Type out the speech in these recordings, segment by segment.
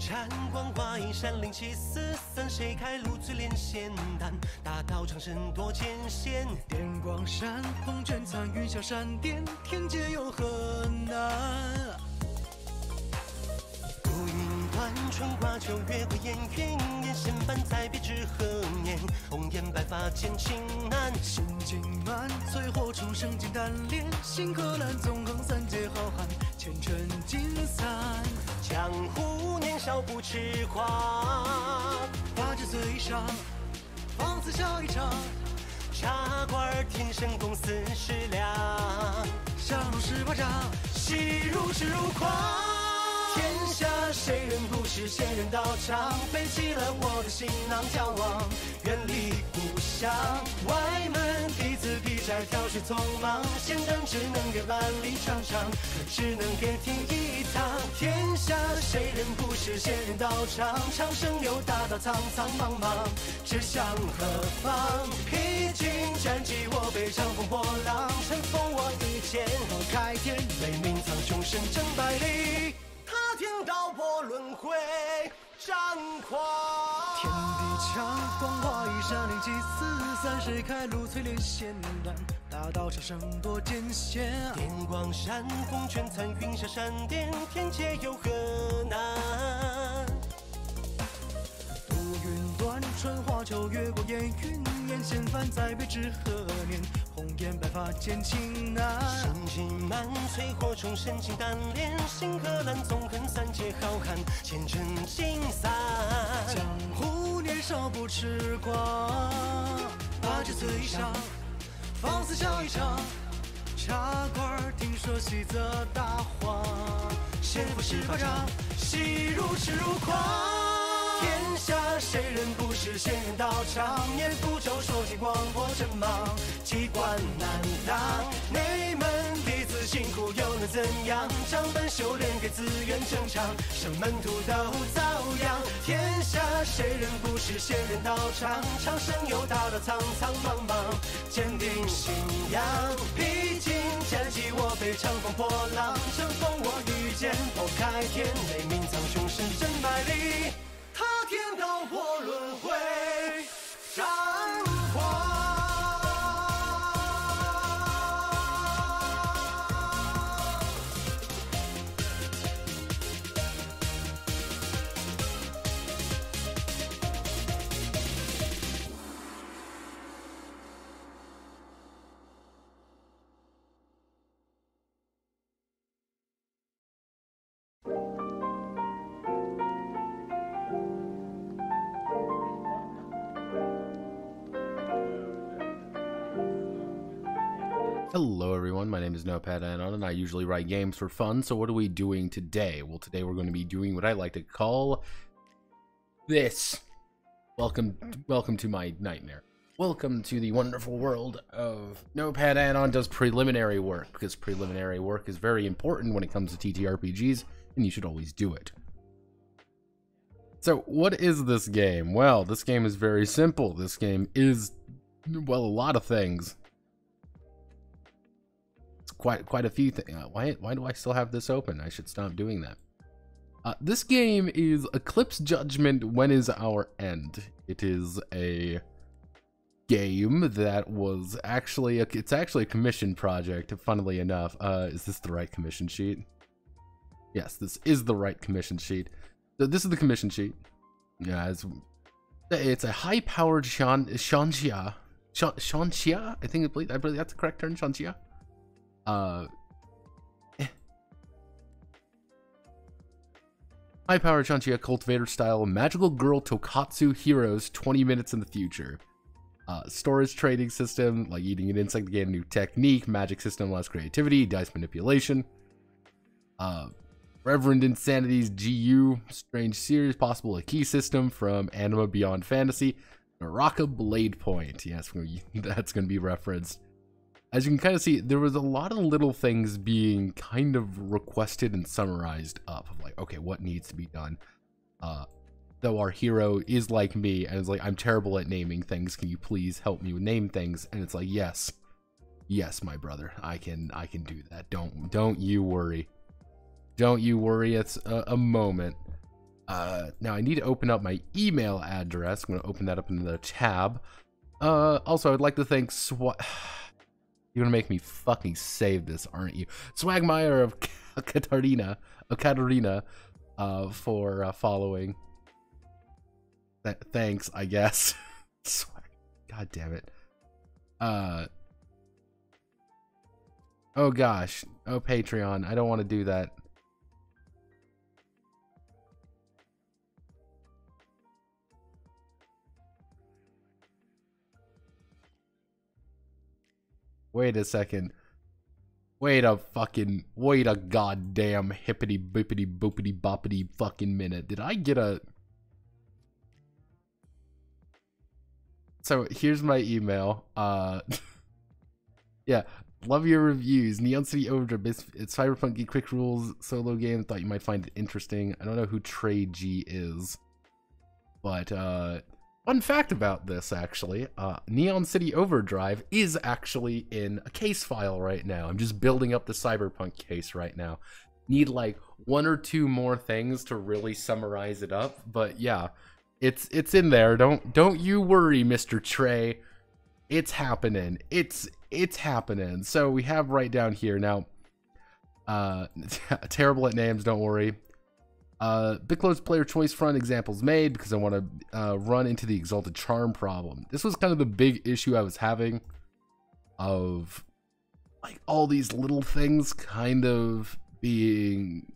闪光华一闪灵气四散，谁开路最炼仙丹？大道长生多艰险，电光闪，风卷残云霄闪电，天界有何难？浮云端，春花秋月过烟云，烟线般再别知何年？红颜白发见情难，心经满，淬火重生金丹炼，星河蓝纵横三界浩瀚，前尘尽散。江湖年少不痴狂，八十岁上，放肆笑一场。茶馆天生共40两，上路18掌，戏如痴如狂。天下谁人不是仙人道场？背起了我的行囊交往，远离故乡。外门弟子劈柴挑水匆忙，仙丹只能给万里长长，可只能给天一趟。天下谁人不是仙人道场？长生有大道苍苍茫茫，指向何方？披荆斩棘我被长风破浪，乘风我御剑我开天，雷鸣苍穹声震百里。天道我轮回张狂，天地墙，光华一闪灵气四散，谁开路淬炼仙丹？大道长生多艰险。电光闪，风卷残云霄闪电，天界有何难？浮云端，春花秋月过烟云，烟线泛再别知何年？红颜白发见情难。心经满，淬火重生金丹炼，星河蓝纵横三界浩瀚，前尘尽散。江湖年少不痴狂，80岁上，放肆笑一场。茶馆听说喜则大荒，先赴18掌，戏如痴如狂。天下谁人不是仙人道场？念符咒说尽广博阵芒，机关难当。内门弟子辛苦又能怎样？掌本修炼给资源正常，生门徒都遭殃。天下谁人不是仙人道场？长生有大道苍苍茫茫，坚定信仰。披荆斩棘我被长风破浪，乘风我御剑破开天，雷鸣苍穹声震百里。他天道我轮回张狂。Hello everyone, my name is Notepad Anon and I usually write games for fun, so what are we doing today? Well, today we're going to be doing what I like to call this. Welcome to my nightmare. Welcome to the wonderful world of Notepad Anon does preliminary work, because preliminary work is very important when it comes to TTRPGs, and you should always do it. So, what is this game? Well, this game is very simple. This game is, well, a lot of things. Quite a few things. Why do I still have this open? I should stop doing that. This game is Eclipse Judgment When Is Our End. It is a game that was actually it's actually a commission project, funnily enough. Is this the right commission sheet? Yes, this is the right commission sheet. So this is the commission sheet. Yeah, it's a high-powered Shanxia. Shanxia? I believe that's the correct term, Shanxia. High-powered Shanxia cultivator-style magical girl Tokatsu heroes 20 minutes in the future. Storage trading system, like eating an insect to gain a new technique. Magic system allows creativity, dice manipulation. Reverend Insanity's GU, strange series, possible a key system from Anima Beyond Fantasy. Naraka Blade Point, yes, that's going to be referenced. As you can kind of see, there was a lot of little things being kind of requested and summarized up. Of like, okay, what needs to be done? Though our hero is like me and is like, I'm terrible at naming things. Can you please help me name things? And it's like, yes, my brother, I can do that. Don't you worry. Don't you worry. It's a moment. Now I need to open up my email address. I'm going to open that up in the tab. Also, I'd like to thank You're going to make me fucking save this, aren't you? Swagmeyer of Katarina, for following. Thanks, I guess. God damn it. Oh gosh. Oh, Patreon. I don't want to do that. Wait a second. Wait a goddamn hippity bippity boopity boppity fucking minute. Did I get a... So here's my email. Yeah, love your reviews. Neon City Overdrive. It's Cyberpunk Quick Rules solo game. Thought you might find it interesting. I don't know who Trey G is, but fun fact about this actually, Neon City Overdrive is actually in a case file right now. I'm just building up the Cyberpunk case right now. Need like 1 or 2 more things to really summarize it up, but yeah. It's in there. Don't you worry, Mr. Trey. It's happening. It's happening. So we have right down here now. Terrible at names. Don't worry. Bitclo's player choice front examples made because I want to run into the Exalted Charm problem. This was kind of the big issue I was having of like all these little things kind of being.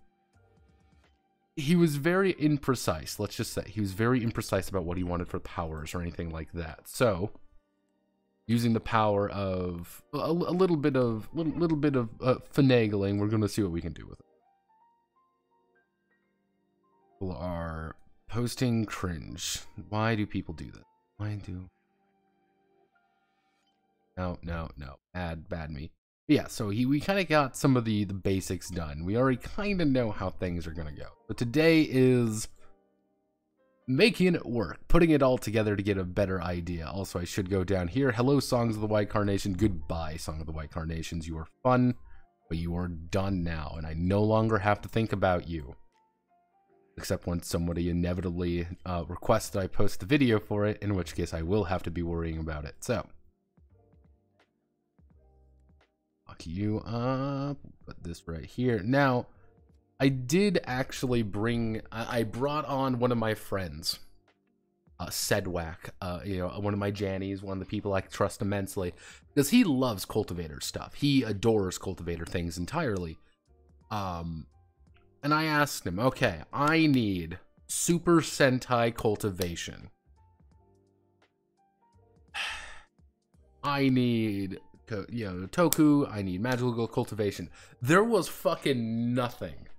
He was very imprecise, let's just say. He was very imprecise about what he wanted for powers or anything like that. So, using the power of a little bit of finagling, we're going to see what we can do with it. People are posting cringe. Why do people do that? Why do... No. Bad me. Yeah, so we kind of got some of the basics done. We already kind of know how things are going to go. But today is making it work, putting it all together to get a better idea. Also, I should go down here. Hello, Songs of the White Carnation. Goodbye, Song of the White Carnations. You are fun, but you are done now, and I no longer have to think about you. Except when somebody inevitably requests that I post the video for it, in which case I will have to be worrying about it. So... you up, put this right here. Now, I did actually I brought on one of my friends, Sedwak, one of my Jannies, one of the people I trust immensely, because he loves cultivator stuff. He adores cultivator things entirely. And I asked him, okay, I need Super Sentai cultivation. I need... Toku, I need magical cultivation. There was fucking nothing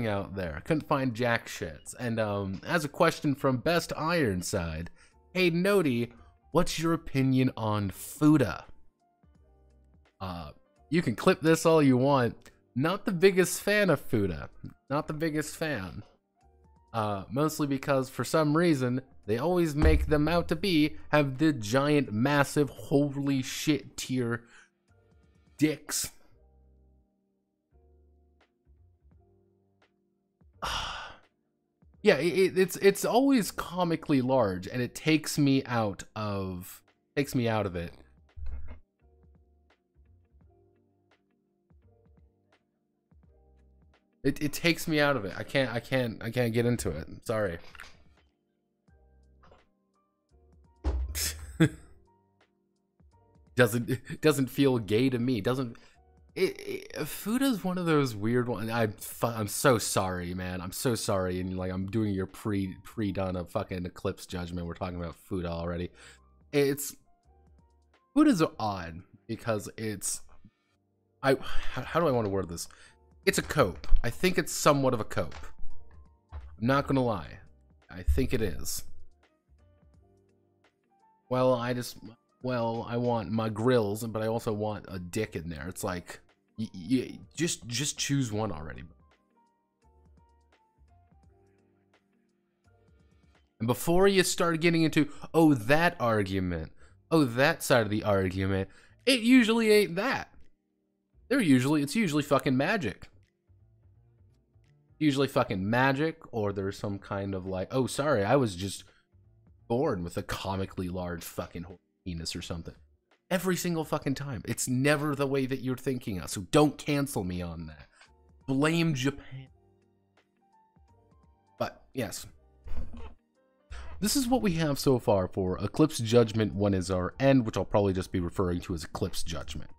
out there. Couldn't find jack shits. And as a question from Best Ironside, hey Nodi, what's your opinion on Fuda? You can clip this all you want. Not the biggest fan of Fuda. Not the biggest fan. Mostly because for some reason they always make them out to have the giant, massive, holy shit tier dicks. Yeah, it's always comically large, and it takes me out of it. It takes me out of it. I can't get into it. Sorry. Doesn't feel gay to me. Fuda's one of those weird ones. I'm so sorry, man. I'm so sorry. And like, I'm doing your pre-done a fucking Eclipse Judgment. We're talking about Fuda already. Fuda's odd because how do I want to word this? It's a cope. I think it's somewhat of a cope. I'm not gonna lie. I think it is. Well, I want my grills, but I also want a dick in there. It's like, just choose one already. And before you start getting into, oh, that argument, oh, that side of the argument, it usually ain't that. It's usually fucking magic. Usually fucking magic, or there's some kind of like, oh, sorry, I was just born with a comically large fucking penis or something. Every single fucking time. It's never the way that you're thinking of, so don't cancel me on that. Blame Japan. But, yes. This is what we have so far for Eclipse Judgment 1 is our end, which I'll probably just be referring to as Eclipse Judgment.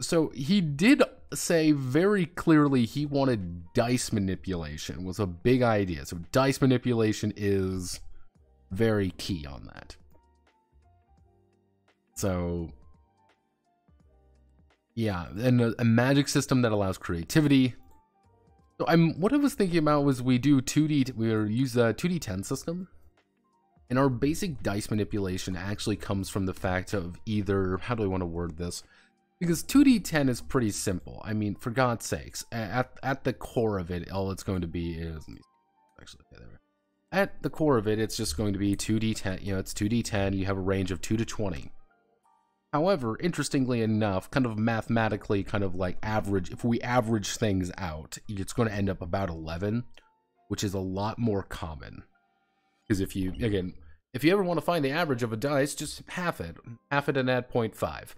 So, he did say very clearly he wanted dice manipulation, was a big idea. So, dice manipulation is very key on that. So, yeah, and a magic system that allows creativity. So what I was thinking about was we use a 2d10 system, and our basic dice manipulation actually comes from the fact of either, how do I want to word this? Because 2d10 is pretty simple. I mean, for God's sakes, at the core of it, all it's going to be is, actually, okay, there. At the core of it, it's just going to be 2d10. You know, it's 2d10. You have a range of 2 to 20. However, interestingly enough, kind of mathematically, kind of like average, if we average things out, it's going to end up about 11, which is a lot more common. Because if you ever want to find the average of a dice, just half it and add 0.5.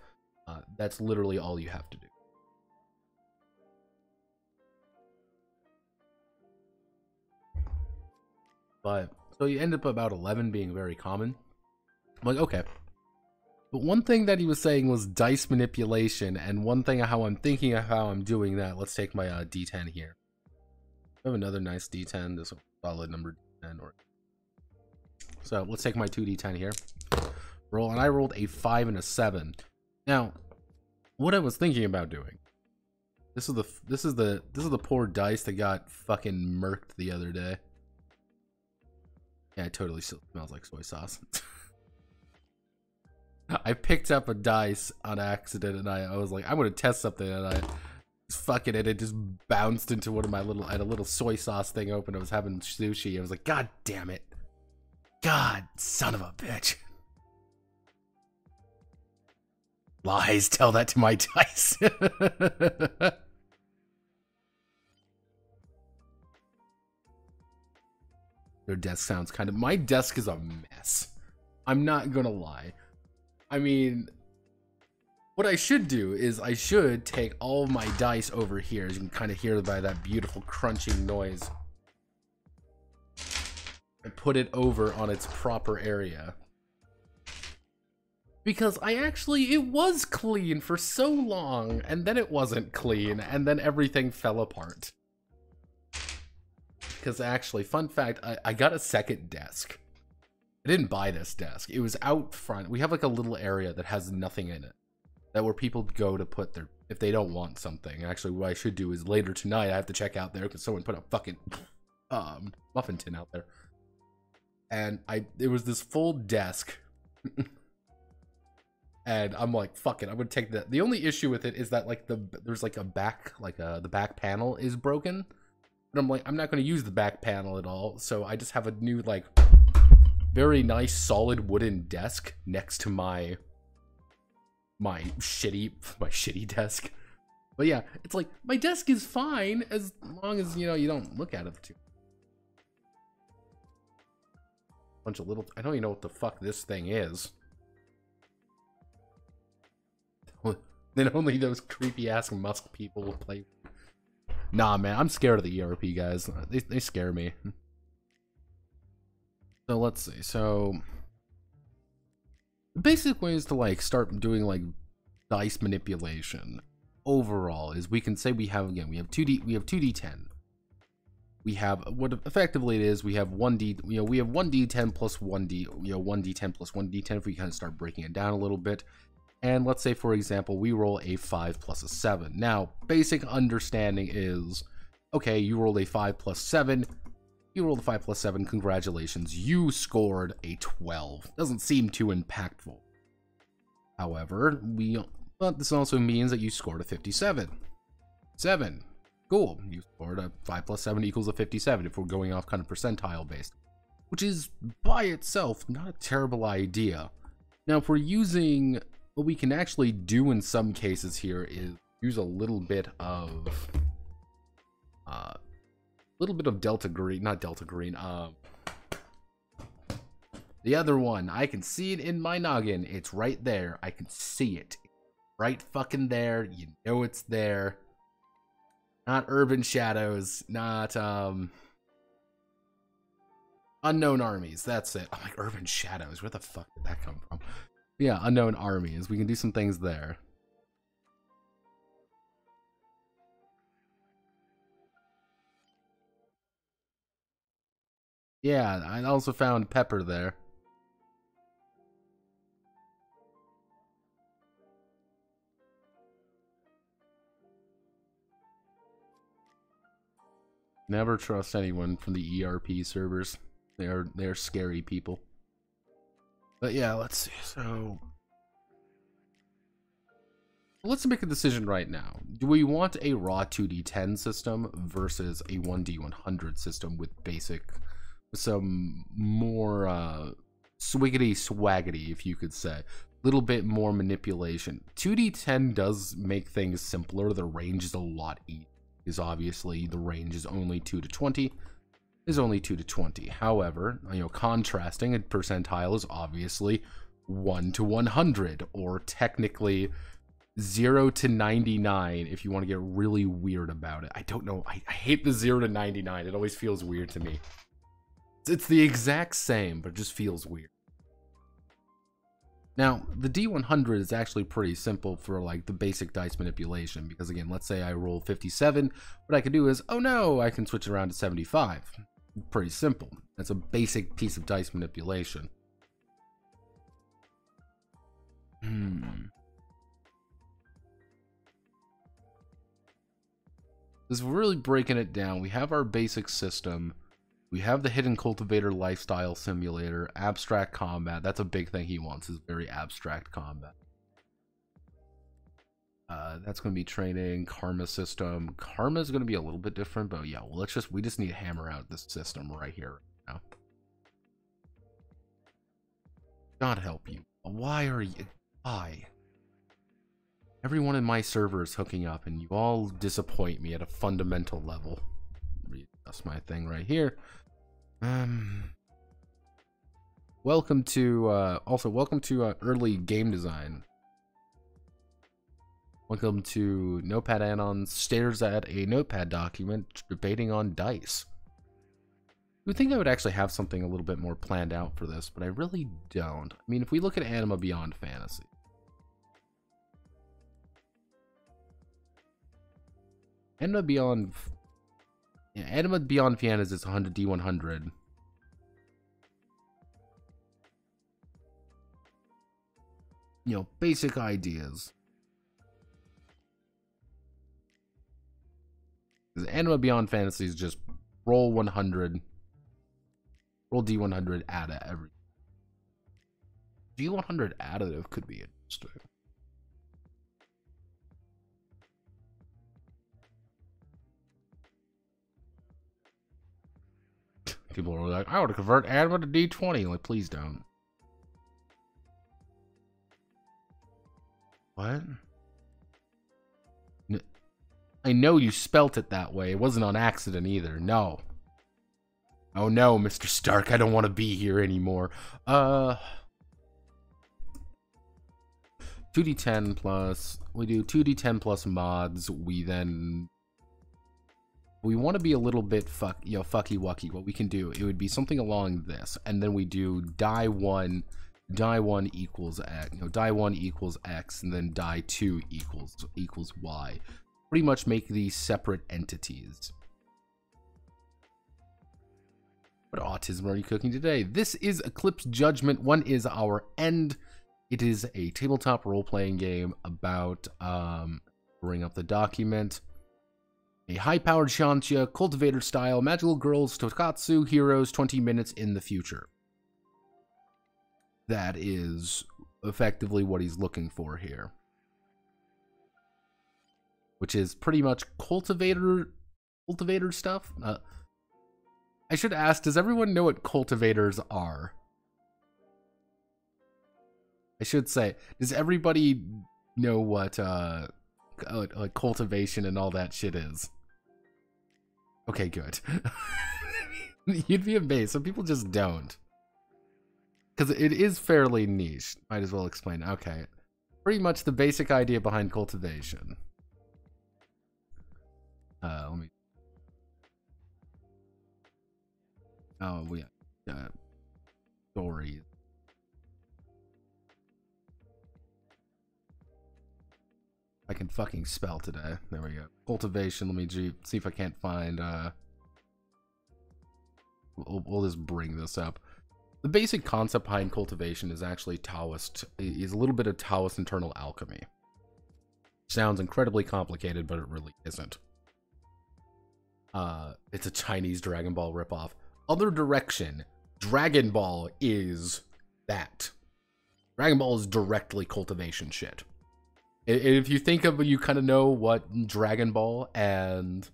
That's literally all you have to do. But, so you end up about 11 being very common. I'm like, okay. But one thing that he was saying was dice manipulation, and one thing how I'm thinking of how I'm doing that, let's take my D10 here. I have another nice D10, this solid number 10. So let's take my 2D10 here. Roll, and I rolled a 5 and a 7. Now, what I was thinking about doing, this is the poor dice that got fucking murked the other day. Yeah, it totally still smells like soy sauce. I picked up a dice on accident, and I was like, I'm gonna test something, and I fucking it just bounced into one of my I had a little soy sauce thing open. I was having sushi. I was like, God damn it. God, son of a bitch. Lies, tell that to my dice. Their desk sounds kind of... My desk is a mess. I'm not gonna lie. I mean, what I should do is I should take all of my dice over here, as you can kind of hear by that beautiful crunching noise, and put it over on its proper area. Because it was clean for so long, and then it wasn't clean, and then everything fell apart. Because actually, fun fact, I got a second desk. I didn't buy this desk. It was out front. We have like a little area that has nothing in it. That where people go to put their, if they don't want something. Actually, what I should do is later tonight, I have to check out there because someone put a fucking muffin tin out there. And there was this full desk. And I'm like, fuck it, I'm gonna take that. The only issue with it is that like there's like a back, the back panel is broken. But I'm like, I'm not gonna use the back panel at all. So I just have a new like very nice solid wooden desk next to my shitty desk. But yeah, it's like my desk is fine as long as you don't look at it too. Bunch of little, I don't even know what the fuck this thing is. Then only those creepy ass Musk people will play. Nah, man, I'm scared of the ERP guys. They scare me. So let's see. So the basic ways to like start doing like dice manipulation overall is we can say we have 2d10. We have what effectively it is. We have 1d. We have 1d10 plus 1d. 1d10 plus 1d10. If we kind of start breaking it down a little bit. And let's say, for example, we roll a 5 plus a 7. Now, basic understanding is, okay, you rolled a 5 plus 7. You rolled a 5 plus 7. Congratulations. You scored a 12. Doesn't seem too impactful. However, but this also means that you scored a 57. 7. Cool. You scored a 5 plus 7 equals a 57 if we're going off kind of percentile based. Which is, by itself, not a terrible idea. Now, if we're using... What we can actually do in some cases here is use a little bit of little bit of Delta Green, not Delta Green, the other one. I can see it in my noggin. It's right there. I can see it. Right fucking there. You know it's there. Not Urban Shadows. Not, Unknown Armies. That's it. I'm like, Urban Shadows. Where the fuck did that come from? Yeah, Unknown Armies. We can do some things there. Yeah, I also found Pepper there. Never trust anyone from the ERP servers. They're scary people. But yeah, let's see. So let's make a decision right now. Do we want a raw 2D10 system versus a 1D100 system with some more swiggity swaggity, if you could say? Little bit more manipulation. 2D10 does make things simpler. The range is a lot easier. Is obviously the range is only 2 to 20. Is only 2 to 20. However, contrasting, a percentile is obviously 1 to 100, or technically 0 to 99 if you want to get really weird about it. I don't know. I hate the 0 to 99. It always feels weird to me. It's the exact same, but it just feels weird. Now, the D100 is actually pretty simple for like the basic dice manipulation, because again, let's say I roll 57, what I can do is, oh no, I can switch it around to 75. Pretty simple. That's a basic piece of dice manipulation. This is really breaking it down. We have our basic system. We have the Hidden Cultivator Lifestyle Simulator, Abstract Combat. That's a big thing he wants, is very abstract combat. That's going to be training, Karma system. Karma is going to be a little bit different, but yeah, well, we just need to hammer out this system right here right now. God help you. Why? Everyone in my server is hooking up, and you all disappoint me at a fundamental level. That's my thing right here. Welcome to early game design. Welcome to Notepad Anon stares at a notepad document debating on dice. You would think I would actually have something a little bit more planned out for this, but I really don't. I mean, if we look at Anima Beyond Fantasy. Anima Beyond Fantasy is 100 D100. Basic ideas. Anima Beyond Fantasy is just roll 100, roll D100, add it every. D100 additive could be interesting. People are like, I want to convert Anima to D20. Like, please don't. What? I know you spelt it that way. It wasn't on accident either. No. Oh no, Mr. Stark. I don't want to be here anymore. 2d10 plus... We do 2d10 plus mods. We want to be a little bit fucky-wucky. What we can do, it would be something along this. And then we do die 1 equals X. Die 1 equals X, and then die 2 equals Y. Pretty much make these separate entities. What autism are you cooking today? This is Eclipse Judgment. One is our end. It is a tabletop role-playing game about, bring up the document. A high-powered Shantia, cultivator style, magical girls, Tokatsu heroes, 20 minutes in the future. That is effectively what he's looking for here. Which is pretty much cultivator stuff. I should ask, does everyone know what cultivators are? I should say, does everybody know what cultivation and all that shit is? Okay, good. You'd be amazed. Some people just don't. Because it is fairly niche. Might as well explain. Okay. Pretty much the basic idea behind cultivation. Let me... Oh, we have stories. I can fucking spell today. There we go. Cultivation. Let me see if I can't find... We'll just bring this up. The basic concept behind cultivation is actually Taoist, is a little bit of Taoist internal alchemy. Sounds incredibly complicated, but it really isn't. It's a Chinese Dragon Ball ripoff. Other direction, Dragon Ball is that. Dragon Ball is directly cultivation shit. If you think of, you kind of know what Dragon Ball and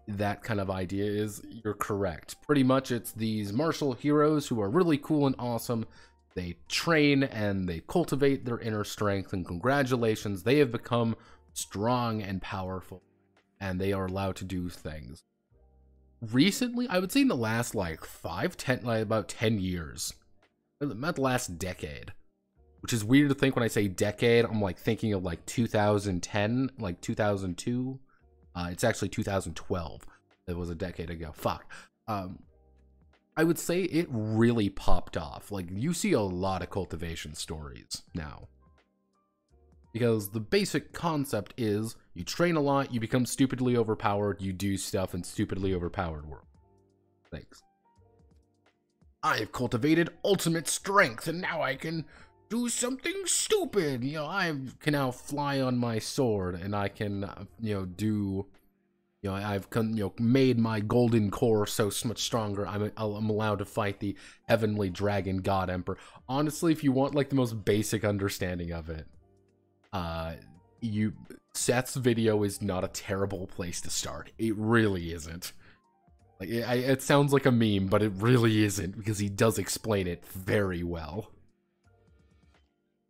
that kind of idea is, you're correct. Pretty much it's these martial heroes who are really cool and awesome. They train and they cultivate their inner strength, and congratulations, they have become strong and powerful, and they are allowed to do things. Recently, I would say in the last like about 10 years, about the last decade, which is weird to think when I say decade, I'm like thinking of like 2010, like 2002. It's actually 2012. It was a decade ago. Fuck. I would say it really popped off. Like, you see a lot of cultivation stories now. Because the basic concept is, you train a lot, you become stupidly overpowered, you do stuff in stupidly overpowered world. Thanks. I have cultivated ultimate strength, and now I can do something stupid. You know, I can now fly on my sword, and I can, I've made my golden core so much stronger. I'm allowed to fight the heavenly dragon god emperor. Honestly, if you want like the most basic understanding of it, Seth's video is not a terrible place to start. It really isn't. Like, it sounds like a meme, but it really isn't, because he does explain it very well.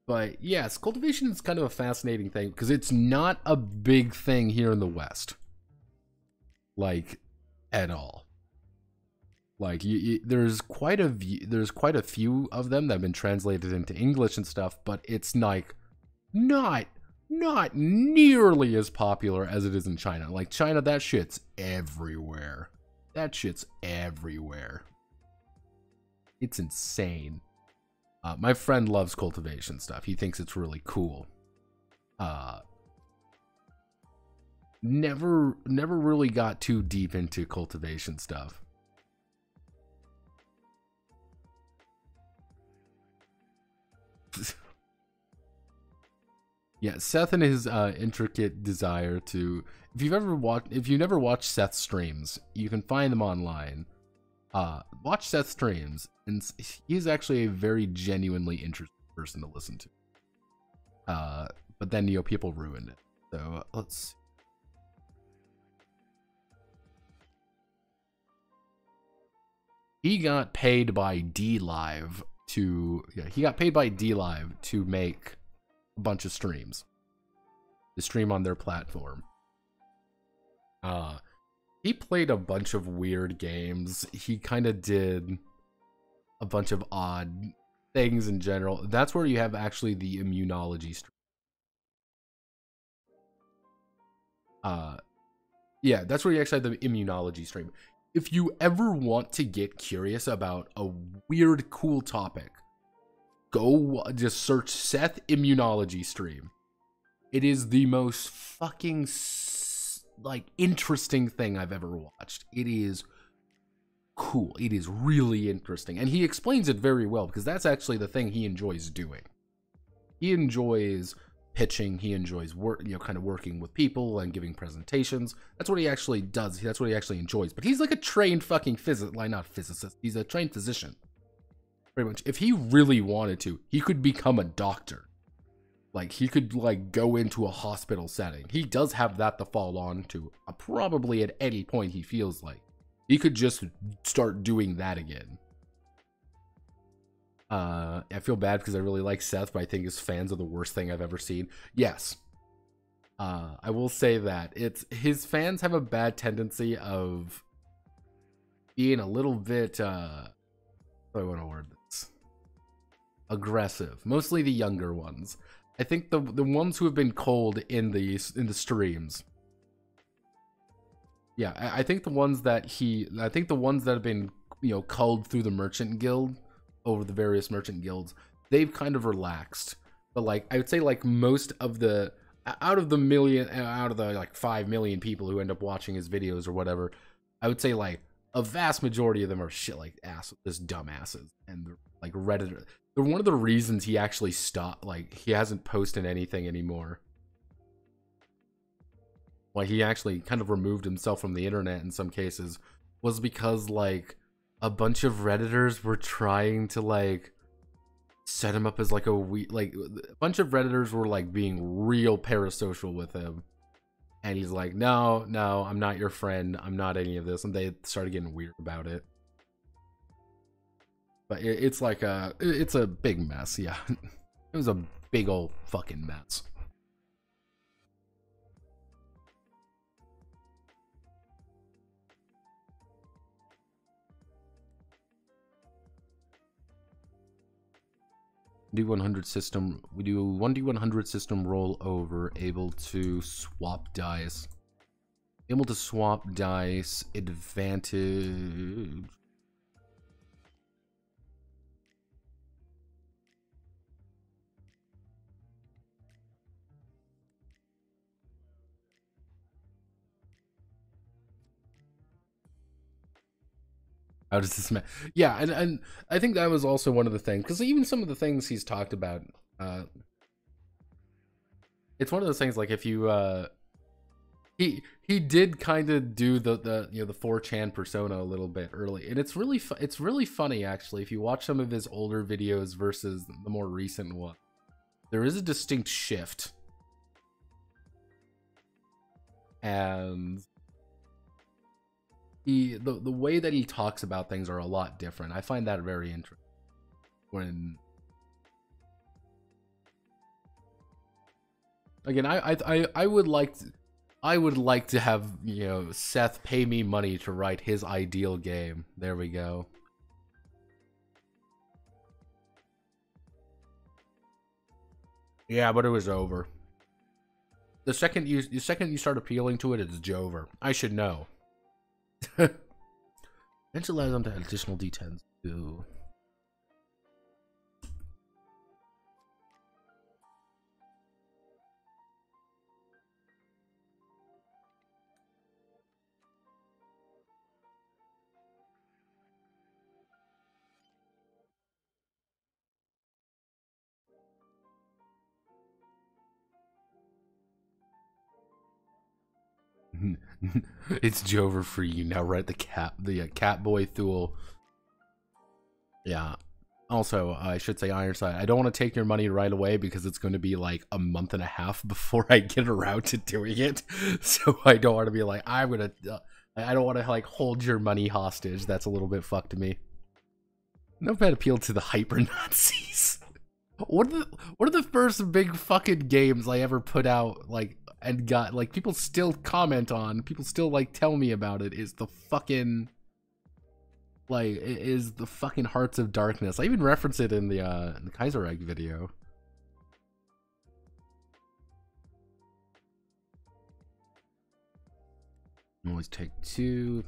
But yes, cultivation is kind of a fascinating thing, because it's not a big thing here in the West. Like, at all. Like, there's quite a few of them that have been translated into English and stuff, but it's like not nearly as popular as it is in China. Like, China, that shit's everywhere. That shit's everywhere. It's insane. My friend loves cultivation stuff. He thinks it's really cool. Never really got too deep into cultivation stuff. Yeah, Seth and his intricate desire to... If you've never watched Seth's streams, you can find them online. Watch Seth's streams, and he's actually a very genuinely interesting person to listen to. But then, people ruined it. So, let's see. He got paid by DLive to make a bunch of streams. To stream on their platform. He played a bunch of weird games. He kind of did a bunch of odd things in general. That's where you have actually the immunology stream. Yeah, that's where you actually have the immunology stream. If you ever want to get curious about a weird, cool topic, go just search Seth Immunology stream. It is the most fucking interesting thing I've ever watched. It is cool. It is really interesting, and he explains it very well, because that's actually the thing he enjoys doing. He enjoys pitching. He enjoys kind of working with people and giving presentations. That's what he actually does. That's what he actually enjoys. But he's like a trained fucking not physicist. He's a trained physician. Pretty much. If he really wanted to, he could become a doctor. Like, he could, go into a hospital setting. He does have that to fall on to, probably at any point he feels like. He could just start doing that again. I feel bad because I really like Seth, but I think his fans are the worst thing I've ever seen. Yes. I will say that his fans have a bad tendency of being a little bit how do I want to word this? Aggressive. Mostly the younger ones. I think the ones who have been cold in the streams. Yeah, I think the ones that have been, you know, culled through the merchant guild over the various merchant guilds, they've kind of relaxed. But like I would say like most of the out of the like 5 million people who end up watching his videos or whatever, I would say like a vast majority of them are shit like just dumbasses, and they're like Reddit. They're one of the reasons he actually stopped. Like he hasn't posted anything anymore. Like he actually kind of removed himself from the internet in some cases, was because like a bunch of Redditors were trying to like set him up as like a bunch of Redditors were like being real parasocial with him, and he's like, no, I'm not your friend, I'm not any of this, and they started getting weird about it. But it's like it's a big mess. Yeah. It was a big old fucking mess. D100 system. We do 1D100 system rollover. Able to swap dice. Able to swap dice. Advantage. How does this matter? Yeah, and I think that was also one of the things, because even some of the things he's talked about, it's one of those things like if you he did kind of do the you know the 4chan persona a little bit early, and it's really funny actually if you watch some of his older videos versus the more recent one. There is a distinct shift, and the way that he talks about things are a lot different. I find that very interesting. When again, I would like to have, you know, Seth pay me money to write his ideal game. There we go. Yeah, but it was over. The second you start appealing to it, it's Jover. I should know. Eventually allows them to add additional D10s too. It's Jover for you now, right? The Catboy Thule. Yeah. Also, I should say Ironside, I don't want to take your money right away because it's going to be like a month and a half before I get around to doing it. So I don't want to be like, I don't want to like hold your money hostage. That's a little bit fucked to me. No bad appeal to the hyper Nazis. What are the first big fucking games I ever put out like and got like people still comment on, people still like tell me about it, is the fucking Hearts of Darkness. I even reference it in the Kaiserreich video. Always take 2.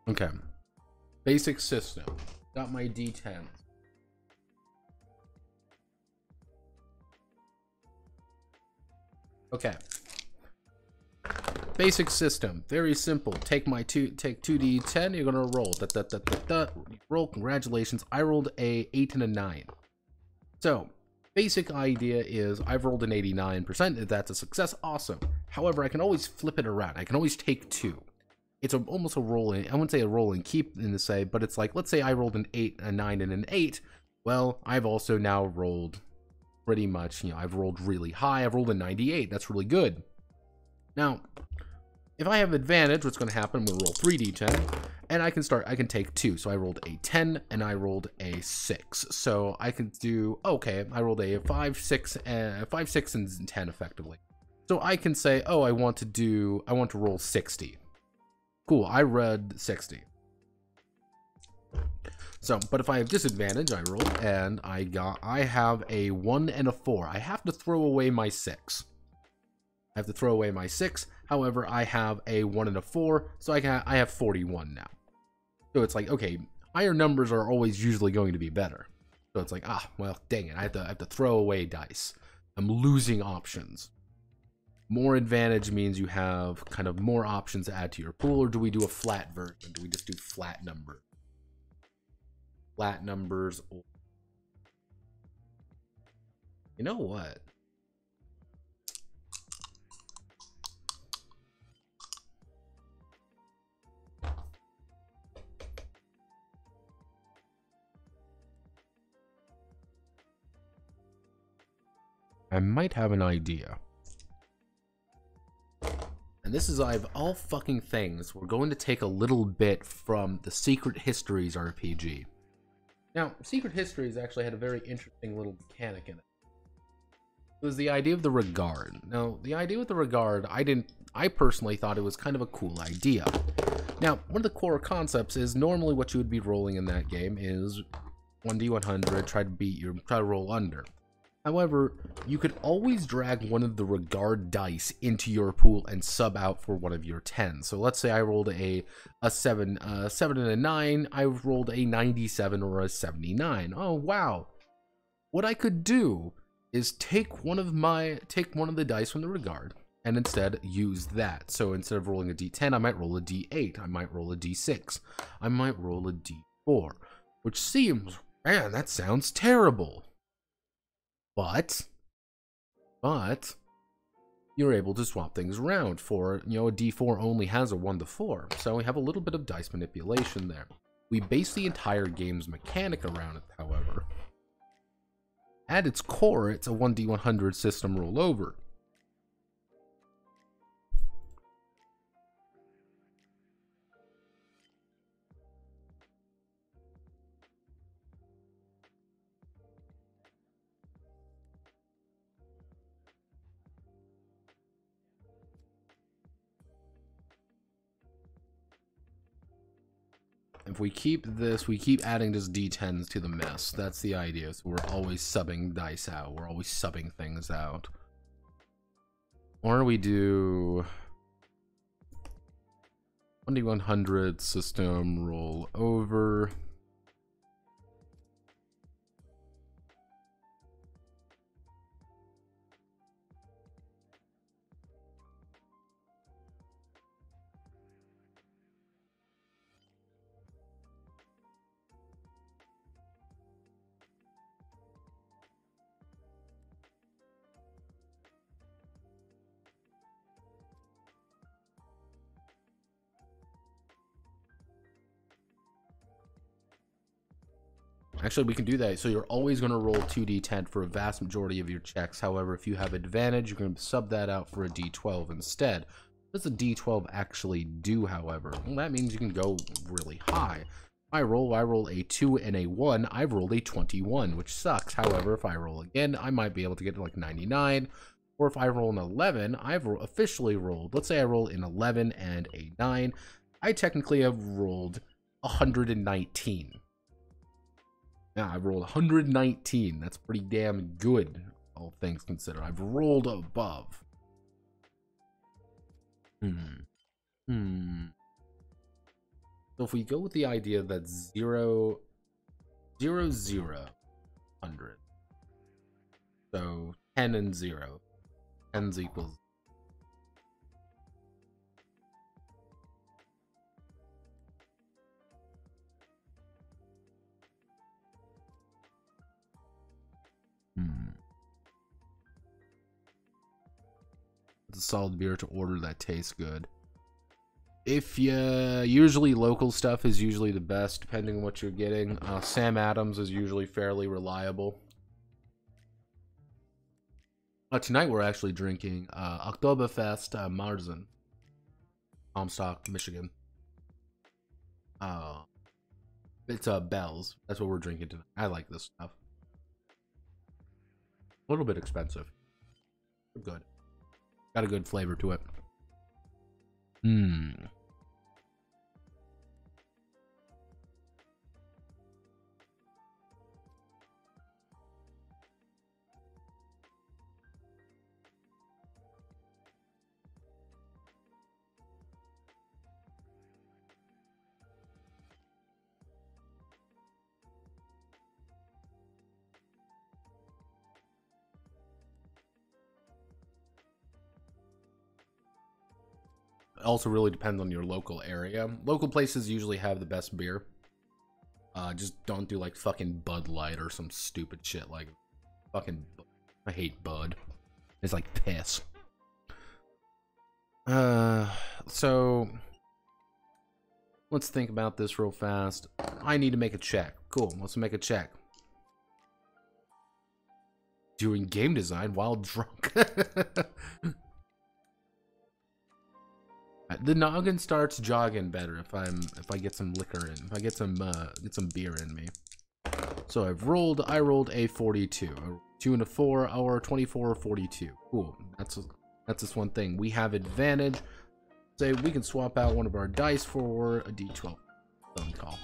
Okay. Basic system. Got my D10. Okay. Basic system. Very simple. Take 2D10. You're gonna roll. Roll. Congratulations. I rolled a 8 and a 9. So, basic idea is I've rolled an 89%. If that's a success, awesome. However, I can always flip it around. I can always take 2. it's almost a rolling, I wouldn't say a rolling keep in the say, but it's like, let's say I rolled an 8, a 9, and an 8. Well, I've also now rolled pretty much, I've rolled really high. I've rolled a 98. That's really good. Now, if I have advantage, what's going to happen, I'm going to roll 3d10, and I can take 2. So I rolled a 10, and I rolled a 6. So I can do, okay, I rolled a 5, 6, and 10 effectively. So I can say, oh, I want to roll 60. Cool, I read 60. So, but if I have disadvantage, I roll, and I have a 1 and a 4. I have to throw away my 6. However, I have a 1 and a 4, so I have 41 now. So it's like, okay, higher numbers are always usually going to be better. So it's like, well, dang it, I have to throw away dice. I'm losing options. More advantage means you have kind of more options to add to your pool, or do we do a flat version? Do we just do flat numbers? Flat numbers. You know what? I might have an idea. And this is, of all fucking things, we're going to take a little bit from the Secret Histories RPG. Now, Secret Histories actually had a very interesting little mechanic in it. It was the idea of the regard. Now, the idea with the regard, I personally thought it was kind of a cool idea. Now, one of the core concepts is normally what you would be rolling in that game is 1d100, try to roll under. However, you could always drag one of the regard dice into your pool and sub out for one of your 10s. So let's say I rolled a 7 and a 9, I rolled a 97 or a 79. Oh wow. What I could do is take one of the dice from the regard and instead use that. So instead of rolling a d10, I might roll a d8, I might roll a d6, I might roll a d4, which seems, man, that sounds terrible. But you're able to swap things around. For, a d4 only has a 1 to 4, so we have a little bit of dice manipulation there. We base the entire game's mechanic around it, however. At its core, it's a 1d100 system rollover. If we keep this, we keep adding just d10s to the mess. That's the idea. So we're always subbing dice out. We're always subbing things out. Or we do 1d100 system roll over. Actually, we can do that. So you're always going to roll 2d10 for a vast majority of your checks. However, if you have advantage, you're going to sub that out for a d12 instead. What does a d12 actually do, however? Well, that means you can go really high. I roll a 2 and a 1. I've rolled a 21, which sucks. However, if I roll again, I might be able to get to like 99. Or if I roll an 11, I've officially rolled. Let's say I roll an 11 and a 9. I technically have rolled 119. Yeah, I've rolled 119. That's pretty damn good, all things considered. I've rolled above. So if we go with the idea that 0, 0, 0, 100. So 10 and 0. 10's equals. It's a solid beer to order that tastes good. If you usually local stuff is usually the best, depending on what you're getting. Sam Adams is usually fairly reliable. Tonight we're actually drinking Oktoberfest Marzen, Comstock, Michigan. It's Bell's. That's what we're drinking tonight. I like this stuff. A little bit expensive, but good. Got a good flavor to it. It also really depends on your local area. Local places usually have the best beer. Just don't do like fucking Bud Light or some stupid shit like fucking. I hate Bud. It's like piss. So let's think about this real fast. I need to make a check. Cool, let's make a check. Doing game design while drunk. The noggin starts jogging better if I get some liquor in. If I get some beer in me. So I rolled a 42. A 2 and a 4 or 24 or 42. Cool. That's just one thing. We have advantage. Say we can swap out one of our dice for a D12 phone call.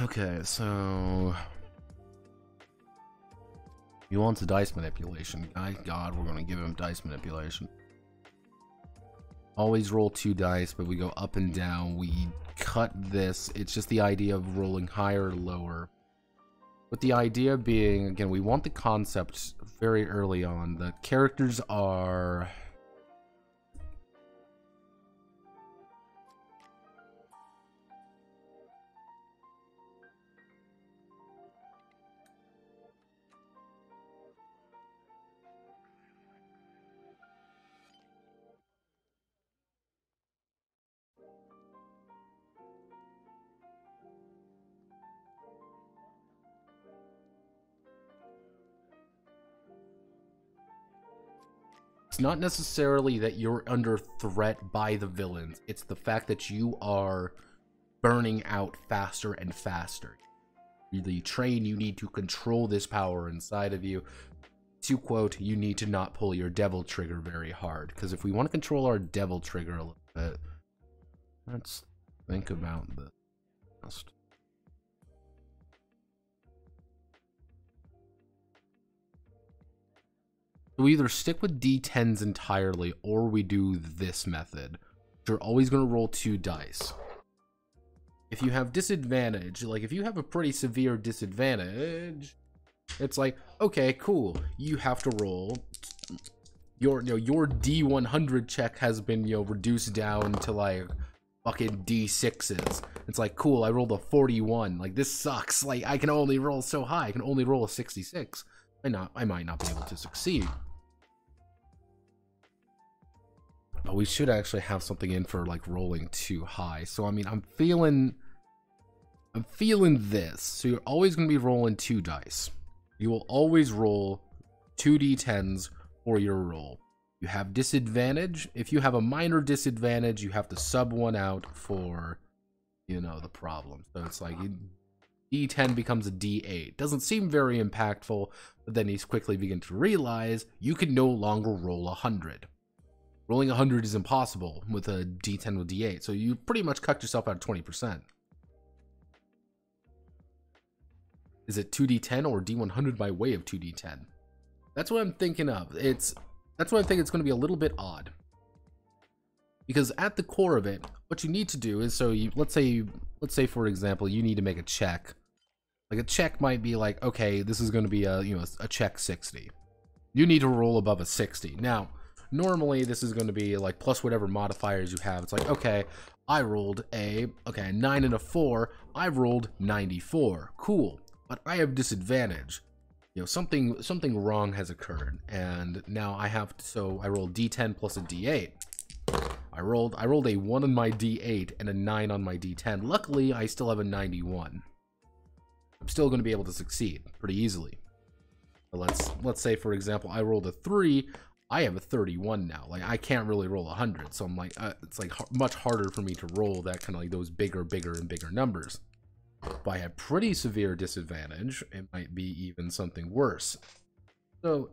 Okay, so he wants dice manipulation. My God, we're gonna give him dice manipulation. Always roll 2 dice, but we go up and down. We cut this. It's just the idea of rolling higher or lower. With the idea being, again, we want the concept very early on that characters are... It's not necessarily that you're under threat by the villains. It's the fact that you are burning out faster and faster. The train, you need to control this power inside of you. To quote, you need to not pull your devil trigger very hard. Because if we want to control our devil trigger a little bit, let's think about this. We either stick with D10s entirely, or we do this method. You're always going to roll 2 dice. If you have disadvantage, like if you have a pretty severe disadvantage, it's like, okay, cool. You have to roll. Your D100 check has been, reduced down to like fucking D6s. It's like, cool, I rolled a 41. Like, this sucks. Like, I can only roll so high. I can only roll a 66. I might not be able to succeed. But we should actually have something in for like rolling too high. So I mean, I'm feeling this. So you're always going to be rolling 2 dice. You will always roll 2 d10s for your roll. You have disadvantage. If you have a minor disadvantage, you have to sub 1 out for, the problem. So it's like D10 becomes a D8. Doesn't seem very impactful, but then you quickly begin to realize you can no longer roll 100. Rolling 100 is impossible with a D10 with D8, so you pretty much cut yourself out of 20%. Is it 2D10 or D100 by way of 2D10? That's what I'm thinking of. That's what I think it's going to be a little bit odd. Because at the core of it, what you need to do is, so let's say for example, you need to make a check. Like a check might be like, okay, this is going to be a check 60. You need to roll above a 60. Now, normally this is going to be like plus whatever modifiers you have. It's like, okay, I rolled a 9 and a 4. I rolled 94. Cool. But I have disadvantage. Something wrong has occurred, and now I have to, so I rolled D10 plus a D8. I rolled a 1 on my D8 and a 9 on my D10. Luckily, I still have a 91. I'm still going to be able to succeed pretty easily. But let's say, for example, I rolled a 3. I have a 31 now. Like, I can't really roll 100, so I'm like, it's like much harder for me to roll that kind of like those bigger and bigger numbers. By a pretty severe disadvantage, it might be even something worse. So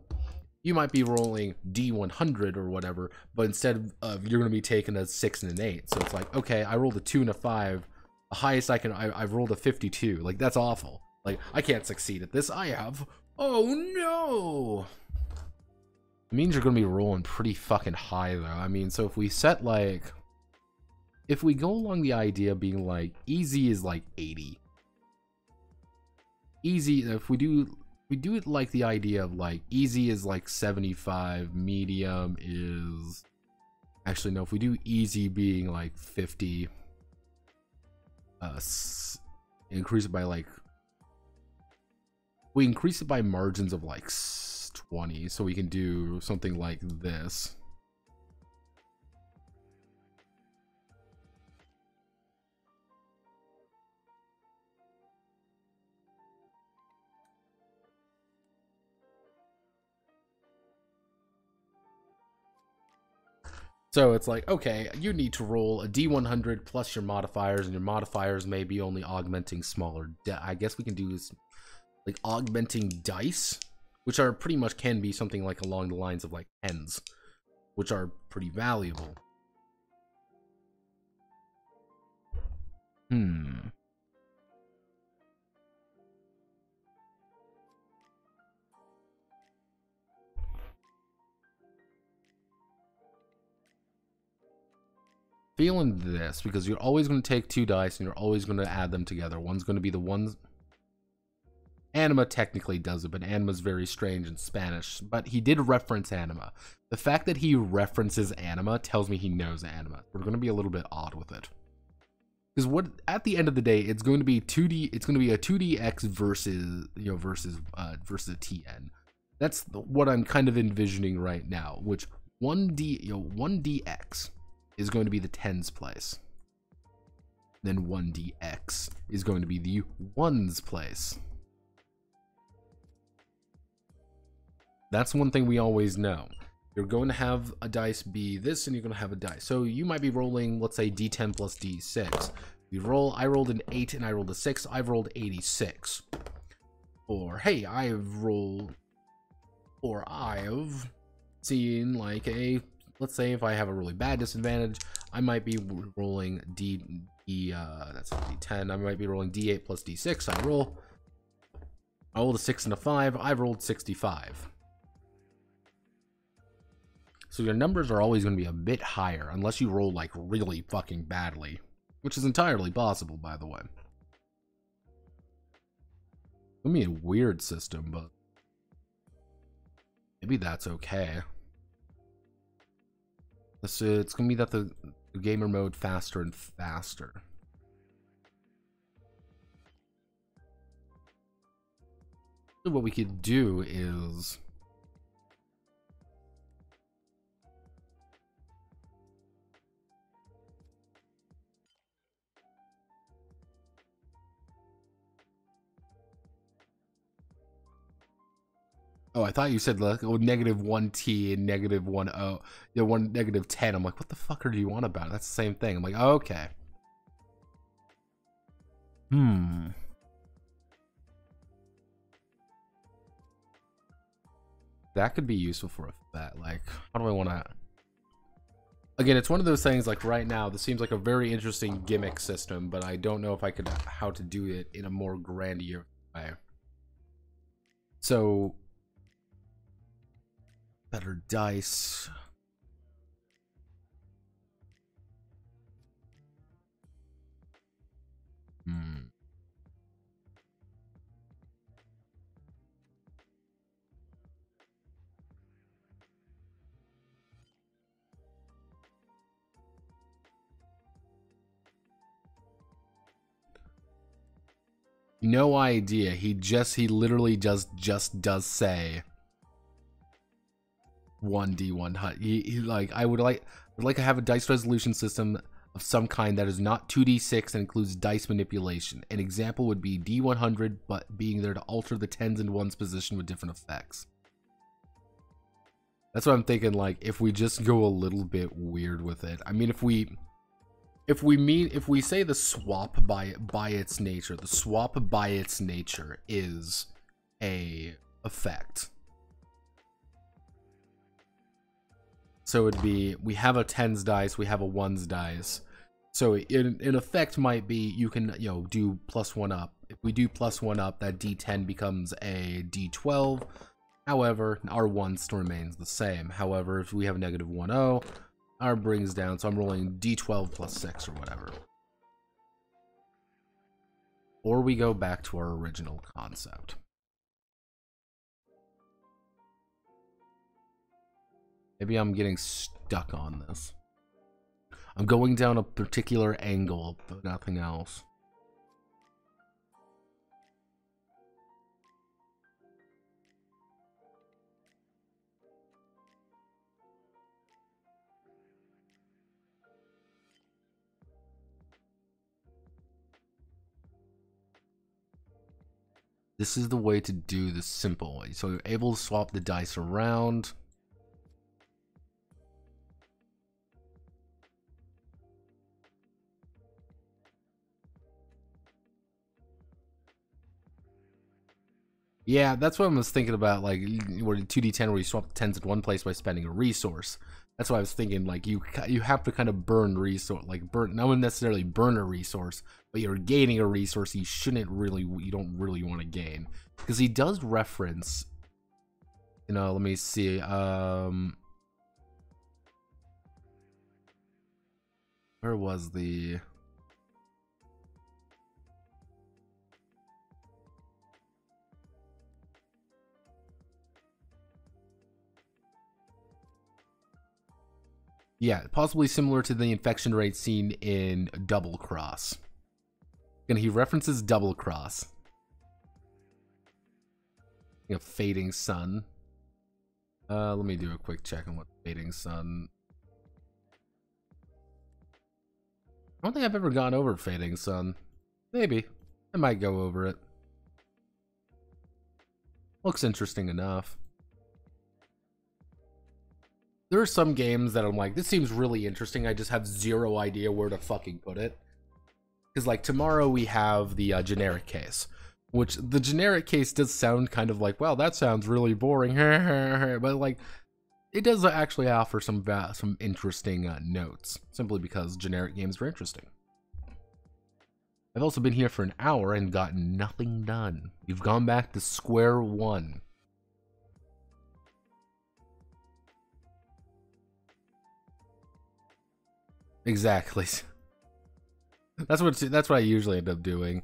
you might be rolling D100 or whatever, but instead of, you're going to be taking a 6 and an 8. So it's like, okay, I rolled a 2 and a 5. The highest I've rolled a 52. Like, that's awful. Like, I can't succeed at this. Oh no! It means you're going to be rolling pretty fucking high though. I mean, so if we set like, if we go along the idea of being like, easy is like 80. Easy, if we do it like the idea of like, easy is like 75, medium is, actually no, if we do easy being like 50, increase it by like, we increase it by margins of like 20, so we can do something like this. So it's like, okay, you need to roll a D100 plus your modifiers, and your modifiers may be only augmenting smaller. I guess we can do this, like augmenting dice, which are pretty much can be something like along the lines of like tens, which are pretty valuable. feeling this because you're always going to take 2 dice and you're always going to add them together. One's going to be the ones. Anima technically does it, but Anima's very strange in Spanish. But he did reference Anima. The fact that he references Anima tells me he knows Anima. We're going to be a little bit odd with it. Because what at the end of the day, it's going to be 2D. It's going to be a 2DX versus versus a TN. That's what I'm kind of envisioning right now. Which 1DX is going to be the 10's place. Then 1DX is going to be the 1's place. That's one thing we always know. You're going to have a dice be this, and you're going to have a dice. So you might be rolling, let's say, D10 plus D6. I rolled an 8 and I rolled a 6. I've rolled 86. Or, hey, I've seen like a, let's say if I have a really bad disadvantage, I might be rolling that's a D10. I might be rolling D8 plus D6. I rolled a 6 and a 5. I've rolled 65. So your numbers are always going to be a bit higher unless you roll like really fucking badly, which is entirely possible, by the way. It's going to be a weird system, but maybe that's okay. It's going to be that the gamer mode faster and faster. So what we could do is oh, I thought you said like -1T and -10, -10. I'm like, what the fuck are you on about? That's the same thing. I'm like, oh, okay. That could be useful for that. Like, how do I want to? Again, it's one of those things. Like right now, this seems like a very interesting gimmick system, but I don't know if I could how to do it in a more grandiose way. So. Better dice. No idea. He literally just does say 1D1 HUD. He like I would like to have a dice resolution system of some kind that is not 2D6 and includes dice manipulation. An example would be D100, but being there to alter the 10s and 1s position with different effects. That's what I'm thinking. Like if we just go a little bit weird with it. I mean, if we say the swap by its nature, the swap by its nature is a effect. So it'd be, we have a 10's dice, we have a 1's dice. So in effect might be, you can, do +1 up. If we do +1 up, that D10 becomes a D12. However, our 1 still remains the same. However, if we have a -10, our brings down, so I'm rolling D12 plus 6 or whatever. Or we go back to our original concept. Maybe I'm getting stuck on this. I'm going down a particular angle, but nothing else. This is the way to do the simple way. So you're able to swap the dice around. Yeah, that's what I was thinking about, like, where 2D10 where you swap the 10s in one place by spending a resource. That's what I was thinking, like, you have to kind of burn resource, like, not necessarily burn a resource, but you're gaining a resource you don't really want to gain. Because he does reference, let me see, Where was the... Yeah, possibly similar to the infection rate seen in Double Cross. And he references Double Cross. You know, Fading Sun. Let me do a quick check on what Fading Sun... I don't think I've ever gone over Fading Sun. Maybe. I might go over it. Looks interesting enough. There are some games that I'm like, this seems really interesting. I just have zero idea where to fucking put it. Because like tomorrow we have the generic case. Which the generic case does sound kind of like, well, that sounds really boring. But like, it does actually offer some interesting notes. Simply because generic games are interesting. I've also been here for an hour and gotten nothing done. You've gone back to square one. Exactly. That's what I usually end up doing.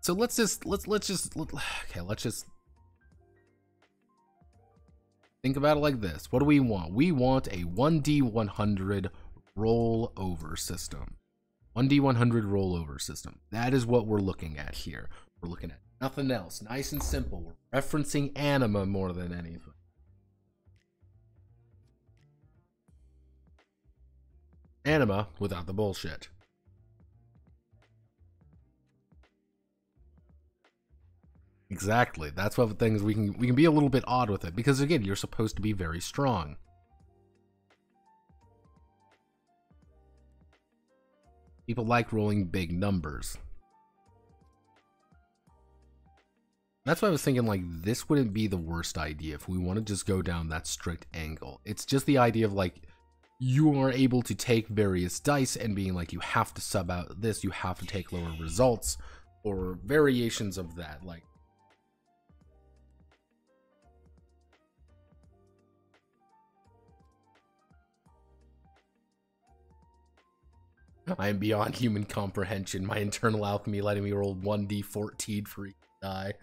So let's just think about it like this. What do we want? We want a 1D100 rollover system. 1D100 rollover system. That is what we're looking at here. We're looking at nothing else. Nice and simple. We're referencing Anima more than anything. Anima without the bullshit. Exactly. That's what the things we can be a little bit odd with it because again, you're supposed to be very strong. People like rolling big numbers. That's why I was thinking like this wouldn't be the worst idea if we want to just go down that strict angle. It's just the idea of like you are able to take various dice and being like you have to sub out this, you have to take lower results or variations of that. Like I am beyond human comprehension. My internal alchemy letting me roll 1d14 for each die.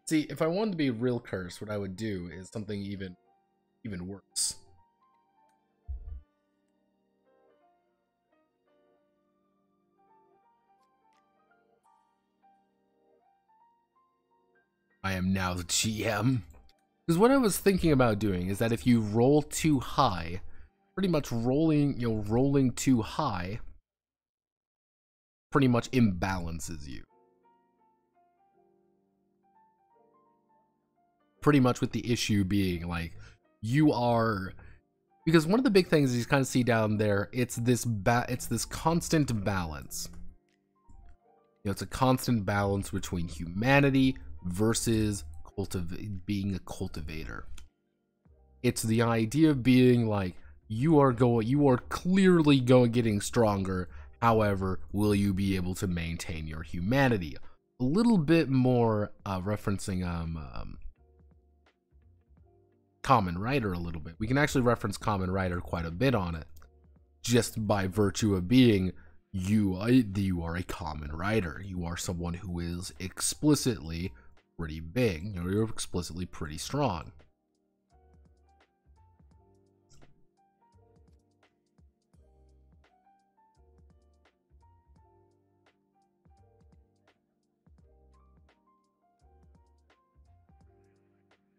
See, if I wanted to be real cursed, what I would do is something even worse. I am now the GM. Because what I was thinking about doing is that if you roll too high, pretty much rolling too high pretty much imbalances you. Pretty much with the issue being like you are, because one of the big things you kind of see down there, it's this constant balance. You know, it's a constant balance between humanity versus being a cultivator. It's the idea of being like you are clearly getting stronger. However, will you be able to maintain your humanity? A little bit more referencing Kamen Rider a little bit. We can actually reference Kamen Rider quite a bit on it, just by virtue of being you are a Kamen Rider. You are someone who is explicitly pretty big. You know, you're explicitly pretty strong.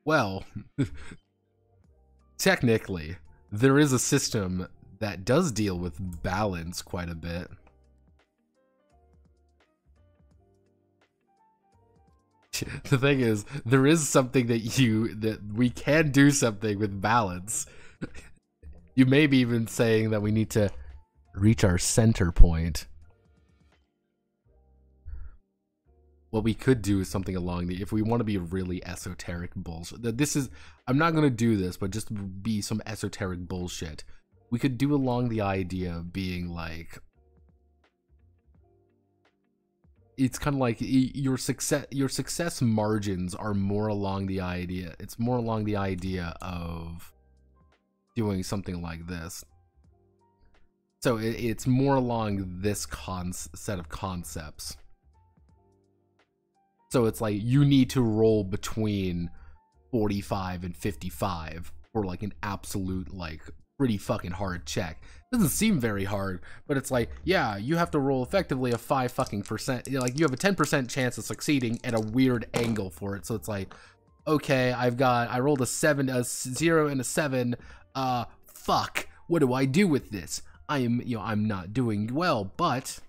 Well, technically, there is a system that does deal with balance quite a bit. The thing is, there is something that we can do something with balance. You may be even saying that we need to reach our center point. What we could do is something along the, if we want to be really esoteric bullshit. I'm not going to do this, but just be some esoteric bullshit. We could do along the idea of being like, it's kind of like your success margins are more along the idea. It's more along the idea of doing something like this. So it's more along this set of concepts. So it's like you need to roll between 45 and 55 for like an absolute, like, pretty fucking hard check. Doesn't seem very hard, but it's like, yeah, you have to roll effectively a 5% like you have a 10% chance of succeeding at a weird angle for it. So it's like, okay, I rolled a 7, a 0 and a 7. Fuck, what do I do with this? I'm not doing well, but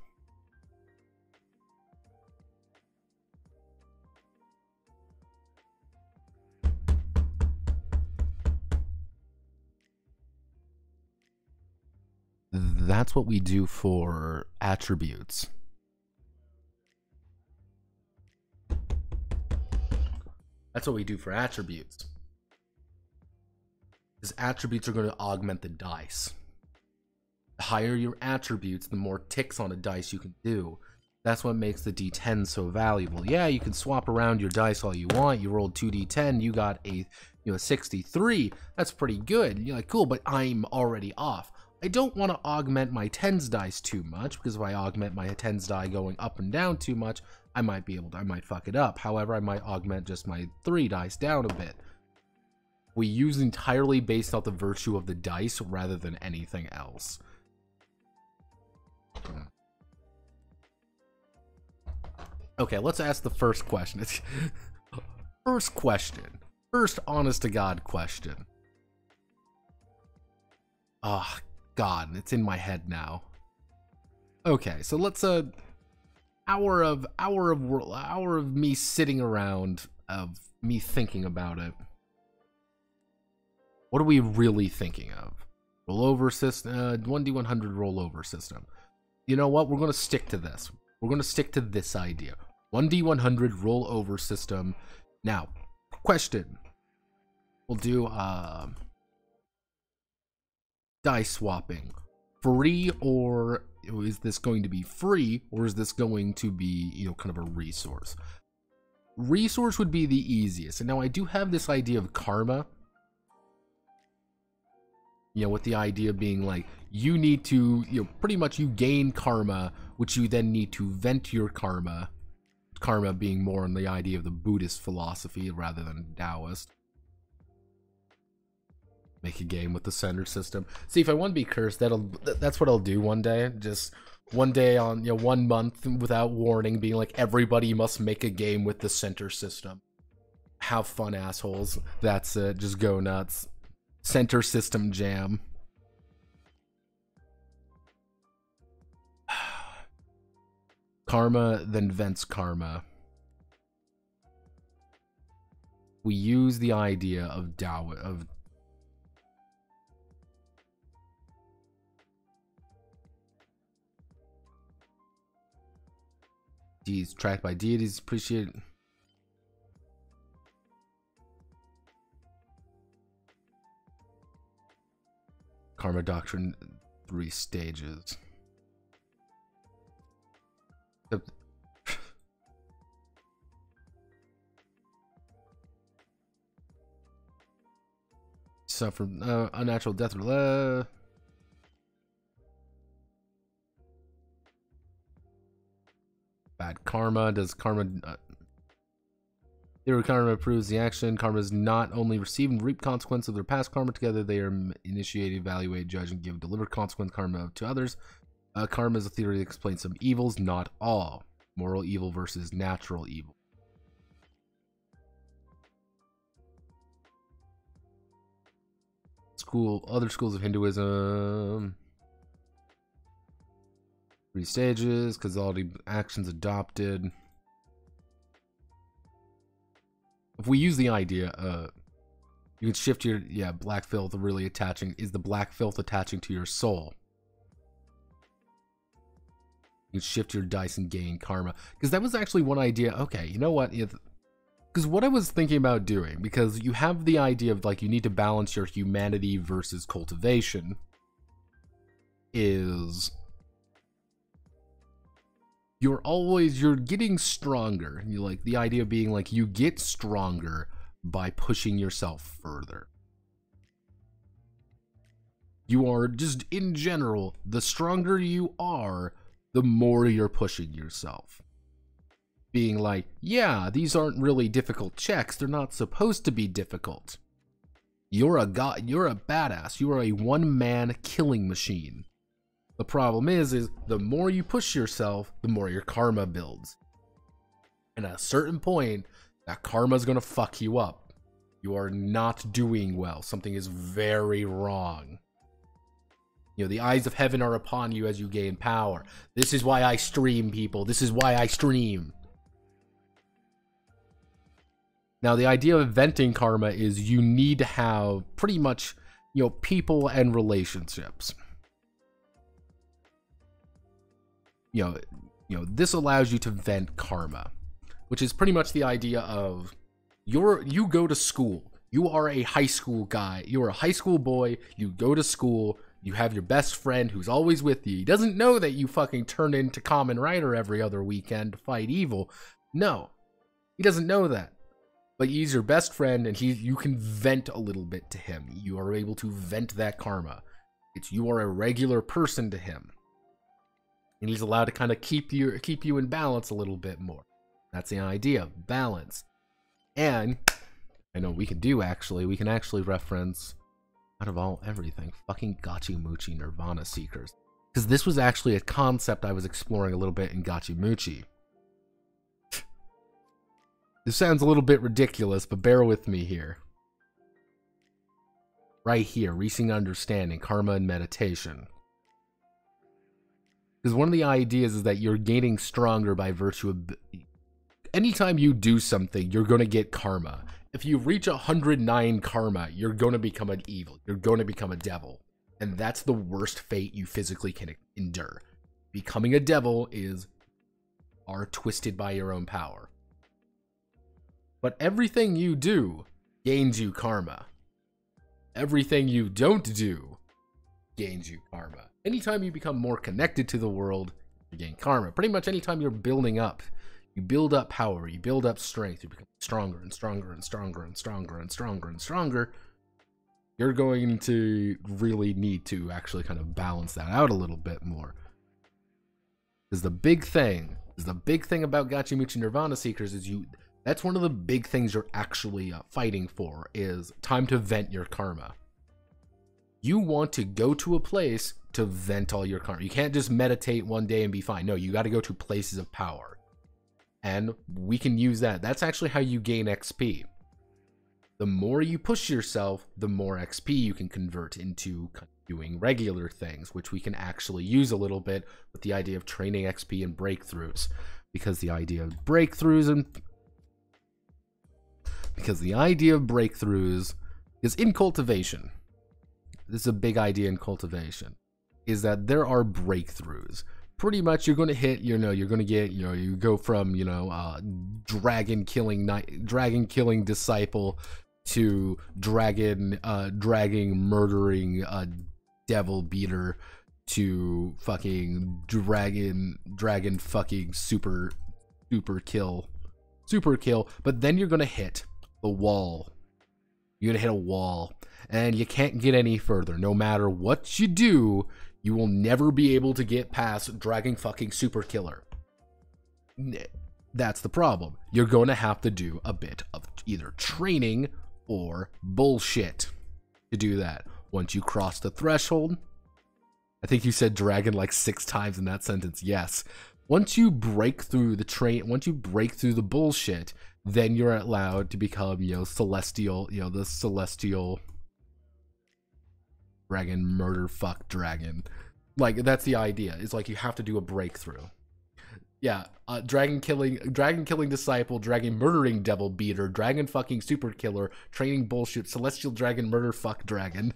that's what we do for attributes. That's what we do for attributes. Because attributes are going to augment the dice. The higher your attributes, the more ticks on a dice you can do. That's what makes the D10 so valuable. Yeah, you can swap around your dice all you want. You rolled 2D10, you got a 63. That's pretty good. You're like, cool, but I'm already off. I don't want to augment my 10s dice too much, because if I augment my 10s die going up and down too much, I might fuck it up. However, I might augment just my 3 dice down a bit. We use entirely based off the virtue of the dice rather than anything else. Okay, let's ask the first question. First honest to God question. Oh God, it's in my head now. Okay, so let's hour of me sitting around, of me thinking about it. What are we really thinking of? Rollover system, 1D100 rollover system. You know what? We're going to stick to this. We're going to stick to this idea. 1D100 rollover system. Now, question. We'll do dice swapping. Free, or is this going to be free, or is this going to be, kind of a resource? Resource would be the easiest. And now I do have this idea of karma. With the idea being like, you need to, pretty much you gain karma, which you then need to vent your karma. Karma being more on the idea of the Buddhist philosophy rather than Taoist. Make a game with the center system. See, if I want to be cursed, that's what I'll do one day. Just one day on, 1 month without warning, being like, everybody must make a game with the center system. Have fun, assholes. That's it. Just go nuts. Center system jam. Karma then vents karma. We use the idea of Deities tracked by deities. Appreciate it. Karma doctrine, 3 stages. Suffer unnatural death. Bad karma. Does karma... Theory of karma proves the action. Karma is not only receive and reap consequence of their past karma. Together they are initiate, evaluate, judge, and give delivered consequence karma to others. Karma is a theory that explains some evils, not all. Moral evil versus natural evil. Other schools of Hinduism. 3 stages, because all the actions adopted. If we use the idea, you can shift your, black filth really attaching, is the black filth attaching to your soul? You can shift your dice and gain karma. Because that was actually one idea. Okay, you know what? Because what I was thinking about doing, because you have the idea of, like, you need to balance your humanity versus cultivation, is you're getting stronger. And you like the idea of being like, you get stronger by pushing yourself further. You are just, in general, the stronger you are, the more you're pushing yourself. Being like, yeah, these aren't really difficult checks. They're not supposed to be difficult. You're a god. You're a badass. You are a one-man killing machine. The problem is the more you push yourself, the more your karma builds. And at a certain point, that karma is going to fuck you up. You are not doing well. Something is very wrong. You know, the eyes of heaven are upon you as you gain power. This is why I stream, people. This is why I stream. Now, the idea of venting karma is you need to have pretty much, you know, people and relationships. You know, this allows you to vent karma, which is pretty much the idea of you go to school. You are a high school guy. You are a high school boy. You go to school. You have your best friend who's always with you. He doesn't know that you fucking turn into Kamen Rider every other weekend to fight evil. No, he doesn't know that. But he's your best friend, and you can vent a little bit to him. You are able to vent that karma. You are a regular person to him, and he's allowed to kind of keep you in balance a little bit more. That's the idea, balance. And I know we can actually reference out of everything fucking Gachimuchi Nirvana Seekers, because this was actually a concept I was exploring a little bit in Gachimuchi. This sounds a little bit ridiculous, but bear with me here. Right here, reaching understanding, karma and meditation. Because one of the ideas is that you're gaining stronger by virtue of... Anytime you do something, you're going to get karma. If you reach 109 karma, you're going to become an evil. You're going to become a devil. And that's the worst fate you physically can endure. Becoming a devil are twisted by your own power. But everything you do gains you karma. Everything you don't do gains you karma. Anytime you become more connected to the world, you gain karma. Pretty much anytime you're building up, you build up power, you build up strength, you become stronger and stronger and stronger and stronger and stronger and stronger. You're going to really need to actually kind of balance that out a little bit more. Because the big thing about Gachimuchi Nirvana Seekers is that's one of the big things you're actually fighting for, is time to vent your karma. You want to go to a place to vent all your karma. You can't just meditate one day and be fine. No, you got to go to places of power. And we can use that. That's actually how you gain XP. The more you push yourself, the more XP you can convert into doing regular things, which we can actually use a little bit with the idea of training XP and breakthroughs. Because the idea of breakthroughs is in cultivation. This is a big idea in cultivation, is that there are breakthroughs. Pretty much you're going to hit, you're going to get, you go from, dragon killing disciple to dragon murdering devil beater to fucking dragon fucking super kill, but then you're going to hit the wall. You're gonna hit a wall, and you can't get any further. No matter what you do, you will never be able to get past Dragon fucking Super Killer. That's the problem. You're gonna have to do a bit of either training or bullshit to do that. Once you cross the threshold, I think you said dragon like 6 times in that sentence. Yes. Once you break through the bullshit, then you're allowed to become, celestial, the celestial dragon, murder fuck dragon. Like, that's the idea. It's like you have to do a breakthrough. Yeah, dragon killing disciple, dragon murdering devil beater, dragon fucking super killer, training bullshit, celestial dragon, murder fuck dragon.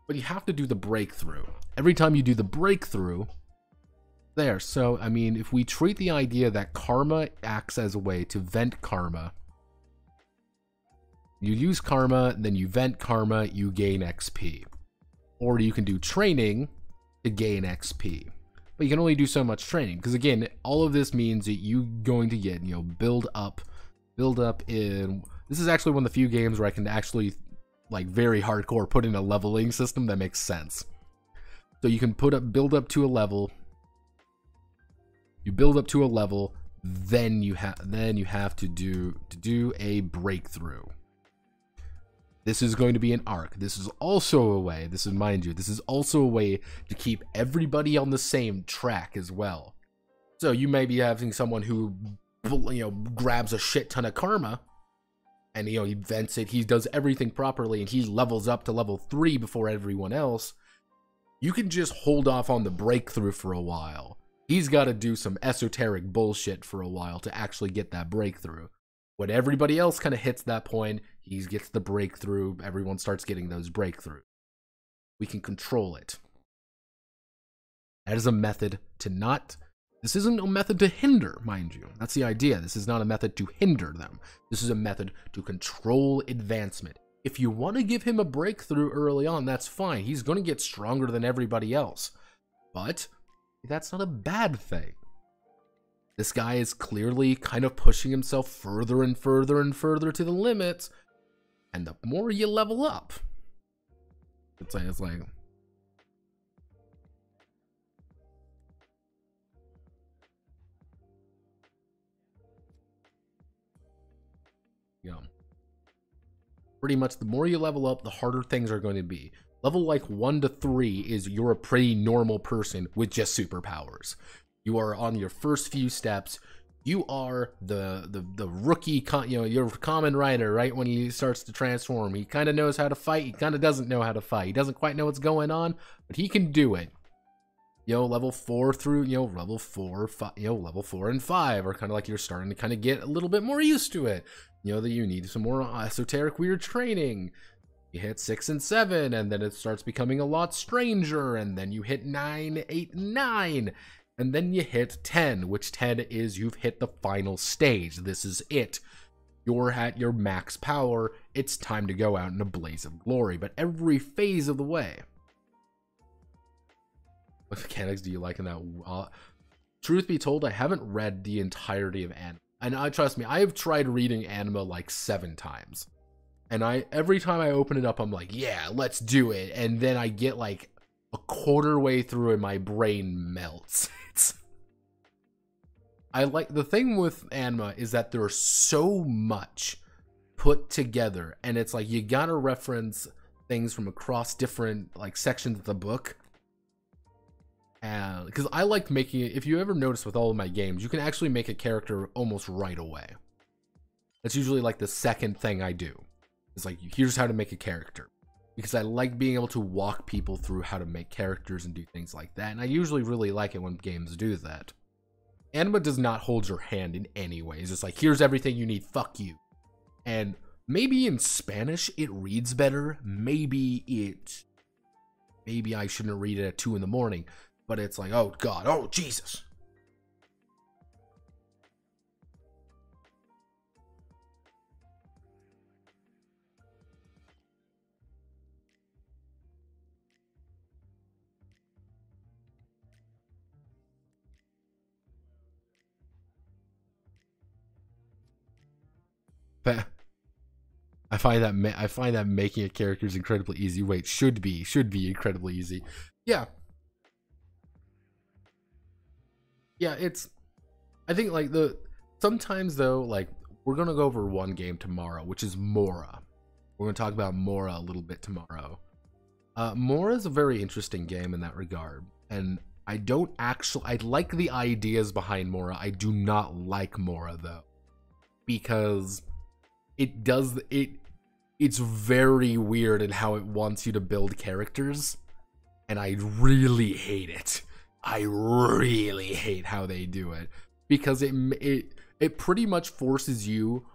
But you have to do the breakthrough. Every time you do the breakthrough, there. So, I mean, if we treat the idea that karma acts as a way to vent karma, you use karma, then you vent karma, you gain XP. Or you can do training to gain XP. But you can only do so much training, because again, all of this means that you're going to get, build up in... This is actually one of the few games where I can actually like very hardcore, put in a leveling system that makes sense. So you can build up to a level. You build up to a level, then you have to do a breakthrough. This is going to be an arc. This is also a way, this is, mind you, this is also a way to keep everybody on the same track as well. So you may be having someone who, you know, grabs a shit ton of karma, and, you know, he vents it, he does everything properly, and he levels up to level 3 before everyone else. You can just hold off on the breakthrough for a while. He's got to do some esoteric bullshit for a while to actually get that breakthrough. When everybody else kind of hits that point, he gets the breakthrough, everyone starts getting those breakthroughs. We can control it. That is a method to not... This isn't a method to hinder, mind you. That's the idea. This is not a method to hinder them. This is a method to control advancement. If you want to give him a breakthrough early on, that's fine. He's going to get stronger than everybody else. But that's not a bad thing. This guy is clearly kind of pushing himself further and further and further to the limits. And the more you level up, it's like you know, pretty much the more you level up, the harder things are going to be. Level like 1 to 3 is you're a pretty normal person with just superpowers. You are on your first few steps. You are the rookie, your common rider, right? When he starts to transform, he kind of knows how to fight. He kind of doesn't know how to fight. He doesn't quite know what's going on, but he can do it. You know, level 4 through, you know, level 4, level 4 and 5 are kind of like you're starting to kind of get a little bit more used to it. You know, that you need some more esoteric weird training. You hit 6 and 7, and then it starts becoming a lot stranger, and then you hit 9, 8, and 9, and then you hit 10, which 10 is you've hit the final stage. This is it. You're at your max power. It's time to go out in a blaze of glory, but every phase of the way. What mechanics do you like in that? Truth be told, I haven't read the entirety of Anima. And trust me, I have tried reading Anima like 7 times. And every time I open it up, I'm like, yeah, let's do it. And then I get like a quarter way through and my brain melts. The thing with Anima is that there's so much put together. And it's like, you gotta reference things from across different like sections of the book. And because I like making it, if you ever notice with all of my games, you can actually make a character almost right away. That's usually like the second thing I do. It's like, here's how to make a character. Because I like being able to walk people through how to make characters and do things like that. And I usually really like it when games do that. Anima does not hold your hand in any way. It's just like, here's everything you need, fuck you. And maybe in Spanish it reads better. Maybe I shouldn't read it at 2 in the morning. But it's like, oh God, oh Jesus. I find that making a character is incredibly easy. Wait, should be incredibly easy. Yeah. Yeah, I think like sometimes though, like we're gonna go over one game tomorrow, which is Mora. We're gonna talk about Mora a little bit tomorrow. Mora is a very interesting game in that regard, and I like the ideas behind Mora. I do not like Mora though, because it's very weird in how it wants you to build characters, and I really hate it. I really hate how they do it, because it pretty much forces you,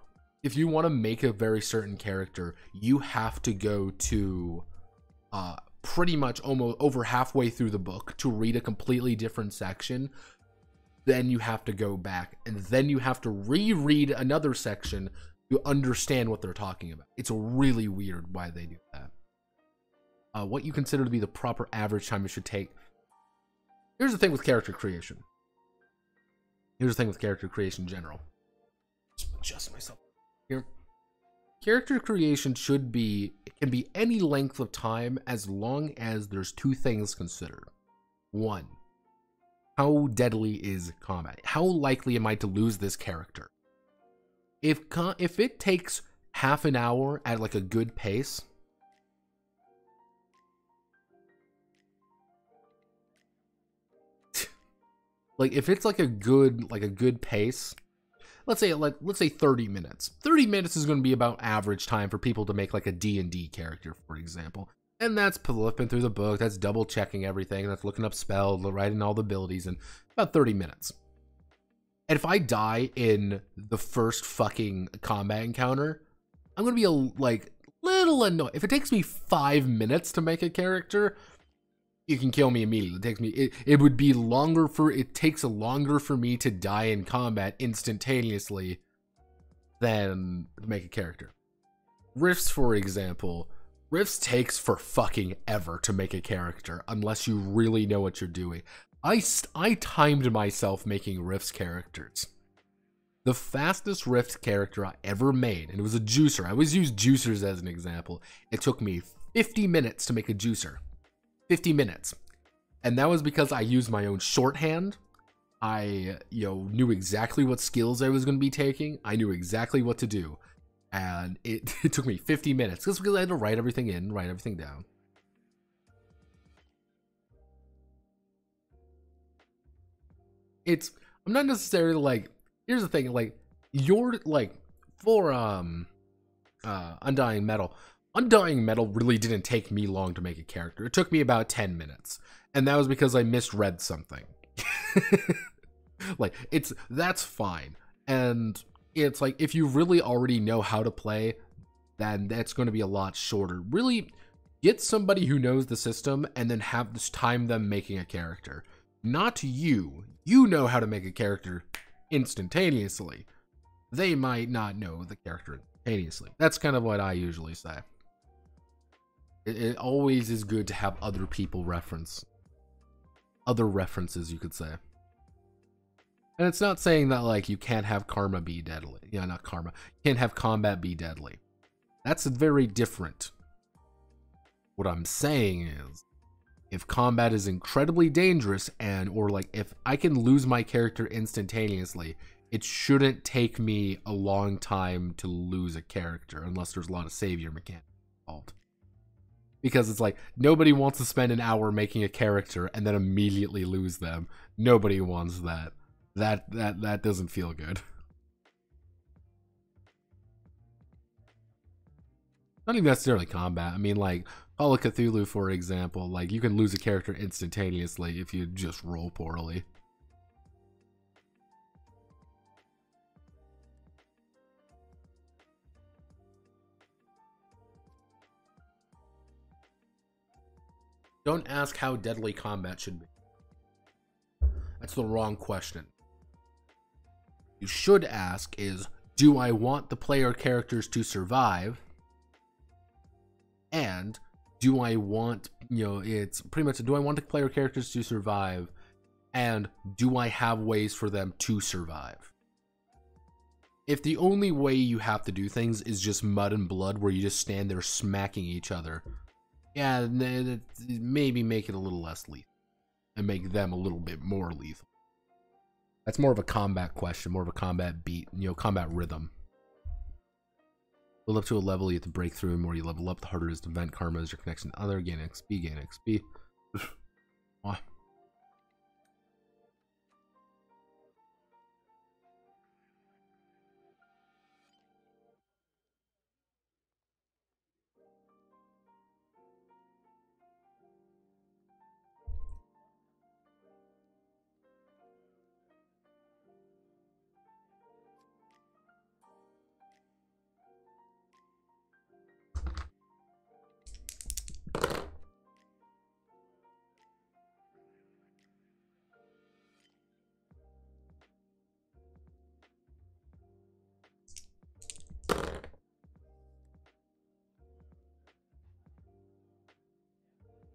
if you want to make a very certain character, you have to go to pretty much almost over halfway through the book to read a completely different section. Then you have to go back, and then you have to reread another section to understand what they're talking about. It's really weird why they do that. What you consider to be the proper average time it should take. Here's the thing with character creation. Here's the thing with character creation in general. Just adjust myself here. character creation should be, it can be any length of time as long as there's two things considered. One, how deadly is combat? How likely am I to lose this character? If it takes half an hour at like a good pace, like if it's like a good pace, let's say 30 minutes. 30 minutes is going to be about average time for people to make like a D&D character, for example. And that's flipping through the book, that's double checking everything, that's looking up spells, writing all the abilities in about 30 minutes. And if I die in the first fucking combat encounter, I'm going to be little annoyed. If it takes me 5 minutes to make a character, you can kill me immediately. It takes longer for me to die in combat instantaneously than to make a character. Rifts, for example, Rifts takes for fucking ever to make a character unless you really know what you're doing. I timed myself making Rifts characters. The fastest Rift character I ever made, and it was a juicer. I always use juicers as an example. It took me 50 minutes to make a juicer. 50 minutes. And that was because I used my own shorthand. I, knew exactly what skills I was going to be taking. I knew exactly what to do. And it took me 50 minutes. Just because I had to write everything in, write everything down. I'm not necessarily like, here's the thing, like, you're like, for Undying Metal really didn't take me long to make a character. It took me about 10 minutes. And that was because I misread something. Like, that's fine. And it's like, if you really already know how to play, then that's going to be a lot shorter. Really, get somebody who knows the system and then have this time them making a character. Not you. You know how to make a character instantaneously. They might not know the character instantaneously. That's kind of what I usually say. It always is good to have other people reference. Other references, you could say. And it's not saying that, like, you can't have karma be deadly. Yeah, not karma. You can't have combat be deadly. That's very different. What I'm saying is, if combat is incredibly dangerous or like if I can lose my character instantaneously, it shouldn't take me a long time to lose a character unless there's a lot of savior mechanics involved. Because it's like, nobody wants to spend an hour making a character and then immediately lose them. Nobody wants that. That doesn't feel good. Not even necessarily combat. I mean, like, Call of Cthulhu, for example, like, you can lose a character instantaneously if you just roll poorly. Don't ask how deadly combat should be. That's the wrong question. You should ask is, do I want the player characters to survive? And do I want, it's pretty much, do I want the player characters to survive? And do I have ways for them to survive? If the only way you have to do things is just mud and blood where you just stand there smacking each other, yeah, maybe make it a little less lethal. And make them a little bit more lethal. That's more of a combat question, more of a combat beat, combat rhythm. Build up to a level, you have to break through. The more you level up, the harder it is to vent karma as your connection to other. Gain XP, gain XP. Wow.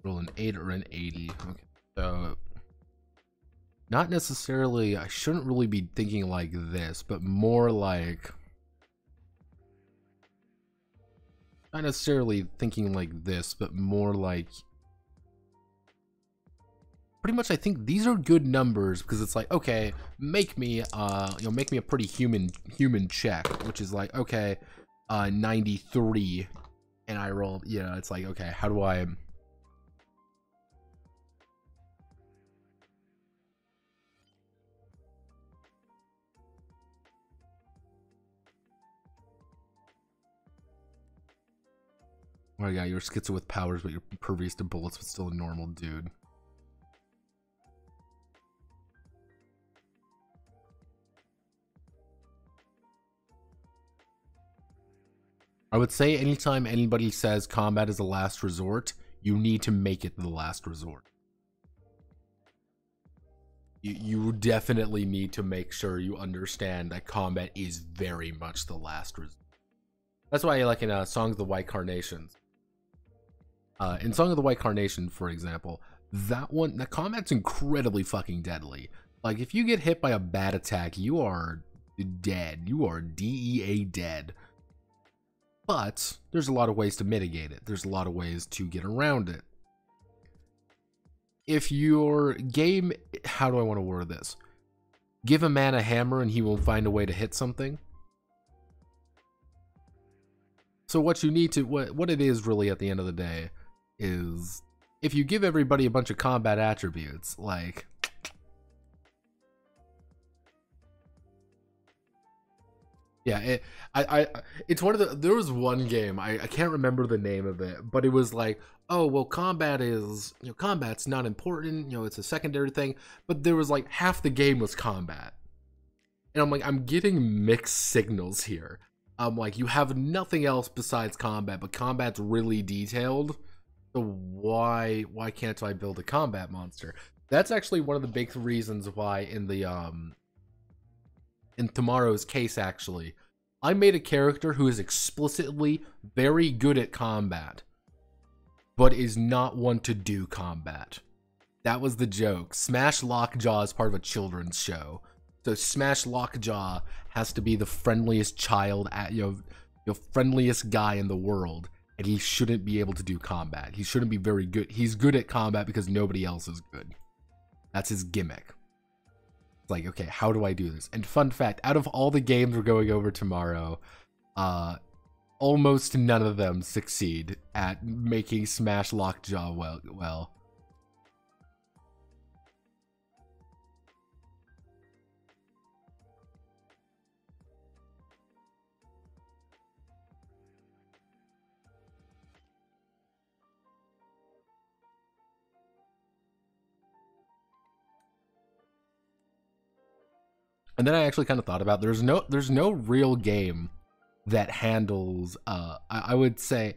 Roll an 8 or an 80. Okay. So, not necessarily, I shouldn't really be thinking like this, but more like, not necessarily thinking like this, but more like, pretty much I think these are good numbers because it's like, okay, make me make me a pretty human check, which is like, okay, 93, and I rolled, it's like, okay, how do I Oh yeah, you're schizo with powers, but you're impervious to bullets, but still a normal dude. I would say anytime anybody says combat is a last resort, you need to make it the last resort. You definitely need to make sure you understand that combat is very much the last resort. That's why, like in Song of the White Carnations. In Song of the White Carnation, for example, that combat's incredibly fucking deadly. Like, if you get hit by a bad attack, you are dead. You are DEA dead. But there's a lot of ways to mitigate it. There's a lot of ways to get around it. If your game, how do I want to word this? Give a man a hammer and he will find a way to hit something. So what you need to, what it is really at the end of the day is, if you give everybody a bunch of combat attributes, like, yeah, it's one of the, there was one game, I can't remember the name of it, but it was like, oh, well, combat is, combat's not important, it's a secondary thing, but there was like, half the game was combat. And I'm like, I'm getting mixed signals here. I'm like, you have nothing else besides combat, but combat's really detailed, so why can't I build a combat monster? That's actually one of the big reasons why in the, in Tomorrow's case, actually, I made a character who is explicitly very good at combat, but is not one to do combat. That was the joke. Smash Lockjaw is part of a children's show, so Smash Lockjaw has to be the friendliest child at friendliest guy in the world, and he shouldn't be able to do combat. He shouldn't be very good. He's good at combat because nobody else is good. That's his gimmick. Like, okay, how do I do this? And fun fact, out of all the games we're going over tomorrow, almost none of them succeed at making Smash Lockjaw well. And then I actually kind of thought about, there's no real game that handles, I would say,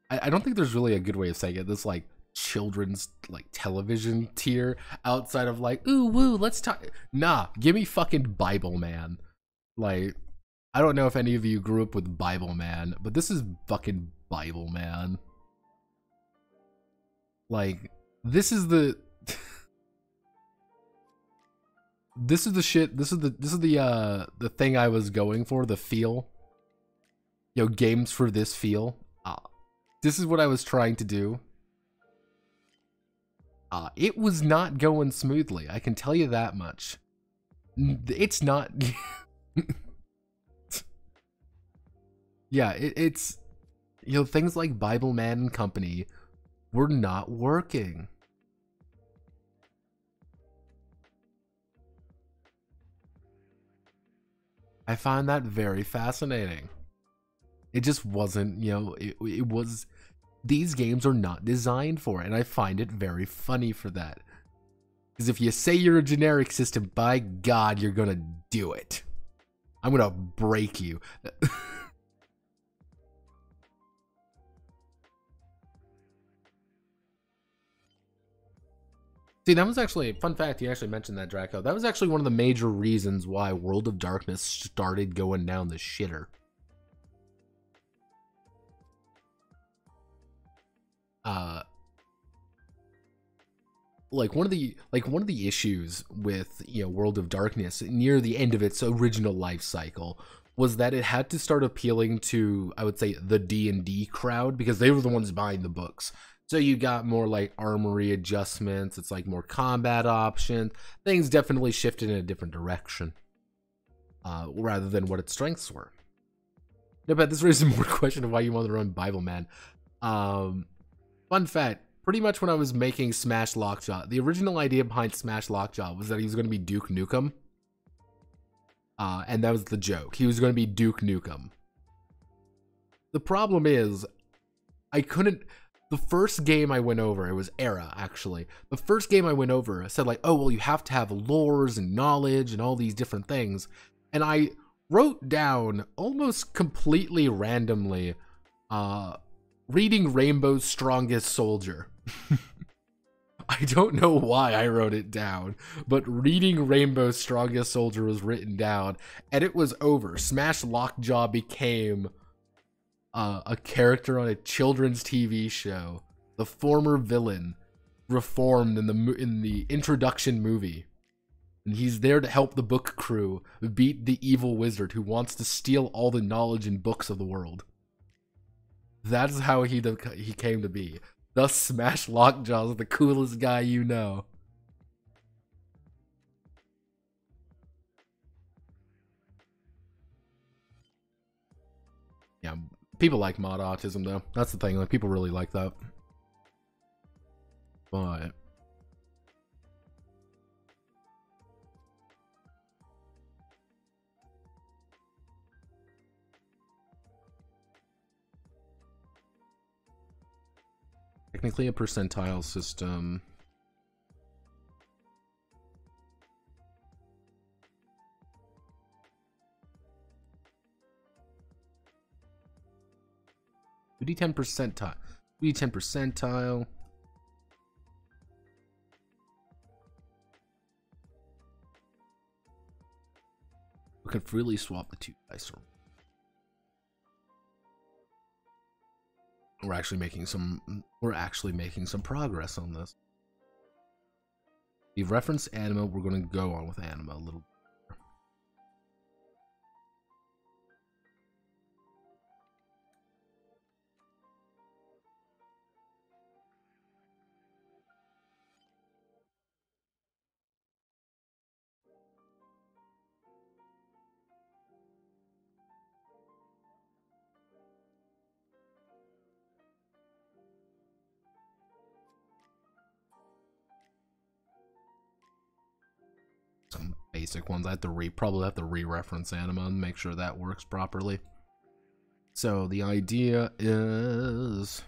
I don't think there's really a good way of saying it, this like children's like television tier outside of like, ooh woo, let's talk. Nah, give me fucking Bible Man. Like, I don't know if any of you grew up with Bible Man, but this is fucking Bible Man. Like, this is the this is the shit, this is the thing I was going for, the feel. Games for this feel. This is what I was trying to do. It was not going smoothly, I can tell you that much. It's not. Yeah, it's things like Bible Man and Company were not working. I find that very fascinating. It just wasn't, it was, these games are not designed for it, and I find it very funny for that. Because if you say you're a generic system, by God, you're gonna do it. I'm gonna break you. See, that was actually, fun fact, you actually mentioned that, Draco. That was actually one of the major reasons why World of Darkness started going down the shitter. Like one of the issues with World of Darkness near the end of its original life cycle was that it had to start appealing to, I would say, the D&D crowd, because they were the ones buying the books. So you got more like armory adjustments, it's like more combat options. Things definitely shifted in a different direction, rather than what its strengths were. No, but this raises more question of why you wanted to run Bible Man. Fun fact, pretty much when I was making Smash Lockjaw, the original idea behind Smash Lockjaw was that he was going to be Duke Nukem. And that was the joke. He was going to be Duke Nukem. The problem is, I couldn't... The first game I went over, it was Era, actually. The first game I went over said like, oh, well, you have to have lores and knowledge and all these different things. And I wrote down, almost completely randomly, reading Rainbow's Strongest Soldier. I don't know why I wrote it down, but reading Rainbow's Strongest Soldier was written down, and it was over. Smash Lockjaw became a character on a children's TV show. The former villain reformed in the introduction movie, and he's there to help the book crew beat the evil wizard who wants to steal all the knowledge and books of the world. That's how he came to be. Thus, Smash Lockjaw is the coolest guy you know. Yeah, people like mod autism though. That's the thing. Like, people really like that. But technically a percentile system. We do 10 percentile. We do 10 percentile. We can freely swap the two dice. We're actually making some progress on this. We've referenced Anima. We're going to go on with Anima a little. Some basic ones. I have to probably have to re-reference Anima and make sure that works properly. So the idea is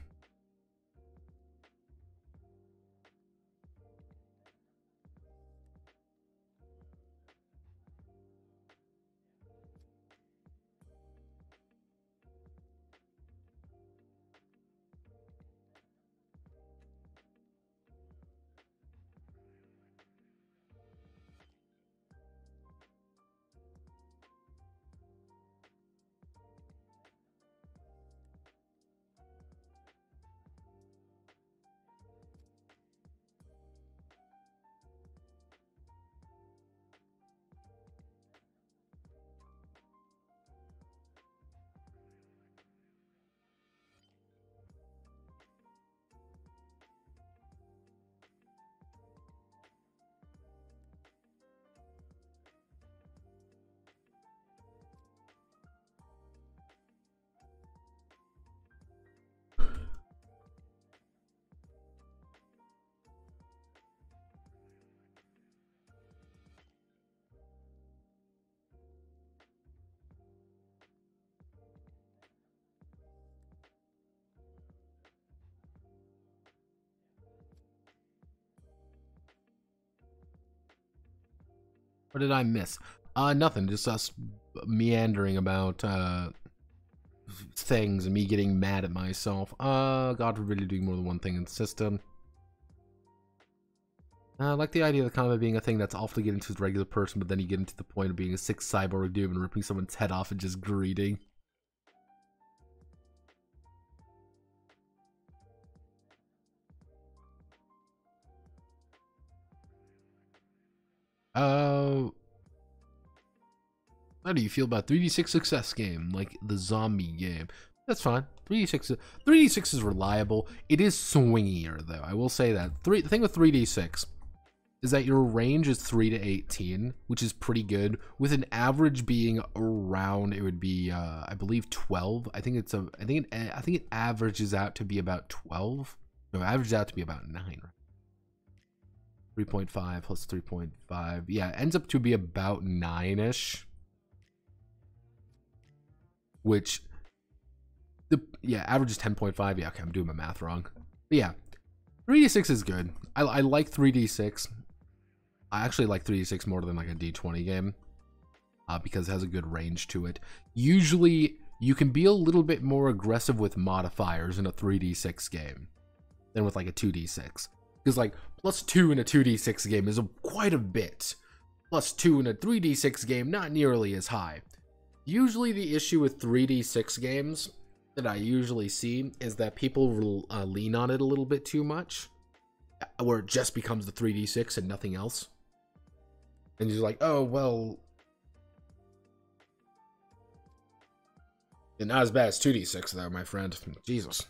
what did I miss? Nothing. Just us meandering about things and me getting mad at myself. God forbid you're doing more than one thing in the system. I like the idea of the combat being a thing that's awful to get into as a regular person, but then you get into the point of being a sick cyborg dude and ripping someone's head off and just greeting. I do you feel about 3d6 success game, like the zombie game? That's fine. 3d6 is reliable. It is swingier, though. I will say that. The thing with 3d6 is that your range is 3 to 18, which is pretty good, with an average being around, it would be, I believe 12. I think it averages out to be about 12. No, it averages out to be about 9. 3.5 plus 3.5. Yeah, it ends up to be about 9-ish. Which, average is 10.5. Yeah, okay, I'm doing my math wrong. But yeah, 3d6 is good. I like 3d6. I actually like 3d6 more than like a d20 game. Because it has a good range to it. Usually, you can be a little bit more aggressive with modifiers in a 3d6 game than with like a 2d6. Because like, +2 in a 2d6 game is quite a bit. +2 in a 3d6 game, not nearly as high. Usually the issue with 3d6 games that I usually see is that people lean on it a little bit too much, where it just becomes the 3d6 and nothing else. And you're like, oh, well, you're not as bad as 2d6 though, my friend. Jesus.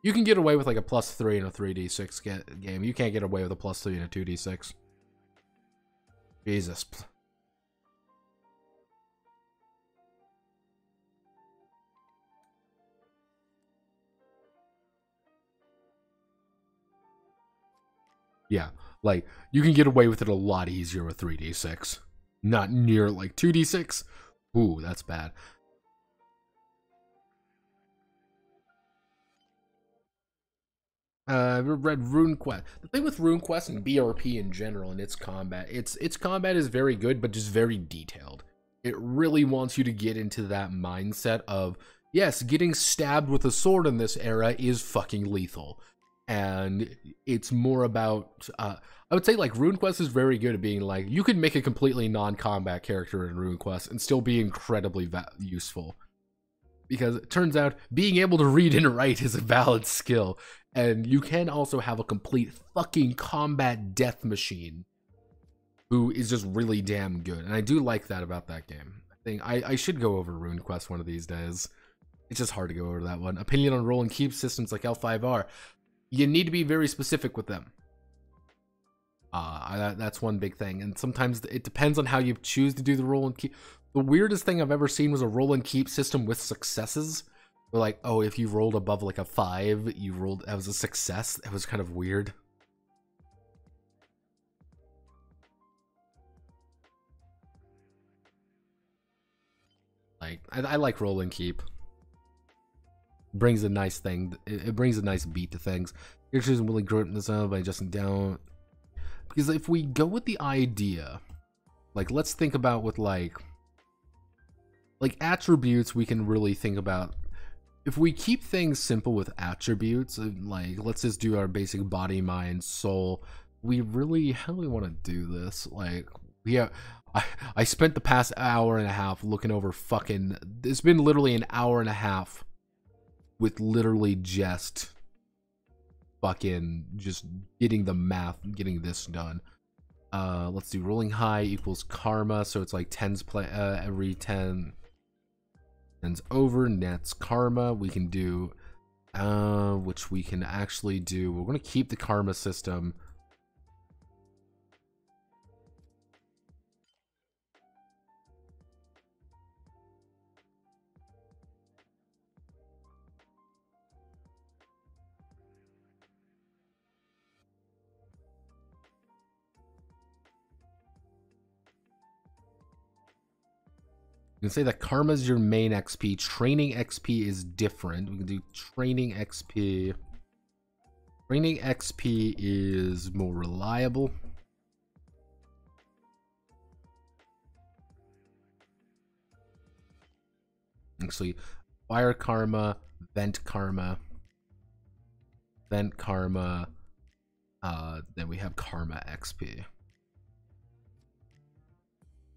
You can get away with like a +3 in a 3d6 game. You can't get away with a +3 in a 2d6. Jesus. Yeah, like, you can get away with it a lot easier with 3d6. Not near, like, 2d6. Ooh, that's bad. Read RuneQuest. The thing with RuneQuest and BRP in general and its combat is very good, but just very detailed. It really wants you to get into that mindset of, yes, getting stabbed with a sword in this era is fucking lethal. And it's more about, I would say like RuneQuest is very good at being like, you can make a completely non-combat character in RuneQuest and still be incredibly useful. Because it turns out being able to read and write is a valid skill. And you can also have a complete fucking combat death machine who is just really damn good. And I do like that about that game. I think I should go over RuneQuest one of these days. It's just hard to go over that one. Opinion on roll and keep systems like L5R. You need to be very specific with them. That's one big thing. And sometimes it depends on how you choose to do the roll and keep. The weirdest thing I've ever seen was a roll and keep system with successes. They're like, oh, if you rolled above like a 5, you rolled, that was a success. It was kind of weird. Like, I like roll and keep. Brings a nice thing. It brings a nice beat to things. Characters isn't really growing this out by adjusting down. Because if we go with the idea, like, let's think about with like attributes, we can really think about. If we keep things simple with attributes, like let's just do our basic body, mind, soul. We really, how do we want to do this? Like, I spent the past hour and a half looking over fucking. It's been literally an hour and a half with literally just fucking just getting the math, getting this done. Let's do rolling high equals karma, so it's like 10s play every 10 tens over nets karma. We can do which we can actually do. We're going to keep the karma system. You can say that karma is your main XP. Training XP is different. We can do training XP. Training XP is more reliable. Actually, fire karma, vent karma, then we have karma XP.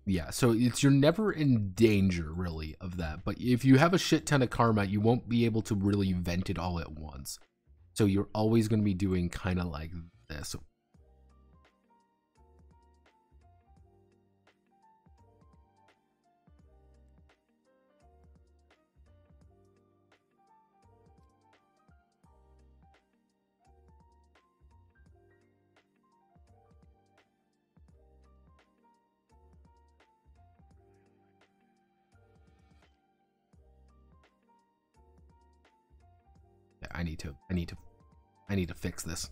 Yeah, so you're never in danger, really, of that. But if you have a shit ton of karma, you won't be able to really vent it all at once. So you're always going to be doing kind of like this. need to fix this.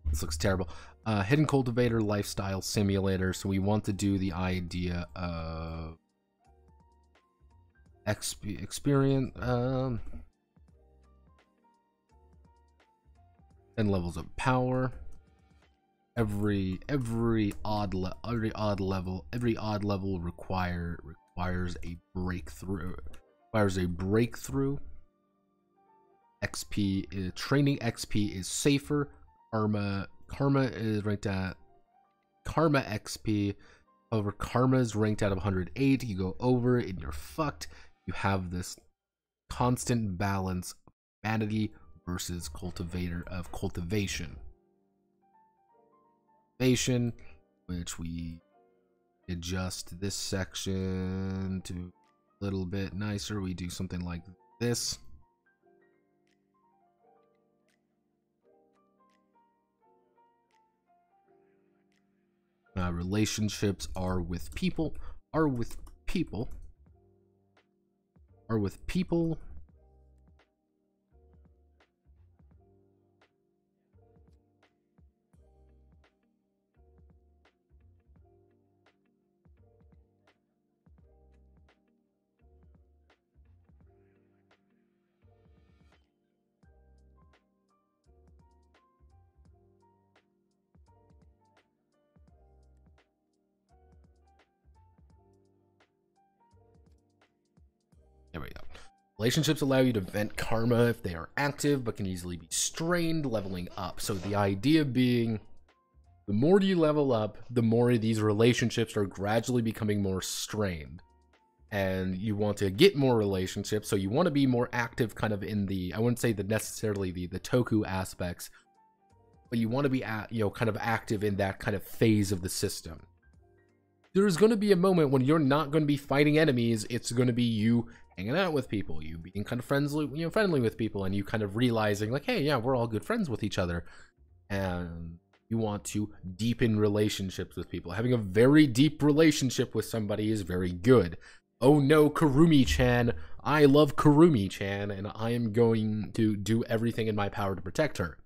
This looks terrible. Hidden Cultivator Lifestyle Simulator. So we want to do the idea of experience 10 levels of power. Every odd level requires a breakthrough. XP training XP is safer. Karma is ranked at Karma XP. However, Karma is ranked out of 108. You go over it and you're fucked. You have this constant balance of vanity versus cultivation. Which we adjust this section to a little bit nicer. We do something like this. Relationships are with people. There we go. Relationships allow you to vent karma if they are active, but can easily be strained leveling up. So the idea being, the more you level up, the more these relationships are gradually becoming more strained. And you want to get more relationships, so you want to be more active kind of in the, I wouldn't say necessarily the toku aspects, but you want to be kind of active in that kind of phase of the system. There's going to be a moment when you're not going to be fighting enemies. It's going to be you hanging out with people, you being kind of friendly with people, and you kind of realizing like, hey, yeah, we're all good friends with each other, and you want to deepen relationships with people. Having a very deep relationship with somebody is very good. Oh no, Kurumi-chan, I love Kurumi-chan, and I am going to do everything in my power to protect her.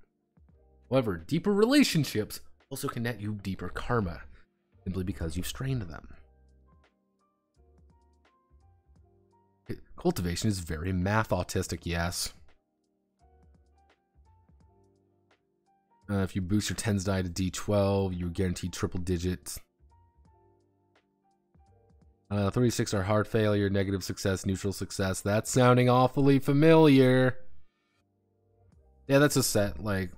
However, deeper relationships also can net you deeper karma, simply because you've strained them. Cultivation is very math autistic, yes. If you boost your 10s die to D12, you're guaranteed triple digits. 36 are hard failure, negative success, neutral success. That's sounding awfully familiar. Yeah, that's a set, like...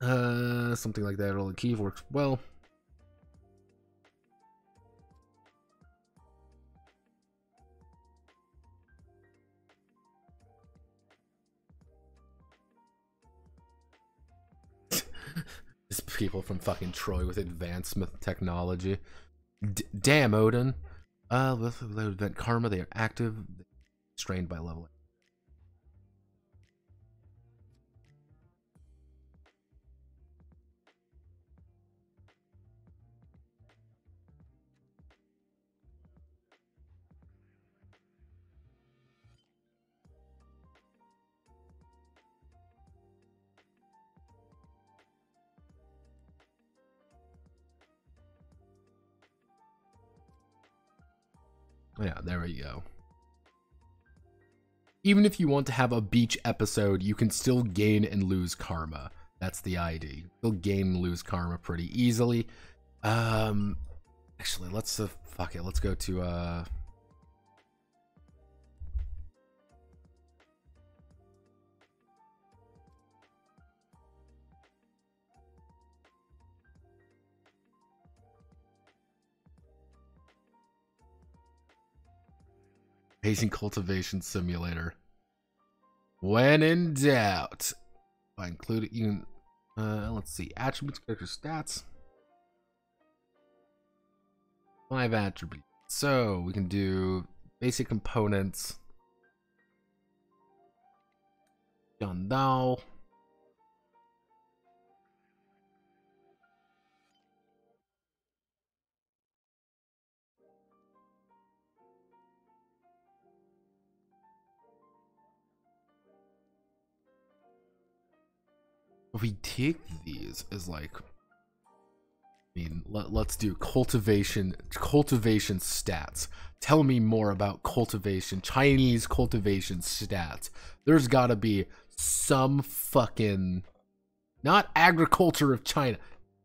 something like that. Roll the key works well. Just people from fucking Troy with advanced technology. Damn, Odin. With event karma, they are active, strained by leveling. Yeah, there we go. Even if you want to have a beach episode, you can still gain and lose karma. That's the idea. You'll gain and lose karma pretty easily. Actually, let's fuck it. Let's go to Amazing Cultivation Simulator. When in doubt, I include it. You can, let's see, attributes, character stats. 5 attributes. So we can do basic components. Yandao. if we take these as like, I mean, let's do cultivation stats. Tell me more about cultivation, Chinese cultivation stats. There's gotta be some fucking, not agriculture of China,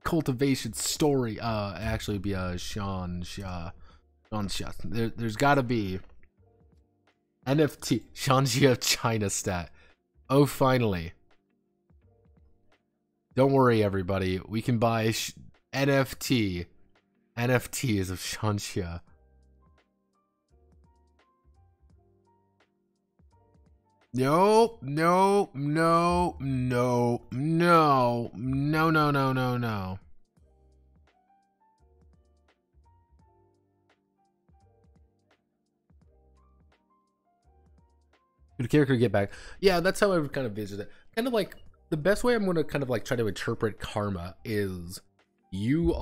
cultivation story. Actually be a Shanxia. There's gotta be NFT, Shanxia China stat. Oh, finally. Don't worry, everybody. We can buy NFTs of Shanxia. No. Could a character get back? Yeah, that's how I would kind of visit it. Kind of like, the best way I'm going to kind of like try to interpret karma is you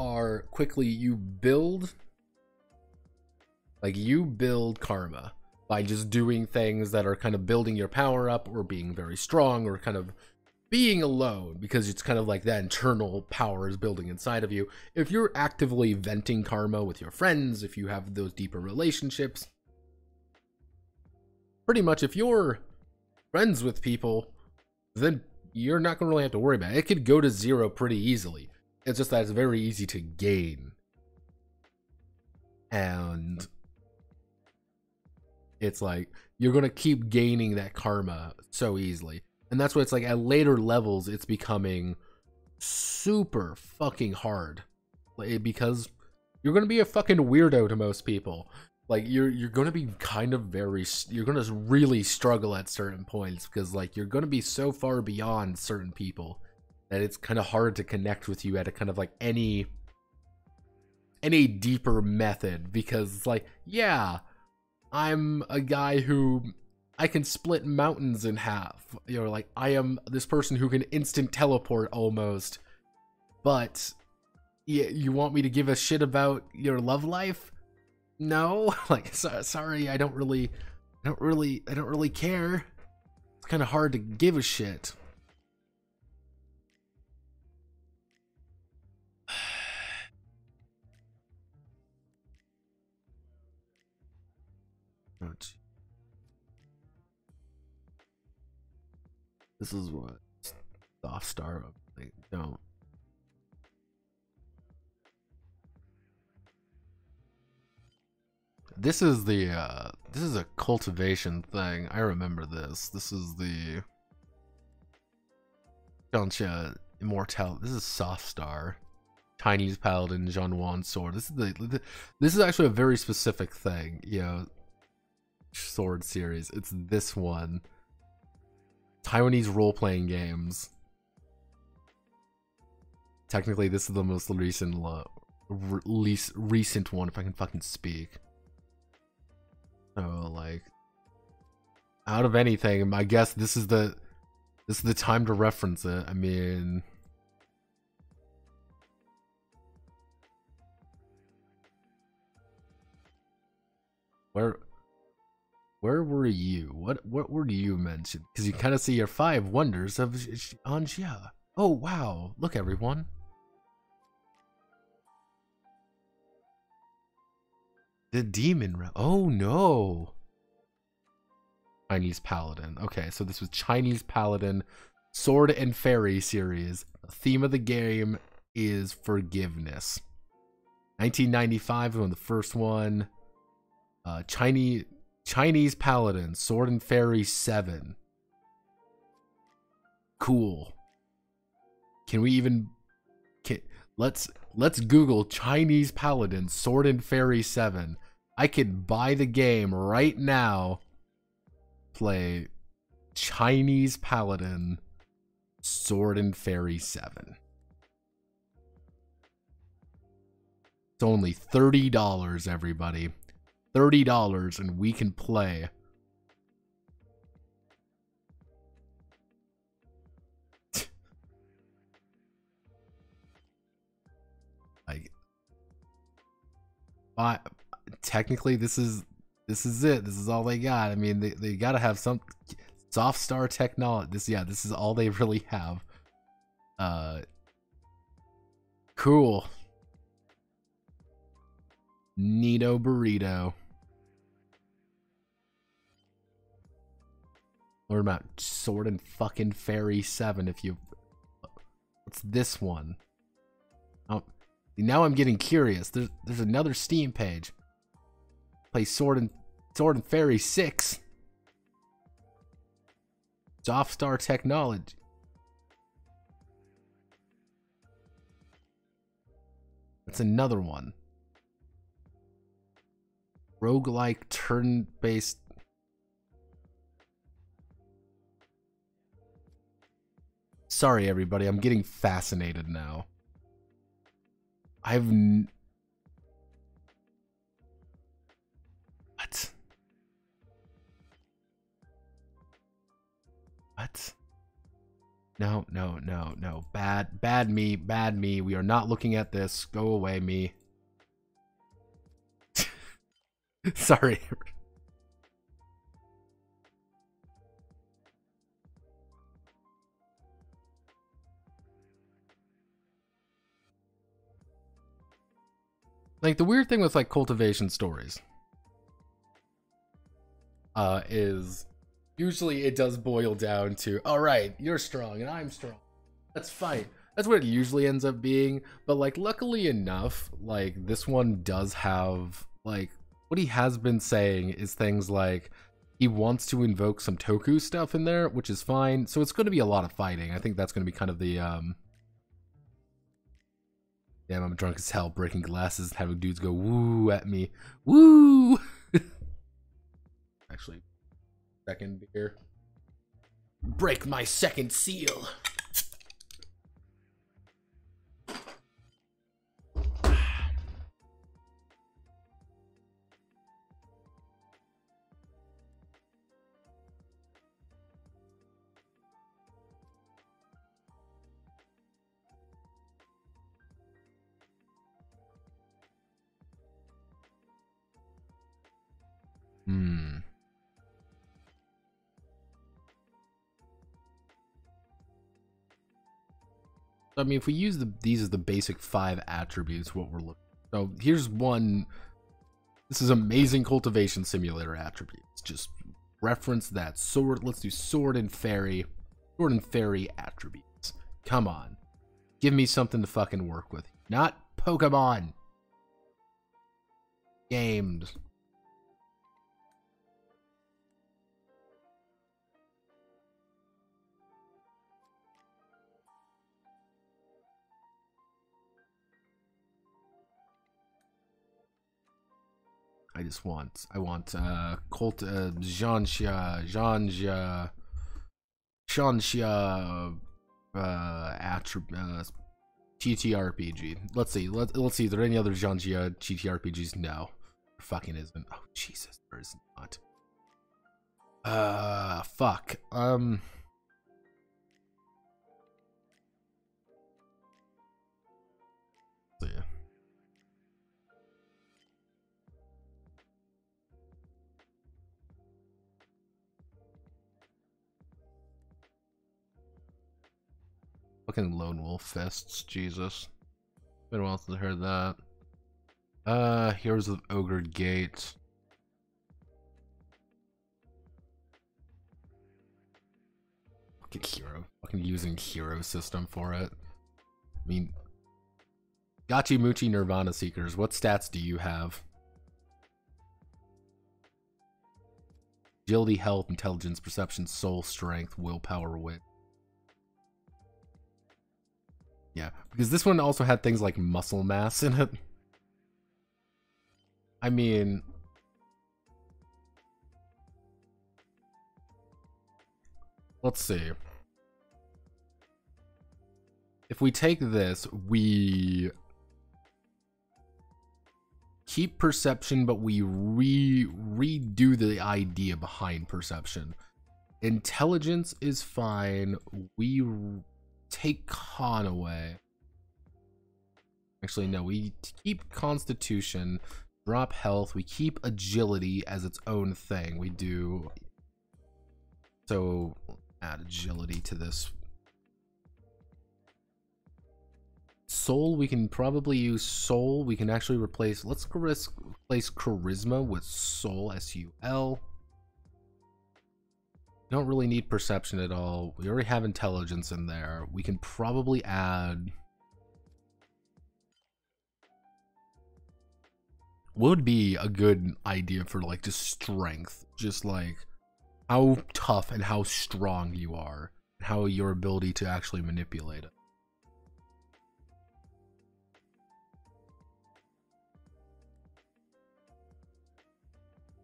build karma by just doing things that are kind of building your power up, or being very strong, or kind of being alone, because it's kind of like that internal power is building inside of you. If you're actively venting karma with your friends, if you have those deeper relationships, pretty much if you're friends with people, then you're not going to really have to worry about it. It could go to 0 pretty easily. It's just that it's very easy to gain. And it's like, you're going to keep gaining that karma so easily. And that's why it's like, at later levels, it's becoming super fucking hard. Because you're going to be a fucking weirdo to most people. Like, you're going to be kind of you're going to really struggle at certain points, because like, you're going to be so far beyond certain people that it's kind of hard to connect with you at a kind of like any deeper method. Because like, yeah, I'm a guy who I can split mountains in half. You know, like, I am this person who can instant teleport almost. But you want me to give a shit about your love life? No, like, sorry, I don't really care. It's kind of hard to give a shit. Oh, this is what soft star. Like, don't. This is a cultivation thing. I remember this. This is the Shanxia Immortality. This is Soft Star, Chinese Paladin, Zhanwan Sword. This is actually a very specific thing, you know, sword series. It's this one. Taiwanese role-playing games. Technically, this is the most recent one, if I can fucking speak. So, like, out of anything, I guess this is the time to reference it. I mean, where were you? What were you mentioned? Because you kind of see your 5 wonders of Shanxia. Oh wow! Look, everyone. The demon realm. Oh no. Chinese Paladin. Okay, so this was Chinese Paladin Sword and Fairy series. The theme of the game is forgiveness. 1995 was the first one. Chinese Paladin Sword and Fairy 7. Cool. Can we even let's Google Chinese Paladin Sword and Fairy 7. I could buy the game right now. Play Chinese Paladin Sword and Fairy 7. It's only $30, everybody. $30 and we can play. Like, technically this is it. This is all they got. I mean, they gotta have some soft star technology. This is all they really have. Cool. Neato burrito. Learn about Sword and fucking Fairy 7 if you... What's this one? Oh, now I'm getting curious. There's another Steam page. Play Sword and Fairy 6. Softstar Technology. That's another one. Roguelike turn-based. Sorry, everybody. I'm getting fascinated now. What? What? No. Bad me. We are not looking at this. Go away, me. Sorry. Like, the weird thing with, like, cultivation stories is usually it does boil down to, all right, you're strong and I'm strong. Let's fight. That's what it usually ends up being. But, like, luckily enough, like, this one does have, like, what he has been saying is things like he wants to invoke some Toku stuff in there, which is fine. So it's going to be a lot of fighting. I think that's going to be kind of the, damn, I'm drunk as hell, breaking glasses and having dudes go woo at me. Woo! Actually, second beer. Break my second seal. I mean, if we use these as the basic 5 attributes, what we're looking. So here's one. This is amazing cultivation simulator attributes. Just reference that sword. Let's do sword and fairy attributes. Come on, give me something to fucking work with. Not Pokemon games. I want TTRPG. Let's see. Let's see. Are there any other Janjia TTRPGs? No, there fucking isn't. Oh Jesus, there is not. Fuck. See. Fucking Lone Wolf Fists, Jesus. Been a while since I heard that. Heroes of Ogre Gate. Fucking hero. Fucking using hero system for it. I mean, Gachi Muchi Nirvana Seekers, what stats do you have? Agility, health, intelligence, perception, soul, strength, willpower, wit. Yeah, because this one also had things like muscle mass in it. I mean, let's see. If we take this, we keep perception, but we redo the idea behind perception. Intelligence is fine. We take con away. Actually, no, we keep constitution, drop health, we keep agility as its own thing. We do. So add agility to this. Soul, we can probably use Soul. We can actually replace, let's replace Charisma with Soul, S-U-L. We don't really need Perception at all. We already have Intelligence in there. We can probably add... What would be a good idea for, like, just strength? Just, like, how tough and how strong you are. How your ability to actually manipulate it.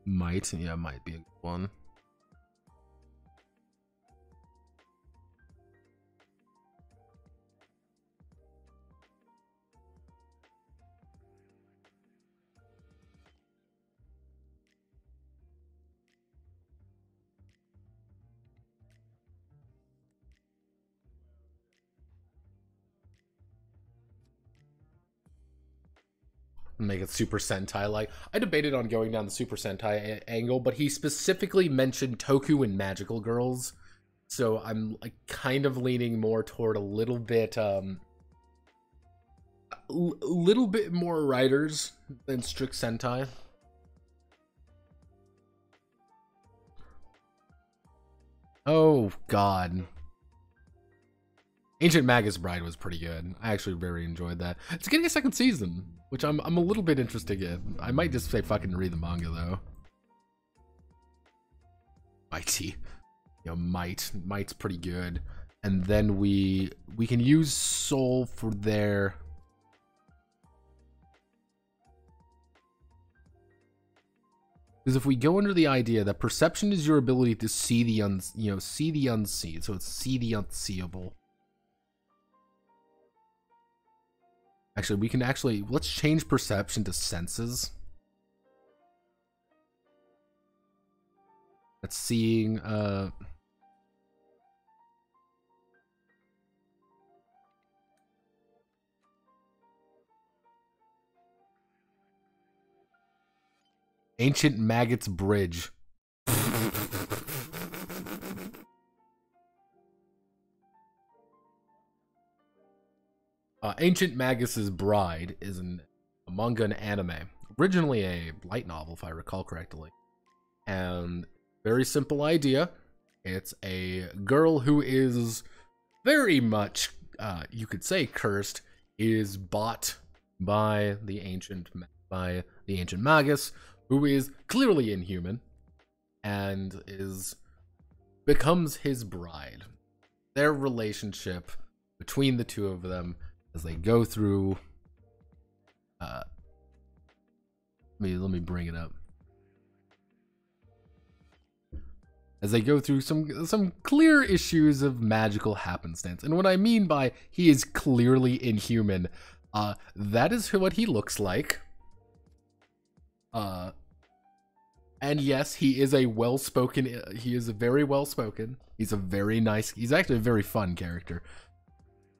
Might, yeah, might be a good one. Make it Super Sentai like. I debated on going down the Super Sentai angle, but he specifically mentioned Toku and Magical Girls, so I'm like kind of leaning more toward a little bit more writers than strict Sentai. Oh God. Ancient Magus Bride was pretty good. I actually very enjoyed that. It's getting a second season, which I'm a little bit interested in. I might just say fucking read the manga though. Mighty. You know, Might's pretty good. And then we can use Soul for their... Because if we go under the idea that perception is your ability to see the unseen, so it's see the unseeable. Actually, we can let's change perception to senses. That's seeing, Ancient Maggot's Bridge. Ancient Magus's Bride is a manga and anime. Originally a light novel, if I recall correctly. And very simple idea. It's a girl who is very much, you could say cursed, is bought by the ancient Magus, who is clearly inhuman, and becomes his bride. Their relationship between the two of them as they go through let me bring it up. As they go through some clear issues of magical happenstance. And what I mean by he is clearly inhuman, that is what he looks like. And yes, he is very well spoken. He's actually a very fun character.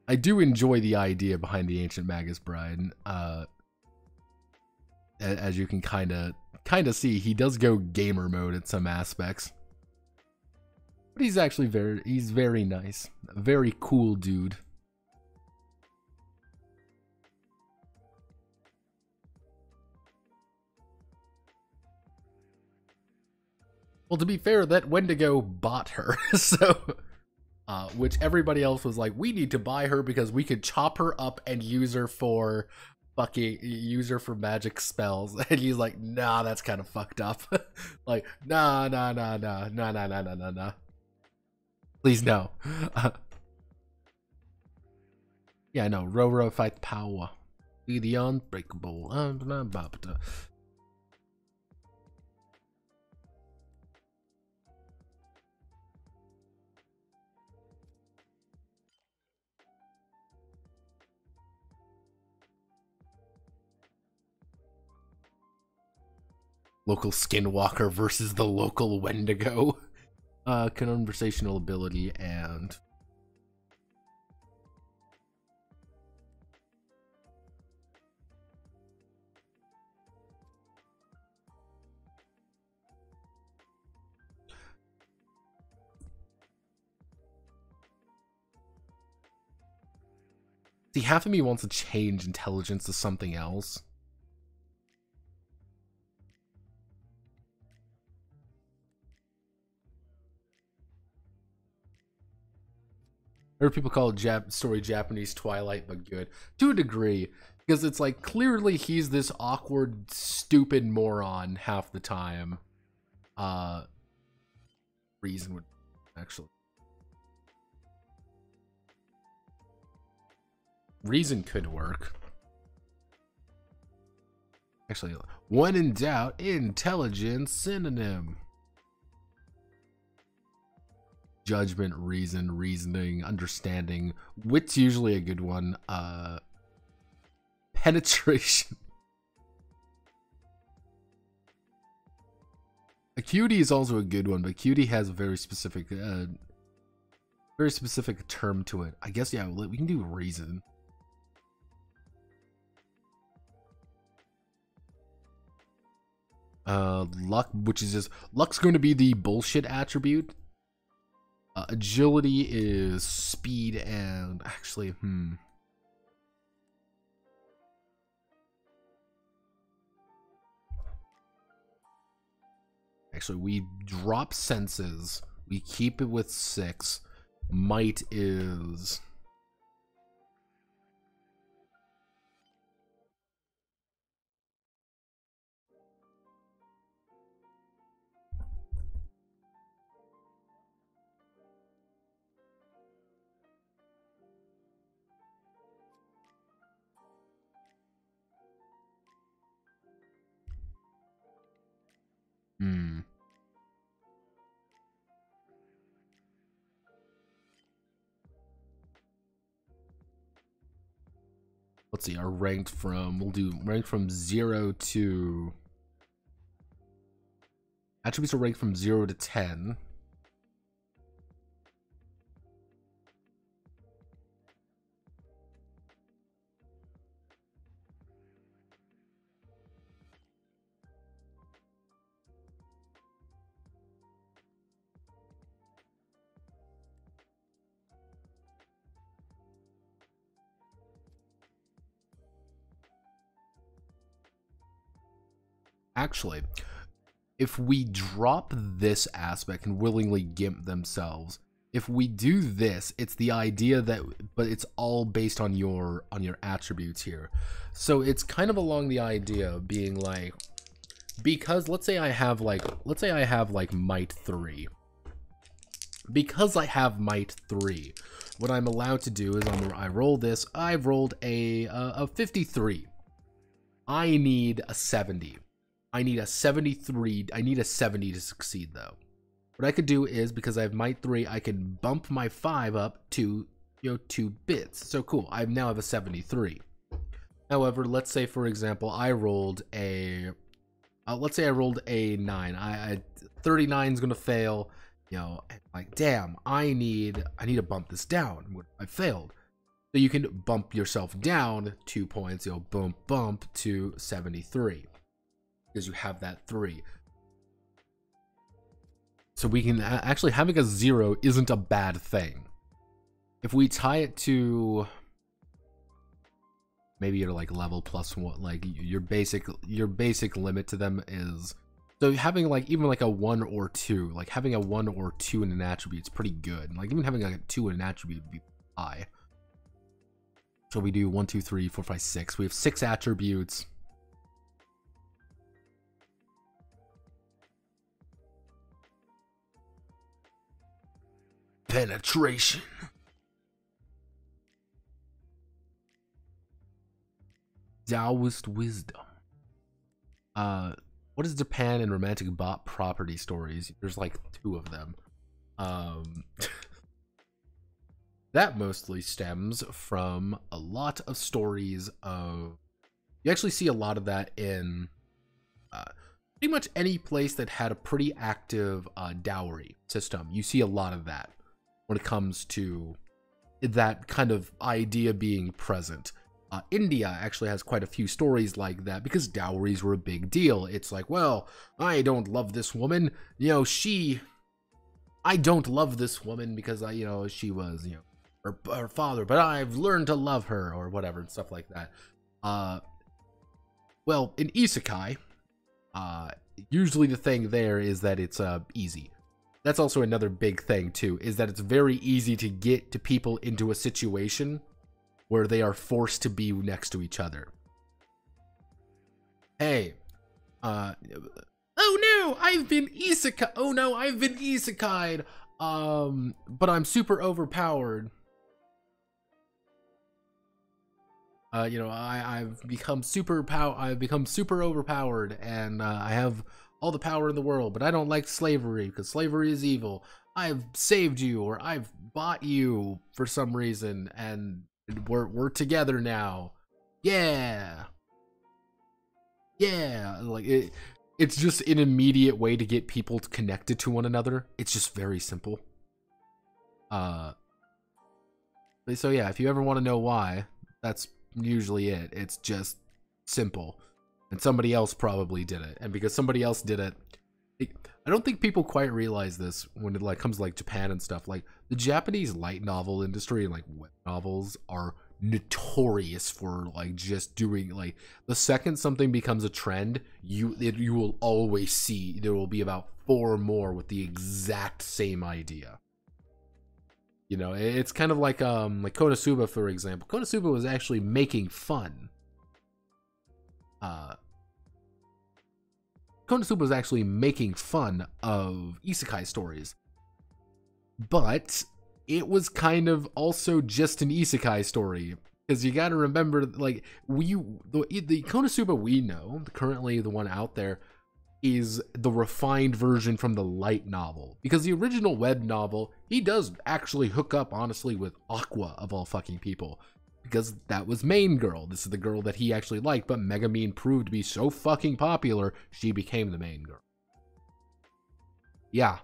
I do enjoy the idea behind the Ancient Magus Bride. As you can kind of see, he does go gamer mode in some aspects. But he's actually very nice. A very cool dude. Well, to be fair, that Wendigo bought her, so... which everybody else was like, we need to buy her because we could chop her up and use her for magic spells. And he's like, nah, that's kind of fucked up. Like, nah. Please no. Yeah, no, Roro fight power. Be the unbreakable. Local Skinwalker versus the local Wendigo. Conversational ability and... See, half of me wants to change intelligence to something else. I heard people call story Japanese Twilight, but good. To a degree. Because it's like, clearly he's this awkward, stupid moron half the time. Reason would actually. Reason could work. Actually, when in doubt, intelligence synonym. Judgment, reason, reasoning, understanding. Wit's usually a good one. Penetration. Acuity is also a good one, but acuity has a very specific term to it. I guess, yeah, we can do reason. Luck, which is just, luck's going to be the bullshit attribute. Agility is speed and, actually, Actually, we drop senses. We keep it with 6. Might is... Let's see, our ranked from, we'll do ranked from 0 to... Attributes are ranked from 0 to 10. Actually, if we drop this aspect and willingly gimp themselves, if we do this, it's the idea that, but it's all based on your attributes here. So it's kind of along the idea of being like, because let's say I have like might 3. Because I have might 3, what I'm allowed to do is I roll this. I've rolled a 53. I need a 70. I need a 73. I need a 70 to succeed, though. What I could do is, because I have might 3, I can bump my 5 up to, 2 bits. So cool. I now have a 73. However, let's say, for example, I rolled a... let's say I rolled a 9. 39 is going to fail. Like, damn, I need to bump this down. I failed. So you can bump yourself down 2 points. Boom, bump to 73. Because you have that 3. So we can actually, having a 0 isn't a bad thing. If we tie it to maybe your like level plus 1, like your basic limit to them is, so having like even like a 1 or 2, like having a 1 or 2 in an attribute is pretty good. Like even having like a 2 in an attribute would be high. So we do 1, 2, 3, 4, 5, 6. We have 6 attributes. Penetration. Taoist wisdom. What is Japan and romantic bot property stories? There's like 2 of them. That mostly stems from a lot of stories of... You actually see a lot of that in pretty much any place that had a pretty active dowry system. You see a lot of that when it comes to that kind of idea being present. India actually has quite a few stories like that because dowries were a big deal. It's like, well, I don't love this woman. I don't love this woman because she was, her father, but I've learned to love her, or whatever, and stuff like that. Well, in isekai, usually the thing there is that it's easy. That's also another big thing too, is that it's very easy to get to people into a situation where they are forced to be next to each other. Hey, oh no, I've been isekai. Oh no, I've been isekai'd. But I'm super overpowered. You know, I've become super overpowered, and I have all the power in the world, but I don't like slavery because slavery is evil. I've saved you, or I've bought you for some reason, and we're together now. Yeah. Yeah, like it's just an immediate way to get people connected to one another. It's just very simple. So yeah, if you ever want to know why, that's usually it. It's just simple. And somebody else probably did it. And because somebody else did it, I don't think people quite realize this when it like comes to like Japan and stuff. Like the Japanese light novel industry and like web novels are notorious for like just doing like the second something becomes a trend, you will always see there will be about 4 more with the exact same idea. You know, it's kind of like Konosuba, for example. Konosuba was actually making fun. Konosuba was actually making fun of isekai stories, but it was kind of also just an isekai story, because you got to remember, like, the Konosuba we know, currently the one out there, is the refined version from the light novel, because the original web novel, he does actually hook up, honestly, with Aqua, of all fucking people, because that was main girl. This is the girl that he actually liked, but Megumin proved to be so fucking popular, she became the main girl. Yeah.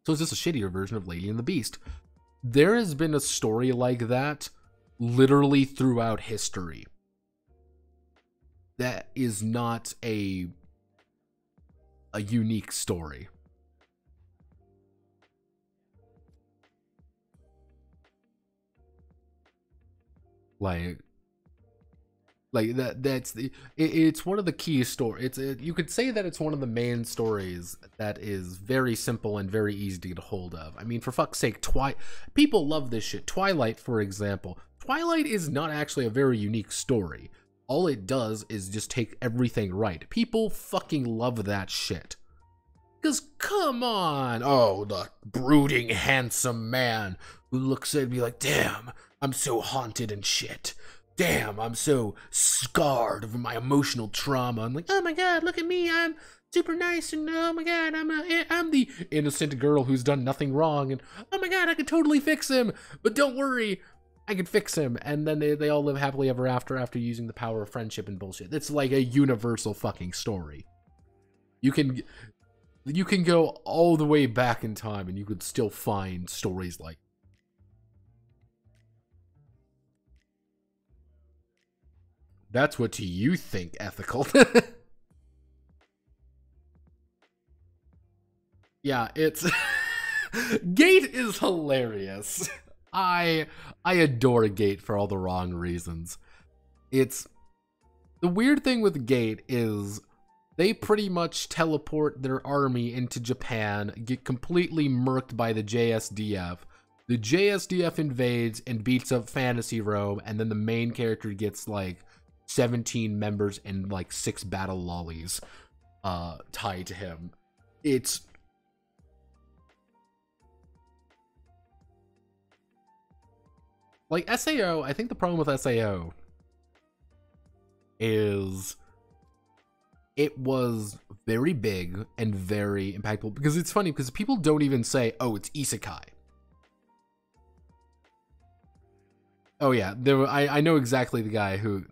So it's just a shittier version of Lady and the Beast. There has been a story like that literally throughout history. That is not a unique story. Like that's it's one of the key stories. You could say that it's one of the main stories that is very simple and very easy to get a hold of. I mean, for fuck's sake, people love this shit. Twilight, for example. Twilight is not actually a very unique story. All it does is just take everything right. People fucking love that shit. Because, come on! Oh, the brooding, handsome man who looks at me like, damn, I'm so haunted and shit. Damn, I'm so scarred from my emotional trauma. I'm like, oh my god, look at me, I'm super nice, and oh my god, I'm the innocent girl who's done nothing wrong, and oh my god, I could totally fix him, but don't worry, I can fix him. And then they all live happily ever after using the power of friendship and bullshit. It's like a universal fucking story. You can go all the way back in time and you could still find stories like. That's what you think ethical. Yeah, it's Gate is hilarious. I adore Gate for all the wrong reasons. It's the weird thing with Gate is they pretty much teleport their army into Japan, get completely murked by the JSDF. The JSDF invades and beats up Fantasy Rome, and then the main character gets like 17 members and like 6 battle lollies tied to him. It's like SAO. I think the problem with SAO is it was very big and very impactful, because it's funny because people don't even say, oh, it's isekai. Oh yeah, I know exactly the guy who.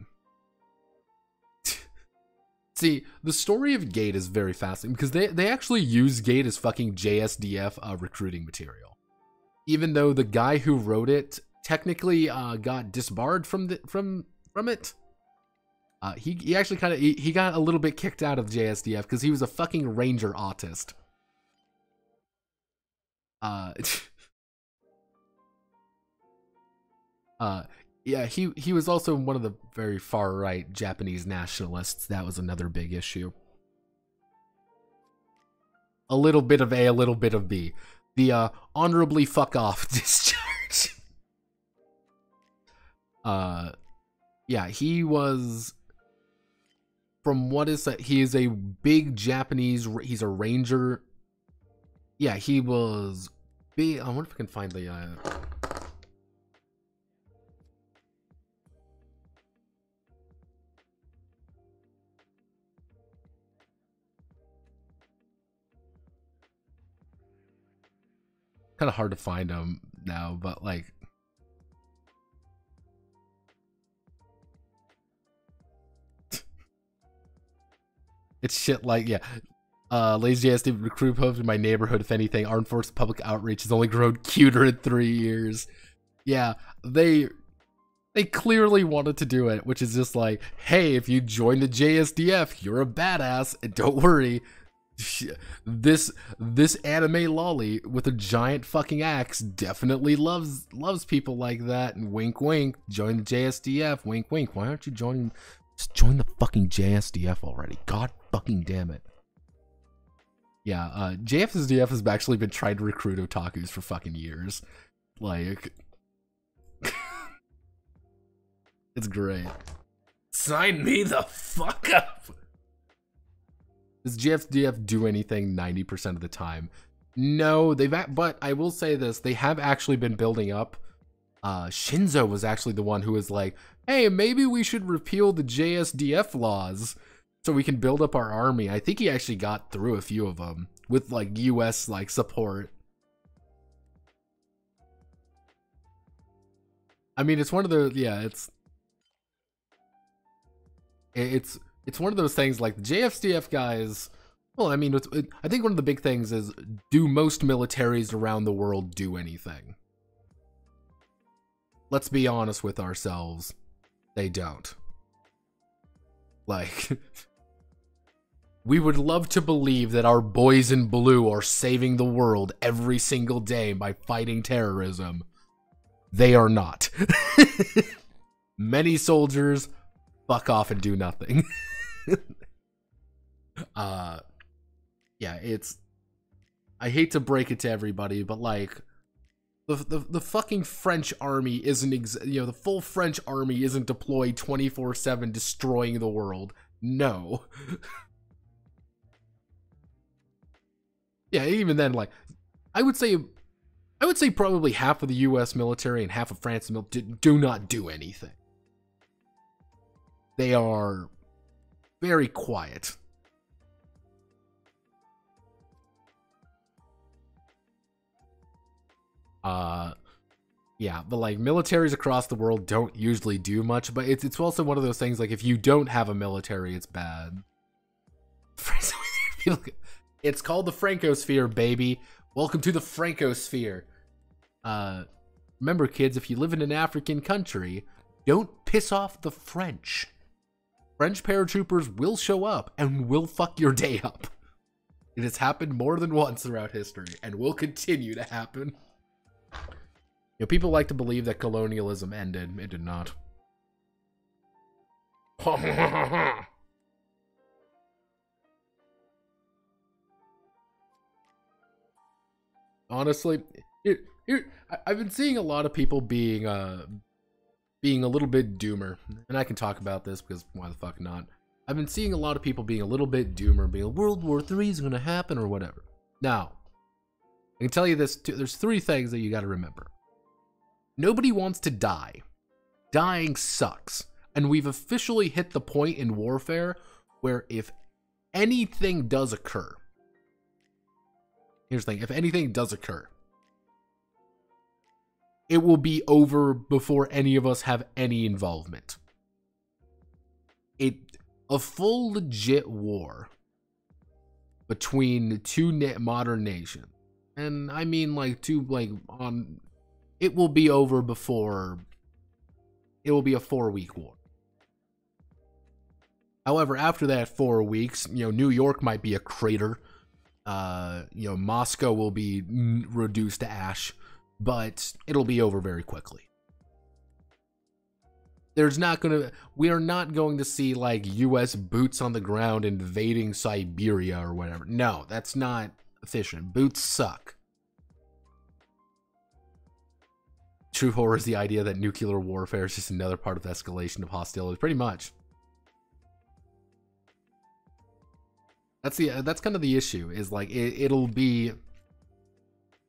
See, the story of Gate is very fascinating because they actually use Gate as fucking JSDF recruiting material, even though the guy who wrote it technically got disbarred from it. He actually kind of he got a little bit kicked out of JSDF because he was a fucking ranger autist. Yeah, he was also one of the very far right Japanese nationalists. That was another big issue. A little bit of A, a little bit of B. The honorably fuck off discharge. Yeah, he was, from what is that, he is a big Japanese, he's a ranger. Yeah, he was big. I wonder if I can find the kind of hard to find him now, but like, it's shit like, yeah. Lazy ass recruit hopes in my neighborhood. If anything, Armed Forces public outreach has only grown cuter in 3 years. Yeah, they clearly wanted to do it, which is just like, hey, if you join the JSDF, you're a badass, and don't worry, this anime lolly with a giant fucking axe definitely loves people like that. And wink, wink, join the JSDF. Wink, wink. Why aren't you joining? Just join the fucking JSDF already. God fucking damn it. Yeah, JSDF has actually been trying to recruit otakus for fucking years. Like, it's great. Sign me the fuck up. Does JSDF do anything 90% of the time? No, but I will say this, they have actually been building up. Shinzo was actually the one who was like, hey, maybe we should repeal the JSDF laws so we can build up our army. I think he actually got through a few of them with like US like support. I mean, it's one of the, yeah, it's one of those things like the JSDF guys. Well, I mean, I think one of the big things is, do most militaries around the world do anything? Let's be honest with ourselves. They don't. Like, we would love to believe that our boys in blue are saving the world every single day by fighting terrorism. They are not. Many soldiers fuck off and do nothing. Yeah, I hate to break it to everybody, but like, the fucking French army isn't, the full French army isn't deployed 24/7 destroying the world. No. Yeah, even then, like, I would say probably half of the US military and half of France's military do not do anything. They are very quiet. Yeah, but like, militaries across the world don't usually do much, but it's also one of those things, like, if you don't have a military, it's bad. It's called the Francosphere, baby. Welcome to the Francosphere. Remember, kids, if you live in an African country, don't piss off the French. French paratroopers will show up and will fuck your day up. It has happened more than once throughout history and will continue to happen. You know, people like to believe that colonialism ended. It did not. Honestly, I've been seeing a lot of people being a little bit doomer, and I can talk about this because why the fuck not? I've been seeing a lot of people being a little bit doomer, being World War III is gonna happen or whatever. Now, I can tell you this: there's 3 things that you got to remember. Nobody wants to die. Dying sucks, and we've officially hit the point in warfare where if anything does occur. Here's the thing, if anything does occur, it will be over before any of us have any involvement. A full legit war between 2 modern nations, and I mean like 2, like, on, it will be over before, it will be a 4-week war. However, after that 4 weeks, New York might be a crater. Moscow will be reduced to ash, but it'll be over very quickly. we are not going to see like US boots on the ground invading Siberia or whatever. No, that's not efficient. Boots suck. True horror is the idea that nuclear warfare is just another part of the escalation of hostilities. Pretty much. That's kind of the issue, is like it'll be.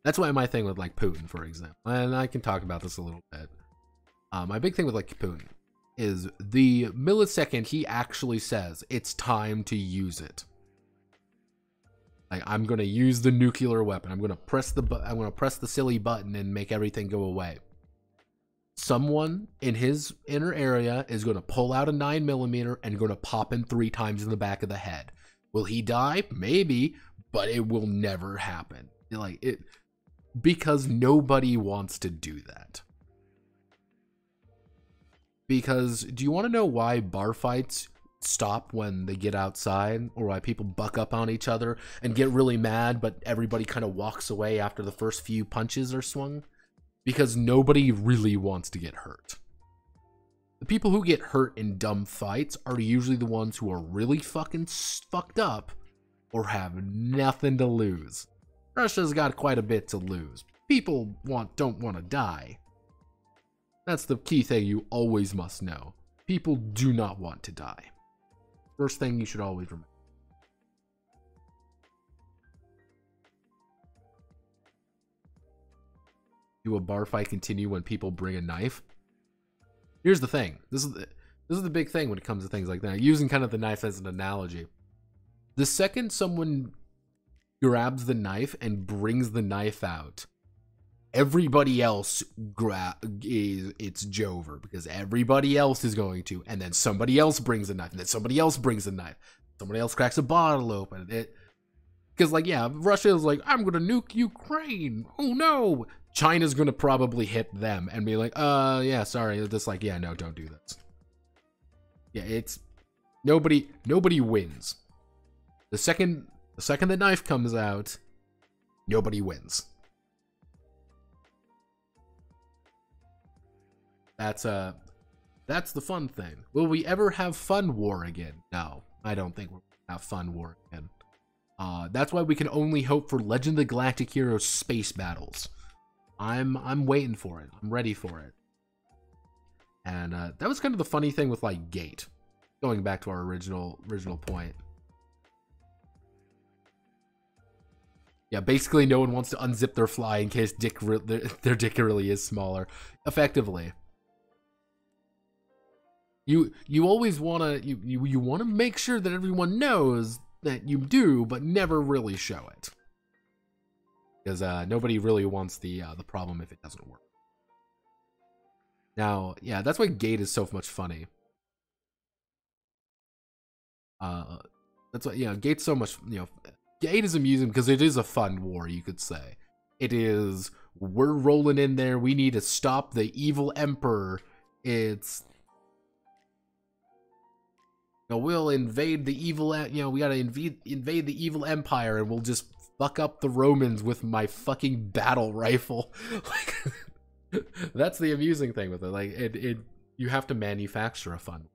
That's why my thing with like Putin, for example, and I can talk about this a little bit. My big thing with like Putin is the millisecond he actually says it's time to use it. Like, I'm gonna use the nuclear weapon. I'm gonna press the silly button and make everything go away. Someone in his inner area is gonna pull out a 9mm and gonna pop him 3 times in the back of the head. Will he die? Maybe, but it will never happen. Like it, because nobody wants to do that. Because do you want to know why bar fights stop when they get outside, or why people buck up on each other and get really mad, but everybody kind of walks away after the first few punches are swung? Because nobody really wants to get hurt. The people who get hurt in dumb fights are usually the ones who are really fucking fucked up or have nothing to lose. Russia's got quite a bit to lose. People don't want to die. That's the key thing you always must know. People do not want to die. First thing you should always remember. Do a bar fight continue when people bring a knife? Here's the thing. This is the big thing when it comes to things like that. Using kind of the knife as an analogy. The second someone grabs the knife and brings the knife out, everybody else it's Jover, because everybody else is going to, and then somebody else brings a knife, and then somebody else brings a knife, somebody else cracks a bottle open. Because like, yeah, Russia is like, I'm gonna nuke Ukraine. Oh no, China's gonna probably hit them and be like, yeah, sorry. It's just like, yeah, no, don't do this. Yeah, it's nobody wins. The second the knife comes out, nobody wins. That's the fun thing. Will we ever have fun war again? No, I don't think we'll have fun war again. That's why we can only hope for Legend of the Galactic Heroes space battles. I'm waiting for it. I'm ready for it. And that was kind of the funny thing with like Gate. Going back to our original point. Yeah, basically no one wants to unzip their fly in case their dick really is smaller. Effectively. You always wanna you wanna make sure that everyone knows that you do, but never really show it. Because nobody really wants the problem if it doesn't work. Now, yeah, that's why Gate is so much funny. That's why, yeah, Gate's so much, Gate is amusing because it is a fun war, you could say. It is, we're rolling in there, we need to stop the evil emperor. It's, we'll invade the evil, we gotta invade the evil empire, and we'll just fuck up the Romans with my fucking battle rifle. Like, that's the amusing thing with it. Like, you have to manufacture a fun.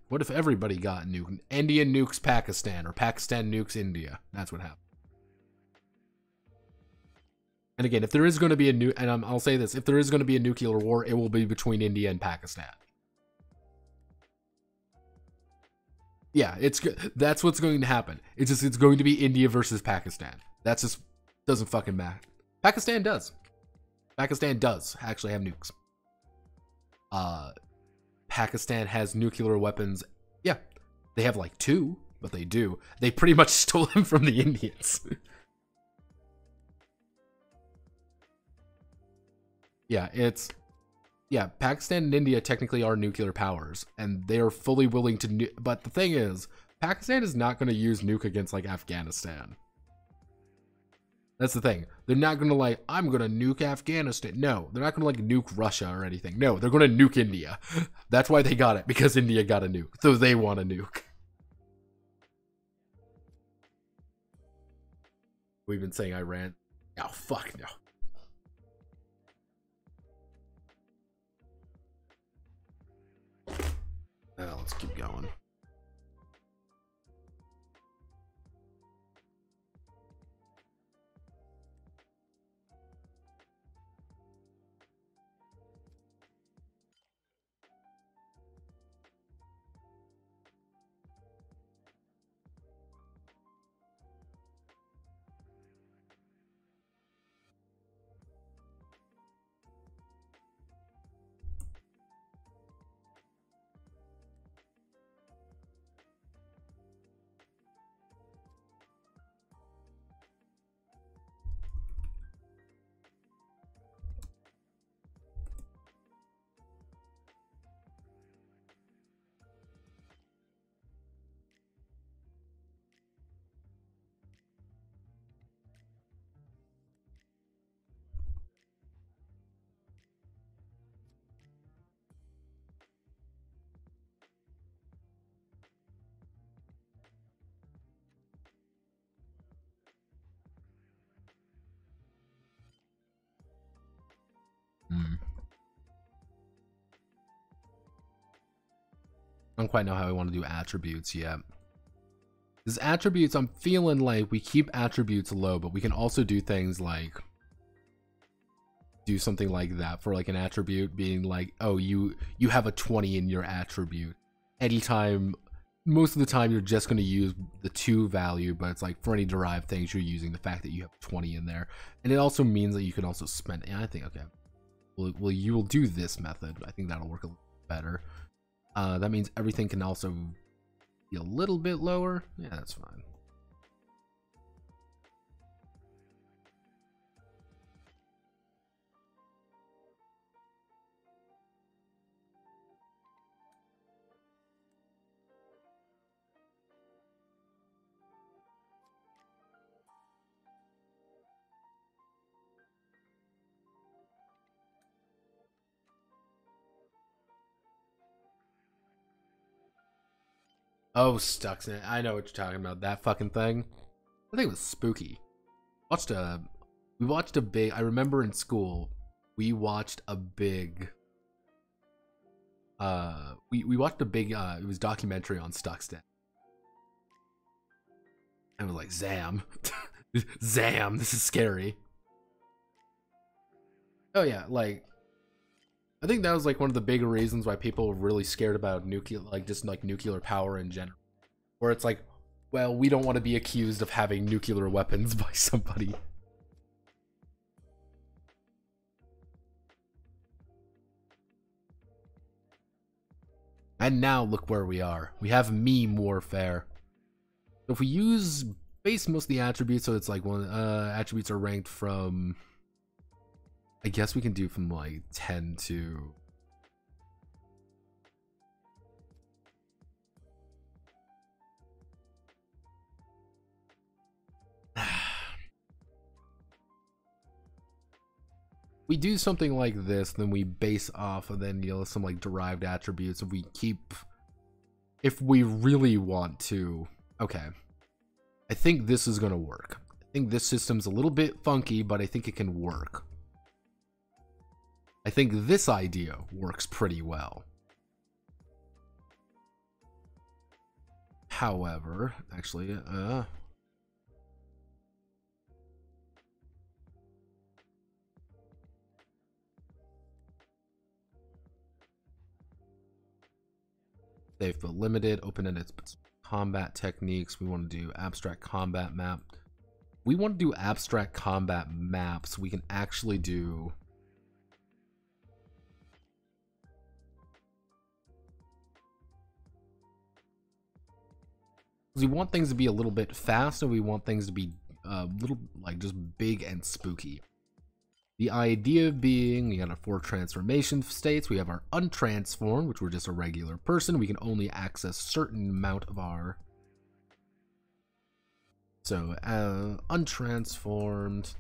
What if everybody got nuked? India nukes Pakistan, or Pakistan nukes India. That's what happened. And again, if there is going to be I'll say this, if there is going to be a nuclear war, it will be between India and Pakistan. Yeah, that's what's going to happen. It's going to be India versus Pakistan. That's just doesn't fucking matter. Pakistan does. Pakistan does actually have nukes. Pakistan has nuclear weapons. Yeah, they have like 2, but they do. They pretty much stole them from the Indians. Yeah, Pakistan and India technically are nuclear powers, and they are fully willing to but the thing is, Pakistan is not going to use nuke against like Afghanistan. That's the thing. They're not going to like, I'm going to nuke Afghanistan. No, they're not going to like nuke Russia or anything. No, they're going to nuke India. That's why they got it, because India got a nuke. So they want a nuke. We've been saying I ran. Oh, fuck no. Let's keep going. I don't quite know how I want to do attributes yet. Because attributes, I'm feeling like we keep attributes low, but we can also do things like do something like that for like an attribute being like, oh, you have a 20 in your attribute. Anytime, most of the time you're just going to use the 2 value, but it's like for any derived things you're using the fact that you have 20 in there. And it also means that you can also spend, yeah, I think, okay. Well, you will do this method. I think that'll work a little better. That means everything can also be a little bit lower. Yeah, that's fine. Oh, Stuxnet. I know what you're talking about. That fucking thing. I think it was spooky. We watched a big, I remember in school, we watched a big, we watched a big, it was documentary on Stuxnet. And it was like, Zam. Zam, this is scary. Oh yeah, like, I think that was like one of the bigger reasons why people were really scared about nuclear, like just like nuclear power in general. Where it's like, well, we don't want to be accused of having nuclear weapons by somebody. And now look where we are. We have meme warfare. So if we use base most of the attributes, so it's like one attributes are ranked from, I guess we can do from like 10 to we do something like this, then we base off and then, you know, some like derived attributes. If we keep, if we really want to, okay, I think this is gonna work. I think this system's a little bit funky, but I think it can work. I think this idea works pretty well. However, actually, safe but limited, open-ended combat techniques. We want to do abstract combat map. We want to do abstract combat maps. We can actually do, we want things to be a little bit fast, and we want things to be a little like just big and spooky. The idea being, we got our 4 transformation states. We have our untransformed, which we're just a regular person. We can only access certain amount of our, so untransformed.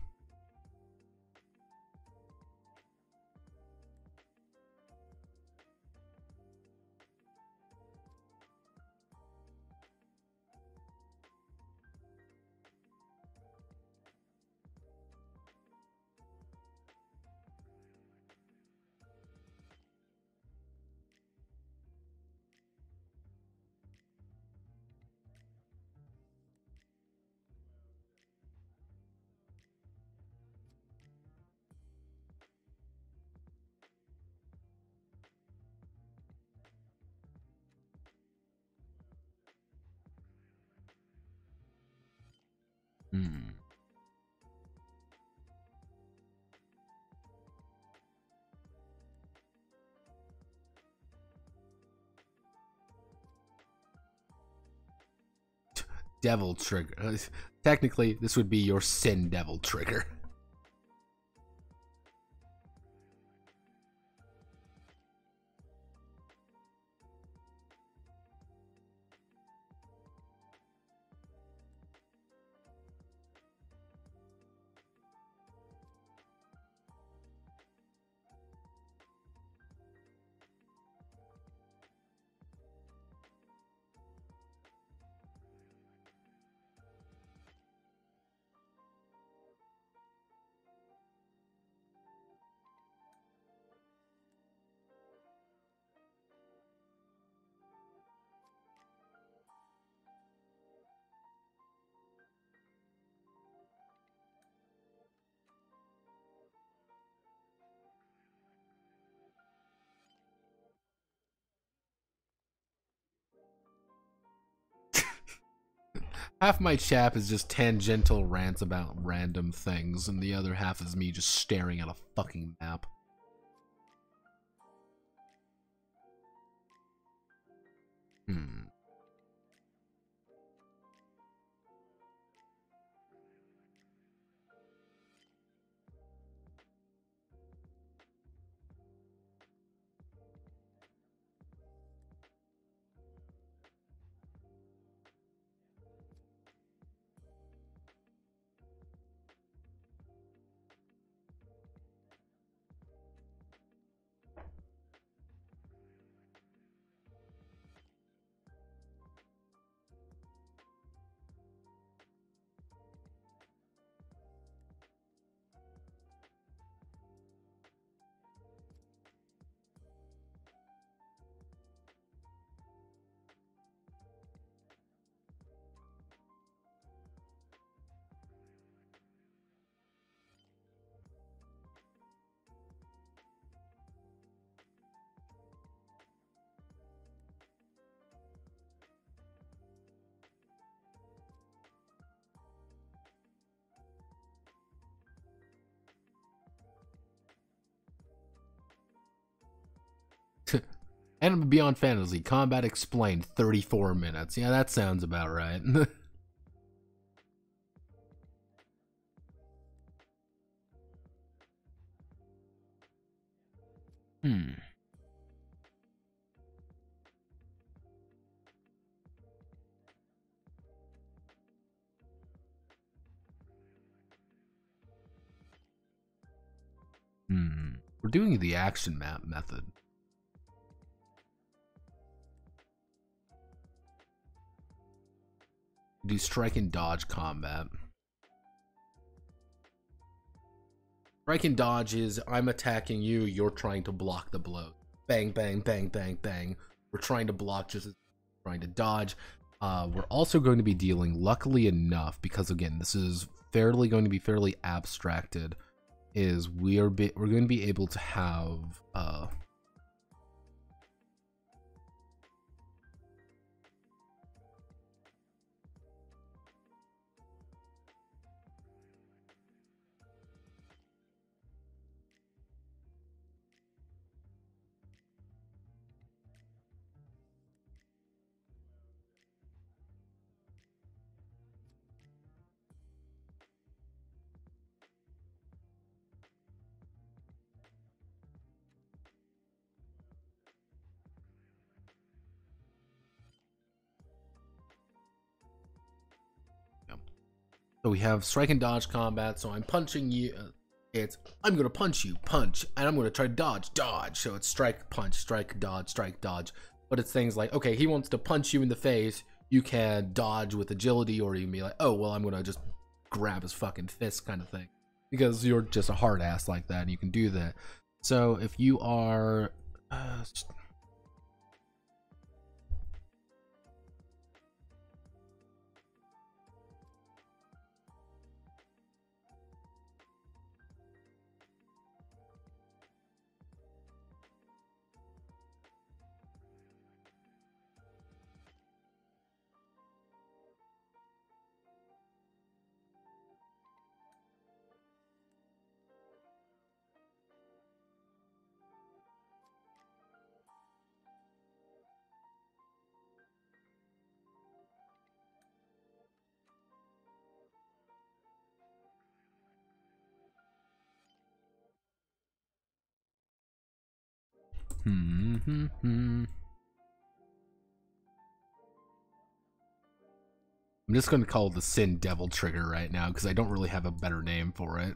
Hmm. Devil trigger. Technically, this would be your sin devil trigger. Half my chat is just tangential rants about random things, and the other half is me just staring at a fucking map. Hmm. And Beyond Fantasy, combat explained, 34 minutes. Yeah, that sounds about right. Hmm. Hmm. We're doing the action map method. Do strike and dodge combat. Strike and dodge is I'm attacking you, you're trying to block the blow. Bang, bang, bang, bang, bang. We're trying to block just as trying to dodge. We're also going to be dealing, luckily enough, because again, this is going to be fairly abstracted, is we're going to be able to have so we have strike and dodge combat. So I'm punching you. I'm gonna punch you, punch, and I'm gonna try to dodge, dodge. So it's strike, punch, strike, dodge. But it's things like, okay, he wants to punch you in the face. You can dodge with agility, or you can be like, oh well, I'm gonna just grab his fucking fist, kind of thing, because you're just a hard ass like that, and you can do that. So if you are I'm just going to call it the Sin Devil Trigger right now because I don't really have a better name for it.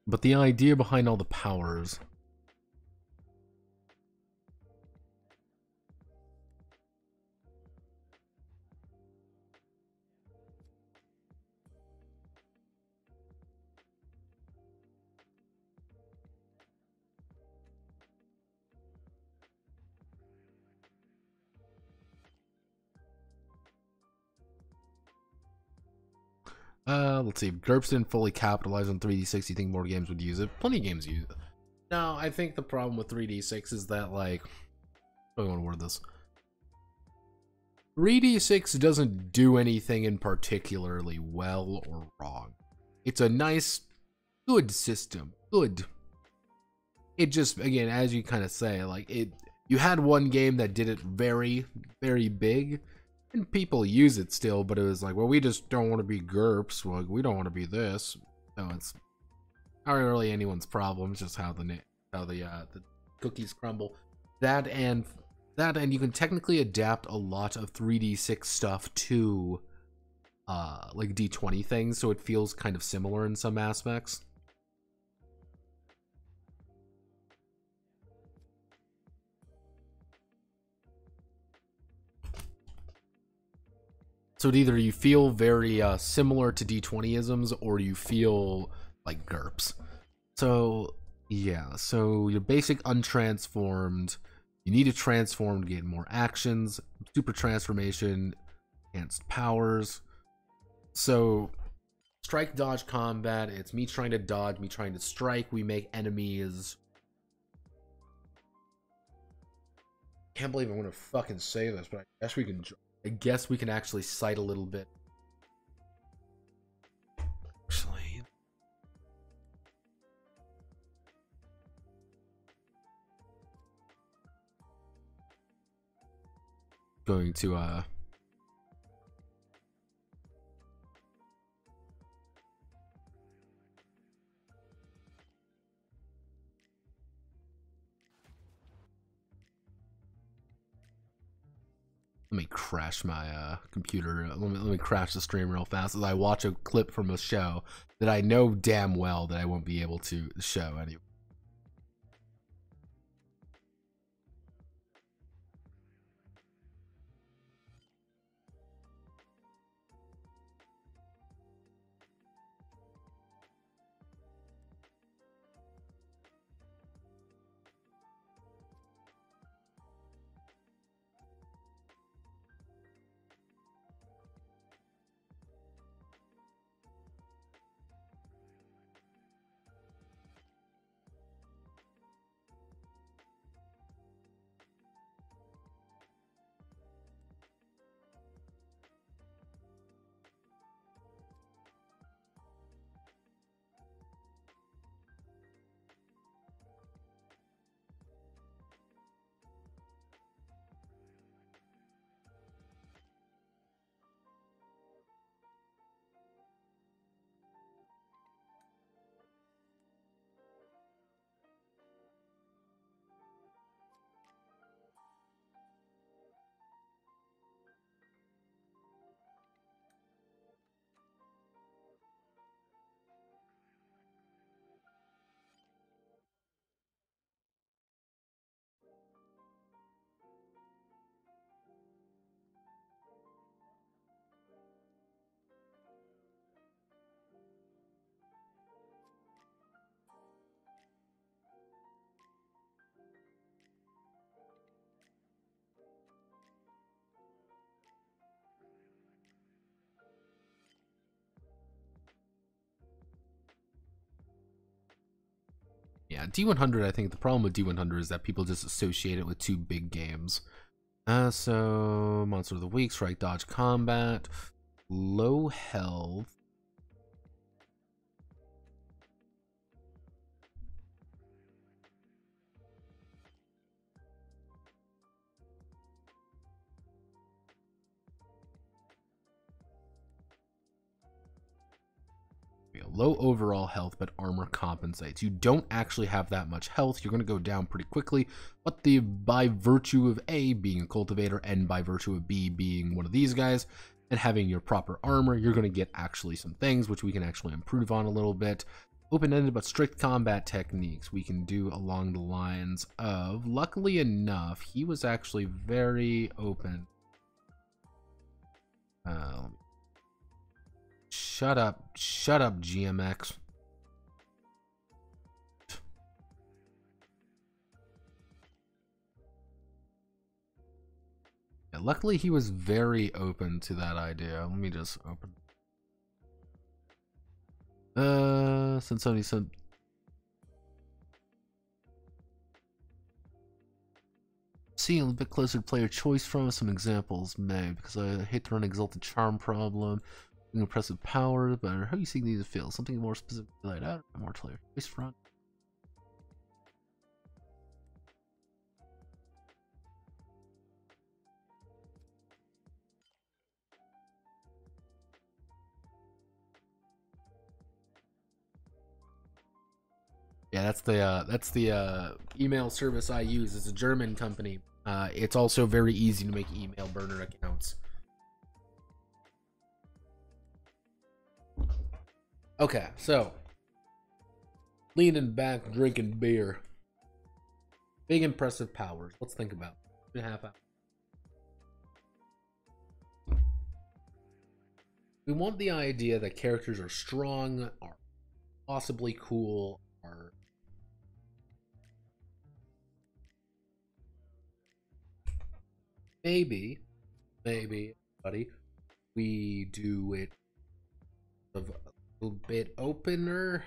But the idea behind all the powers... let's see. If GURPS didn't fully capitalize on 3D6, you think more games would use it? Plenty of games use it. No, I think the problem with 3D6 is that, like... I don't want to word this. 3D6 doesn't do anything in particularly well or wrong. It's a nice, good system. Good. It just, again, as you kind of say, like, you had one game that did it very, very big, and people use it still, but it was like, well, we just don't want to be GURPS. Like, we don't want to be this. So it's not really anyone's problem. It's just how the cookies crumble. That and you can technically adapt a lot of 3D6 stuff to like D20 things, so it feels kind of similar in some aspects. So either you feel very similar to D20isms, or you feel like GURPS. So yeah, so your basic untransformed, you need to transform to get more actions, super transformation, enhanced powers. So strike, dodge, combat, it's me trying to dodge, me trying to strike. We make enemies. Can't believe I'm gonna fucking say this, but I guess we can actually cite a little bit. Actually, going to let me crash my computer. Let me crash the stream real fast as I watch a clip from a show that I know damn well that I won't be able to show anyway. Yeah, D100, I think the problem with D100 is that people just associate it with two big games. So, Monster of the Week, Strike, Dodge, Combat, Low Health. low overall health, but armor compensates. You don't actually have that much health. You're going to go down pretty quickly, but by virtue of A being a cultivator and by virtue of B being one of these guys and having your proper armor, you're going to get actually some things which we can actually improve on a little bit. Open-ended but strict combat techniques we can do along the lines of, luckily enough, he was actually very open. Shut up, GMX. Yeah, luckily he was very open to that idea. Let me just open. Since Sony said seeing a bit closer to player choice from some examples, may, because I hate to run Exalted Charm problem, impressive power, but how do you see these feel? Something more specific laid out, more player choice front. Yeah, that's the email service I use. It's a German company. It's also very easy to make email burner accounts. Okay, so leaning back, drinking beer. Big impressive powers. Let's think about it. 2.5 hours. We want the idea that characters are strong, are possibly cool, are maybe, buddy, we do it a little bit opener.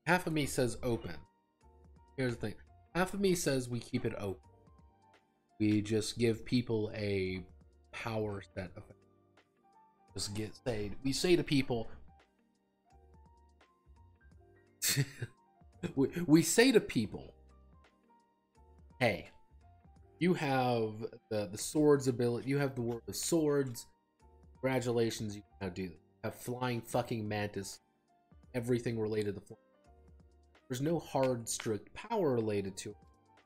Half of me says open. Here's the thing. Half of me says we keep it open. We just give people a power set of it. We say to people, we say to people, hey, you have the swords ability, you have the word of swords, congratulations, you can now do this. You have flying fucking mantis, everything related to flying. There's no hard strict power related to it.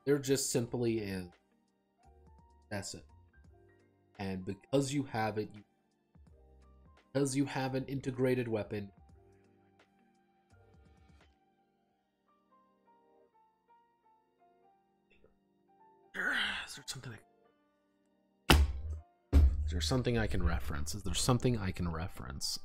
There just simply is. That's it. And because you have it, because you have an integrated weapon, is there something I can reference? Is there something I can reference?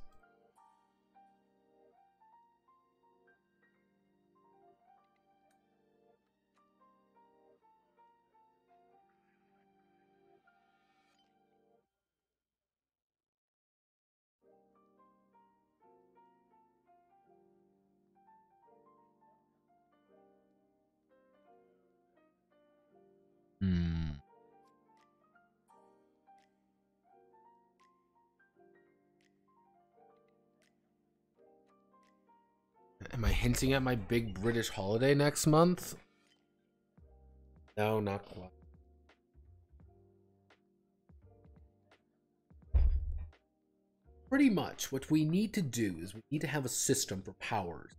Am I hinting at my big British holiday next month? No, not quite. Pretty much what we need to do is we need to have a system for powers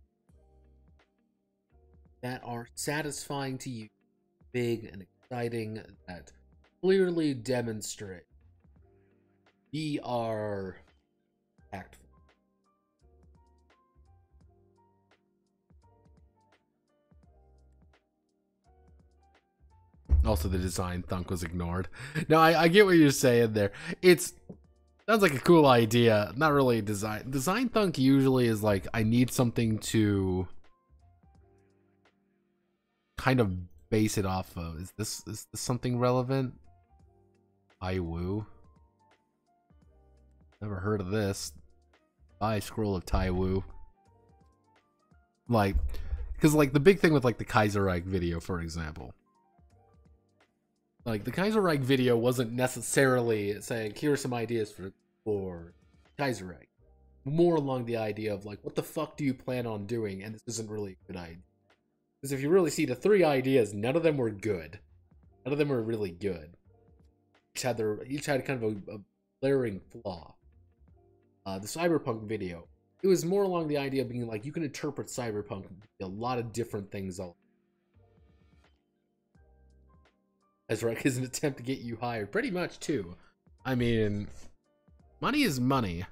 that are satisfying to you, big and exciting, that clearly demonstrate we are tactful. Also, the design thunk was ignored. No, I get what you're saying there. Sounds like a cool idea. Not really a design. Design thunk usually is like, I need something to kind of base it off of. Is this something relevant? Taiwu. Never heard of this. Bye, Scroll of Taiwu. Like, because like the big thing with like the Kaiserreich video, for example. Like, the Kaiserreich video wasn't necessarily saying, here are some ideas for Kaiserreich. More along the idea of, like, what the fuck do you plan on doing? And this isn't really a good idea. Because if you really see the 3 ideas, none of them were good. None of them were really good. Each had kind of glaring flaw. The Cyberpunk video, it was more along the idea of being like, you can interpret Cyberpunk to be a lot of different things all as right as an attempt to get you hired. Pretty much, too. I mean, money is money.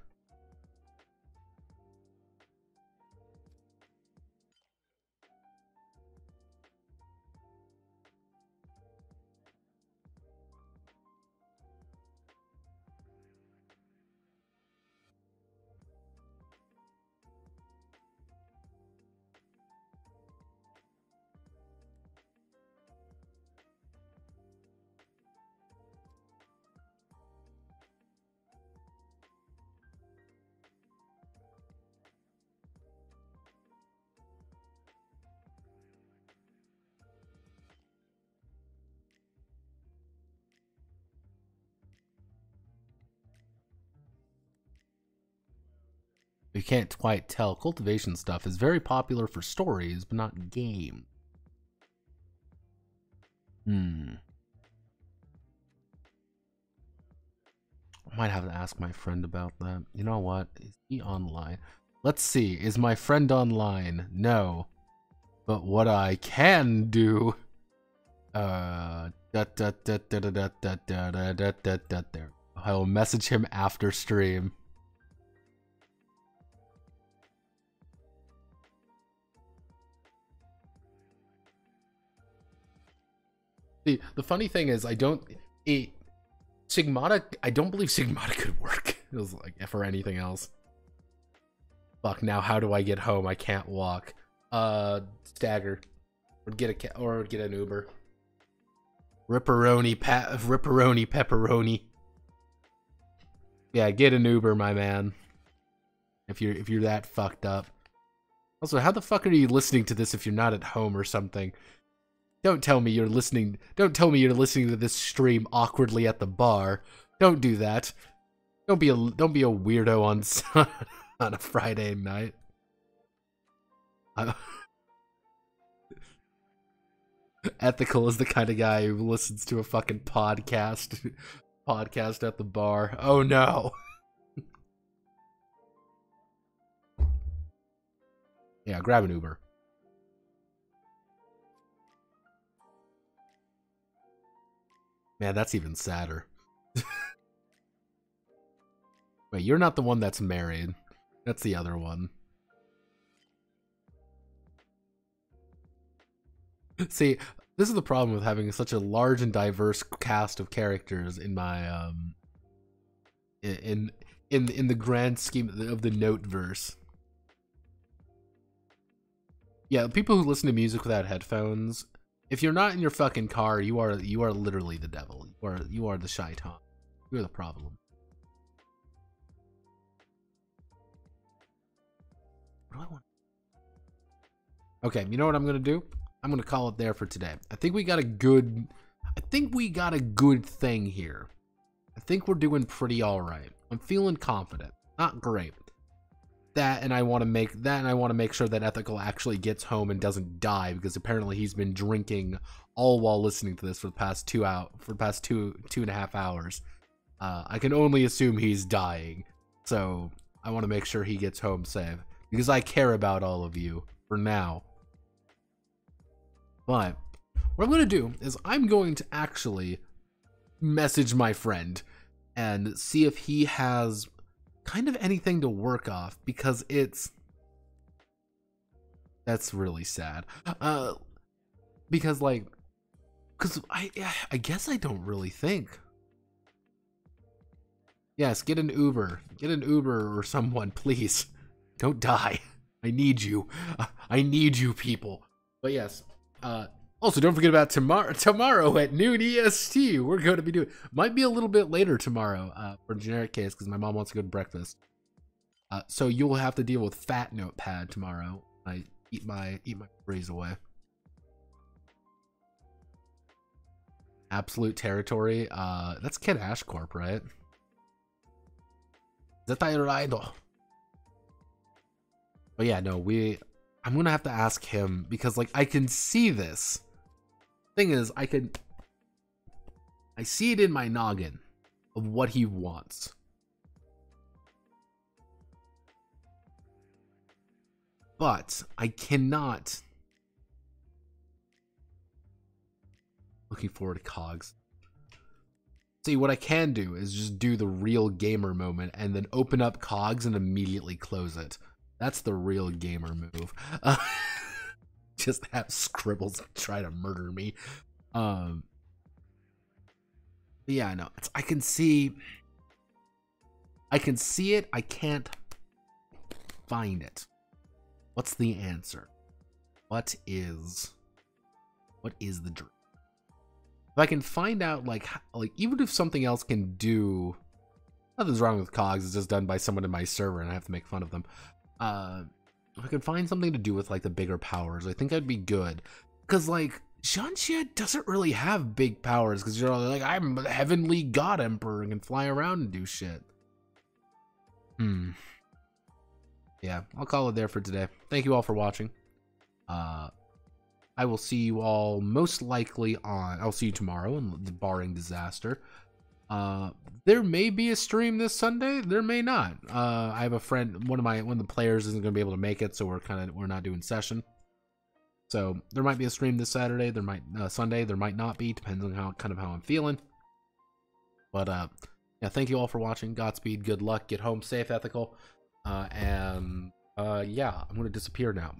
You can't quite tell. Cultivation stuff is very popular for stories, but not game. I might have to ask my friend about that. You know what? Is he online? Let's see. Is my friend online? No. But what I can do... I will message him after stream. The funny thing is, I don't believe Sigmata could work. It was like, for anything else. Fuck, now how do I get home? I can't walk. Stagger. Or get an Uber. Ripperoni pepperoni. Yeah, get an Uber, my man. If you're that fucked up. Also, how the fuck are you listening to this if you're not at home or something? Don't tell me you're listening to this stream awkwardly at the bar. Don't do that. Don't be a weirdo on a Friday night. Ethical is the kind of guy who listens to a fucking podcast at the bar. Oh no. Yeah, grab an Uber. Man, that's even sadder. Wait, you're not the one that's married. That's the other one. See, this is the problem with having such a large and diverse cast of characters in my in the grand scheme of the Noteverse. Yeah, people who listen to music without headphones, if you're not in your fucking car, you are literally the devil. You are the shaitan. You're the problem. What do I want? Okay, you know what I'm gonna do? I'm gonna call it there for today. I think we got a good thing here. I think we're doing pretty alright. I'm feeling confident. Not great. That and I want to make sure that Ethical actually gets home and doesn't die, because apparently he's been drinking all while listening to this for the past two and a half hours. I can only assume he's dying, so I want to make sure he gets home safe, because I care about all of you for now. But what I'm going to do is I'm going to actually message my friend and see if he has kind of anything to work off, because that's really sad. Because I guess I don't really think. Yes, get an Uber or someone, please. Don't die. I need you. I need you, people. But yes. Also, don't forget about tomorrow at noon EST. We're going to be doing, might be a little bit later tomorrow for generic case, because my mom wants to go to breakfast. So you'll have to deal with Fat Notepad tomorrow. I eat my phrase away. Absolute Territory. That's Kid Ashcorp, right? Zetairaido. But yeah, no, I'm gonna have to ask him, because I can see this. Thing is, I see it in my noggin of what he wants. but I cannot. Looking forward to COGS. See, what I can do is just do the real gamer moment and then open up COGS and immediately close it. That's the real gamer move. Just have Scribbles try to murder me. Yeah, no, I can see it. I can't find it. What's the answer? What is the dream? If I can find out, like even if something else can do, nothing's wrong with COGS. It's just done by someone in my server, and I have to make fun of them. If I can find something to do with like the bigger powers, I think that'd be good. Cause like Xianxia doesn't really have big powers, because you're like, I'm a heavenly god emperor and can fly around and do shit. Yeah, I'll call it there for today. Thank you all for watching. I will see you all most likely I'll see you tomorrow, barring disaster. There may be a stream this Sunday. There may not. I have a friend, one of the players isn't going to be able to make it, so we're not doing session. So there might be a stream this Saturday. There might Sunday. There might not be. Depends on how I'm feeling. But yeah, thank you all for watching. Godspeed. Good luck. Get home safe, ethical. And yeah, I'm going to disappear now.